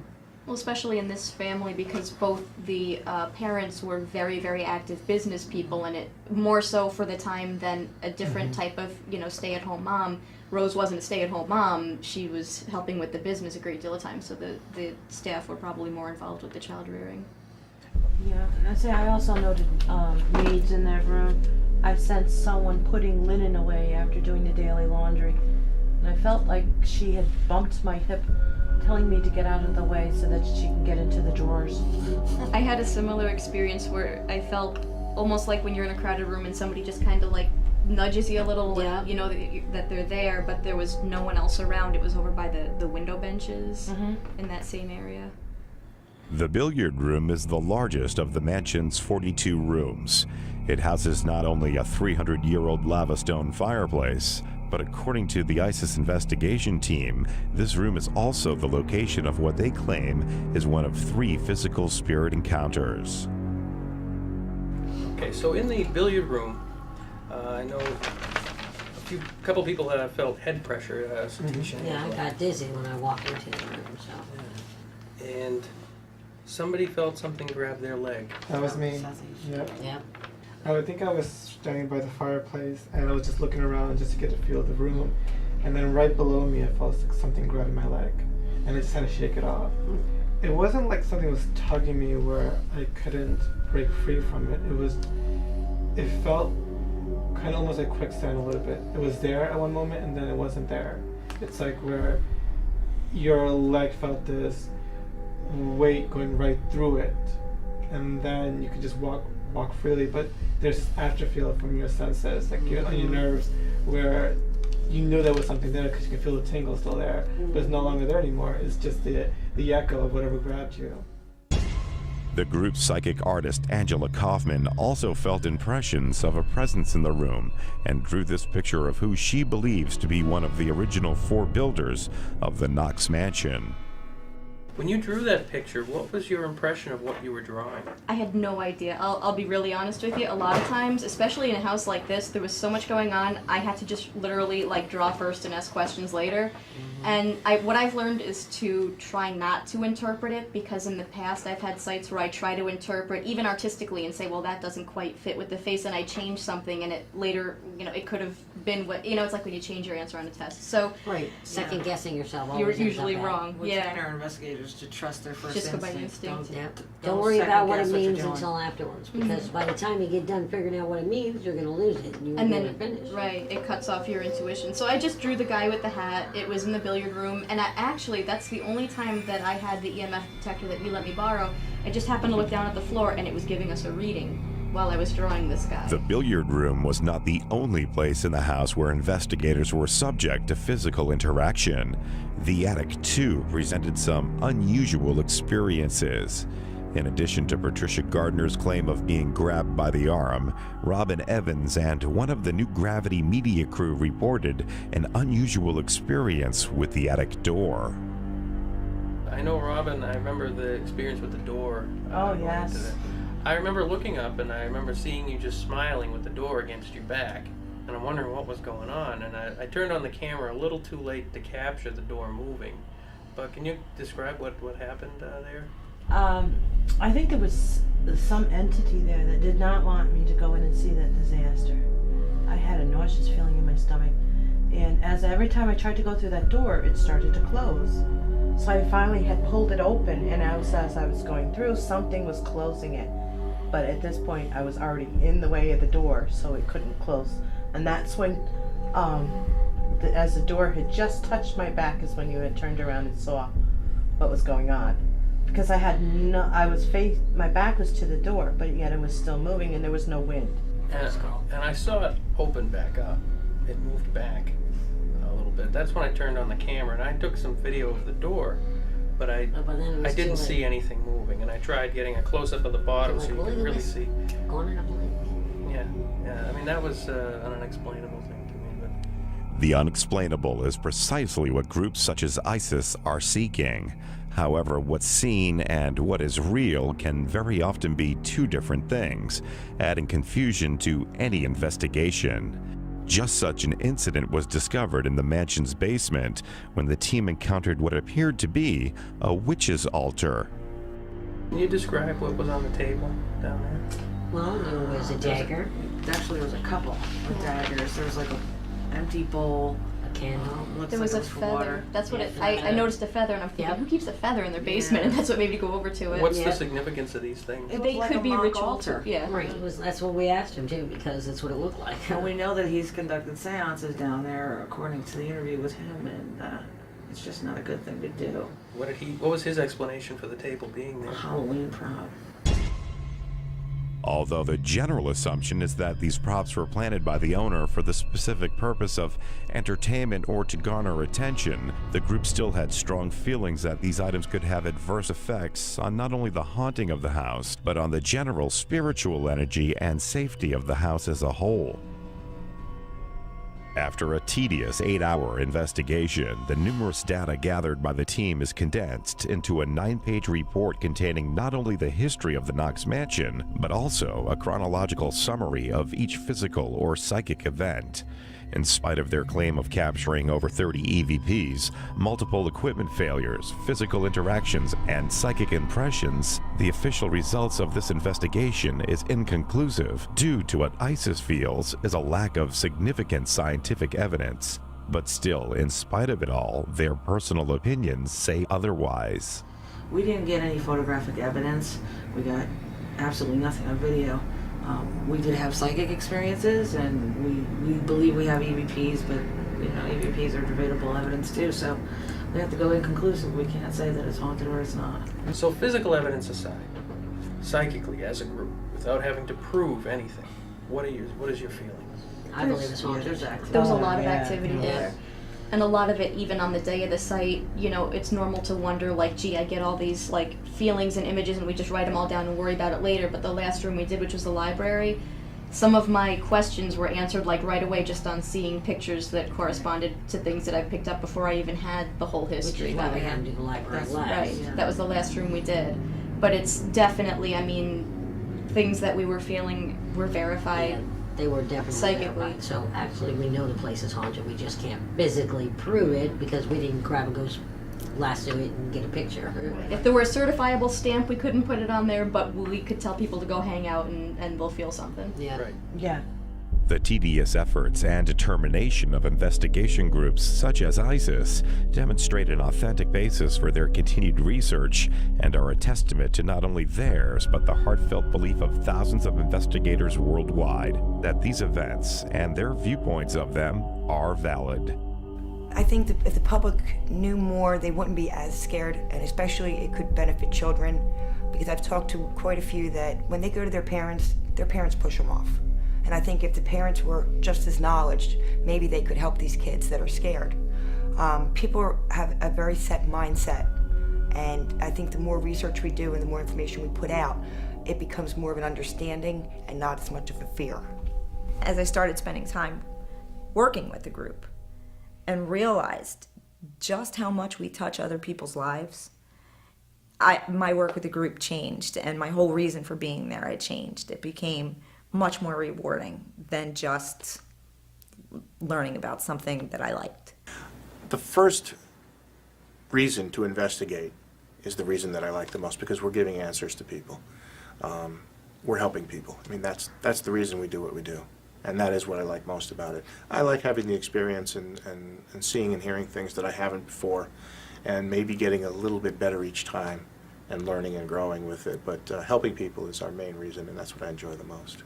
Well, especially in this family, because both the parents were very, very active business people, and it more so for the time than a different type of, stay-at-home mom. Rose wasn't a stay-at-home mom. She was helping with the business a great deal of time, so the staff were probably more involved with the child rearing. Yeah, and I also noted maids in that room. I sensed someone putting linen away after doing the daily laundry, and I felt like she had bumped my hip, telling me to get out of the way so that she can get into the drawers. I had a similar experience where I felt almost like when you're in a crowded room and somebody just kind of like nudges you a little, like, that they're there, but there was no one else around. It was over by the window benches in that same area. The billiard room is the largest of the mansion's 42 rooms. It houses not only a 300-year-old lava stone fireplace, but according to the ISIS investigation team, this room is also the location of what they claim is one of 3 physical spirit encounters. Okay, so in the billiard room, I know a couple people that have felt head pressure. Yeah, I got dizzy when I walked into the room, so. And somebody felt something grab their leg. That was me. Yep. Yep. I think I was standing by the fireplace, and I was just looking around just to get a feel of the room. And then right below me, I felt something grabbing my leg, and I just had to shake it off. It wasn't like something was tugging me where I couldn't break free from it. It felt kind of almost like quicksand a little bit. It was there at one moment, and then it wasn't there. It's like where your leg felt this weight going right through it, and then you could just walk freely, but there's this afterfeel from your senses, like on your nerves, where you knew there was something there because you can feel the tingle still there, but it's no longer there anymore. It's just the echo of whatever grabbed you. The group's psychic artist Angela Kaufman also felt impressions of a presence in the room and drew this picture of who she believes to be one of the original 4 builders of the Knox Mansion. When you drew that picture, what was your impression of what you were drawing? I had no idea. I'll be really honest with you. A lot of times, especially in a house like this, there was so much going on, I had to just literally like draw first and ask questions later. And what I've learned is to try not to interpret it, because in the past I've had sites where I try to interpret, even artistically, and say, well, that doesn't quite fit with the face, and I change something, and it later, it could have been what, it's like when you change your answer on a test. So right, second guessing yourself. You're usually wrong. We train our investigators to trust their first just go by instinct. Don't worry about what it means until afterwards, because by the time you get done figuring out what it means, you're going to lose it, and you won't get it finished. Right, it cuts off your intuition. So I just drew the guy with the hat. It was in the billiard room, and actually that's the only time that I had the EMF detector that you let me borrow. I just happened to look down at the floor, and it was giving us a reading while I was drawing this guy. The billiard room was not the only place in the house where investigators were subject to physical interaction. The attic, too, presented some unusual experiences. In addition to Patricia Gardner's claim of being grabbed by the arm, Robin Evans and one of the New Gravity media crew reported an unusual experience with the attic door. I know, Robin, I remember the experience with the door. Oh, yes. I remember looking up and I remember seeing you just smiling with the door against your back. And I'm wondering what was going on. And I turned on the camera a little too late to capture the door moving. But can you describe what happened there? I think there was some entity there that did not want me to go in and see that disaster. I had a nauseous feeling in my stomach. And every time I tried to go through that door, it started to close. So I finally had pulled it open, and as I was going through, something was closing it. But at this point, I was already in the way of the door, so it couldn't close. And that's when, as the door had just touched my back, is when you had turned around and saw what was going on. Because my back was to the door, but yet it was still moving, and there was no wind. And I saw it open back up. It moved back a little bit. That's when I turned on the camera, and I took some video of the door, but I didn't see anything moving. And I tried getting a close-up of the bottom so you could really see. Yeah. I mean, that was an unexplainable thing to me. But The unexplainable is precisely what groups such as ISIS are seeking. However, what's seen and what is real can very often be two different things, adding confusion to any investigation. Just such an incident was discovered in the mansion's basement when the team encountered what appeared to be a witch's altar. Can you describe what was on the table down there? Well, there was a dagger. Actually, there was a couple of daggers. There was like an empty bowl, a candle. There was a feather. That's what I noticed a feather, and I'm thinking, who keeps a feather in their basement? And that's what made me go over to it. What's the significance of these things? They could be ritual too. Yeah. Right. That's what we asked him too, because that's what it looked like. And we know that he's conducted seances down there, according to the interview with him, and it's just not a good thing to do. What was his explanation for the table being there? A Halloween prop. Although the general assumption is that these props were planted by the owner for the specific purpose of entertainment or to garner attention, the group still had strong feelings that these items could have adverse effects on not only the haunting of the house, but on the general spiritual energy and safety of the house as a whole. After a tedious 8-hour investigation, the numerous data gathered by the team is condensed into a 9-page report containing not only the history of the Knox Mansion, but also a chronological summary of each physical or psychic event. In spite of their claim of capturing over 30 EVPs, multiple equipment failures, physical interactions, and psychic impressions, the official results of this investigation is inconclusive due to what ISIS feels is a lack of significant scientific evidence. But still, in spite of it all, their personal opinions say otherwise. We didn't get any photographic evidence. We got absolutely nothing on video. We did have psychic experiences, and we believe we have EVPs, but EVPs are debatable evidence too, so we have to go inconclusive. We can't say that it's haunted or it's not. So physical evidence aside, psychically as a group, without having to prove anything, what is your feeling? I believe it's haunted. There was a lot of activity there. And a lot of it, even on the day of the site, it's normal to wonder, like, gee, I get all these, like, feelings and images, and we just write them all down and worry about it later. But the last room we did, which was the library, some of my questions were answered, like, right away just on seeing pictures that corresponded to things that I picked up before I even had the whole history. Which is why we had to do the library last. Right. Yeah. That was the last room we did. But it's definitely, things that we were feeling were verified. Yeah. They were definitely psychically. Verified. So actually, we know the place is haunted. We just can't physically prove it because we didn't grab a ghost lasso it and get a picture. If there were a certifiable stamp, we couldn't put it on there, but we could tell people to go hang out and they'll feel something. Yeah. Right. Yeah. The tedious efforts and determination of investigation groups such as ISIS demonstrate an authentic basis for their continued research and are a testament to not only theirs, but the heartfelt belief of thousands of investigators worldwide that these events and their viewpoints of them are valid. I think that if the public knew more, they wouldn't be as scared, and especially it could benefit children, because I've talked to quite a few that when they go to their parents push them off. And I think if the parents were just as knowledgeable, maybe they could help these kids that are scared. People have a very set mindset, And I think the more research we do and the more information we put out, it becomes more of an understanding and not as much of a fear. As I started spending time working with the group and realized just how much we touch other people's lives, my work with the group changed, and my whole reason for being there, it changed. It became much more rewarding than just learning about something that I liked. The first reason to investigate is the reason that I like the most, because we're giving answers to people. We're helping people. I mean, that's the reason we do what we do. And that is what I like most about it. I like having the experience and seeing and hearing things that I haven't before, and maybe getting a little bit better each time and learning and growing with it. But helping people is our main reason, and that's what I enjoy the most.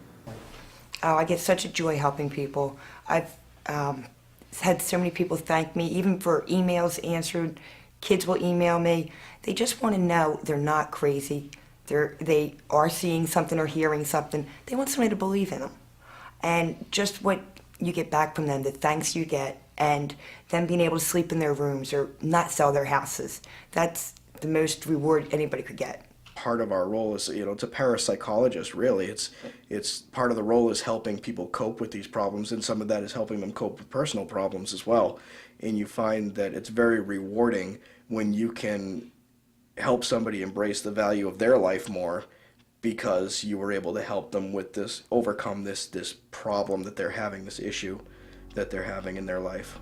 Oh, I get such a joy helping people. I've had so many people thank me, even for emails answered. Kids will email me. They just want to know they're not crazy. They are seeing something or hearing something. They want somebody to believe in them. And just what you get back from them, the thanks you get, and them being able to sleep in their rooms or not sell their houses, that's the most reward anybody could get. Part of our role is, it's a parapsychologist, really. It's part of the role is helping people cope with these problems, and some of that is helping them cope with personal problems as well. And you find that it's very rewarding when you can help somebody embrace the value of their life more, because you were able to help them with this, overcome this problem that they're having, this issue that they're having in their life.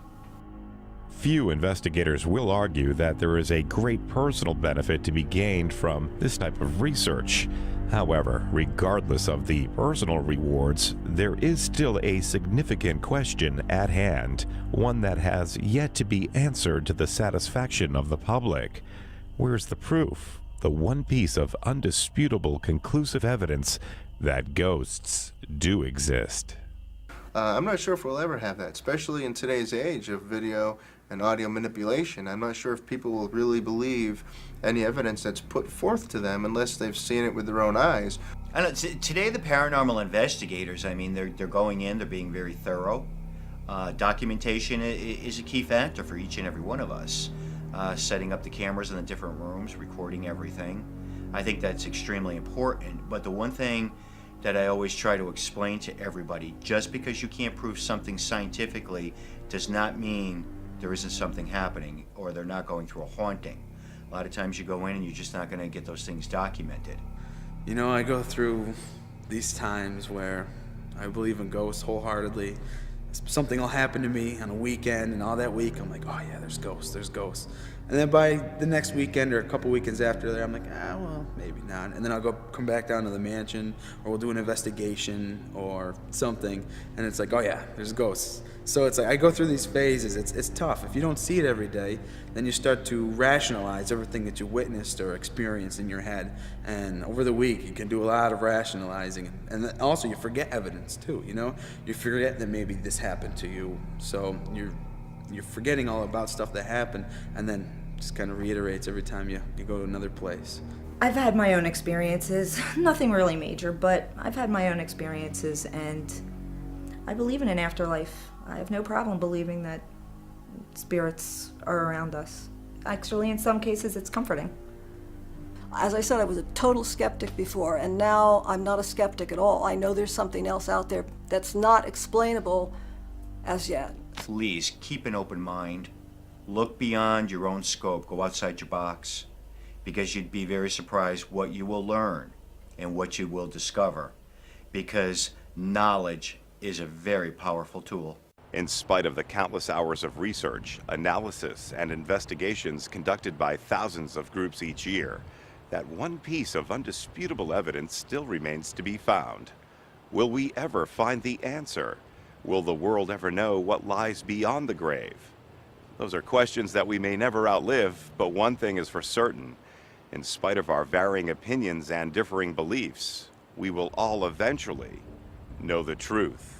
Few investigators will argue that there is a great personal benefit to be gained from this type of research. However, regardless of the personal rewards, there is still a significant question at hand, one that has yet to be answered to the satisfaction of the public. Where's the proof? The one piece of undisputable conclusive evidence that ghosts do exist. I'm not sure if we'll ever have that, especially in today's age of video and audio manipulation. I'm not sure if people will really believe any evidence that's put forth to them unless they've seen it with their own eyes. I know, today the paranormal investigators, I mean, they're going in, they're being very thorough. Documentation is a key factor for each and every one of us. Setting up the cameras in the different rooms, recording everything. I think that's extremely important. But the one thing that I always try to explain to everybody, just because you can't prove something scientifically does not mean there isn't something happening or they're not going through a haunting. A lot of times you go in and you're just not going to get those things documented. You know, I go through these times where I believe in ghosts wholeheartedly. Something will happen to me on a weekend, and all that week I'm like, oh yeah, there's ghosts. And then by the next weekend or a couple weekends after there, I'm like, well, maybe not. And then I'll come back down to the mansion, or we'll do an investigation or something, and it's like, oh yeah, there's ghosts. So it's like I go through these phases. It's tough. If you don't see it every day, then you start to rationalize everything that you witnessed or experienced in your head. And over the week, you can do a lot of rationalizing. And then also, you forget evidence too. You forget that maybe this happened to you. So you're forgetting all about stuff that happened, and then just kind of reiterates every time you go to another place. I've had my own experiences, nothing really major, but I've had my own experiences, and I believe in an afterlife. I have no problem believing that spirits are around us. Actually, in some cases, it's comforting. As I said, I was a total skeptic before, and now I'm not a skeptic at all. I know there's something else out there that's not explainable as yet. Please keep an open mind. Look beyond your own scope. Go outside your box, because you'd be very surprised what you will learn and what you will discover, because knowledge is a very powerful tool. In spite of the countless hours of research, analysis, and investigations conducted by thousands of groups each year, that one piece of undisputable evidence still remains to be found. Will we ever find the answer? Will the world ever know what lies beyond the grave? Those are questions that we may never outlive, but one thing is for certain. In spite of our varying opinions and differing beliefs, we will all eventually know the truth.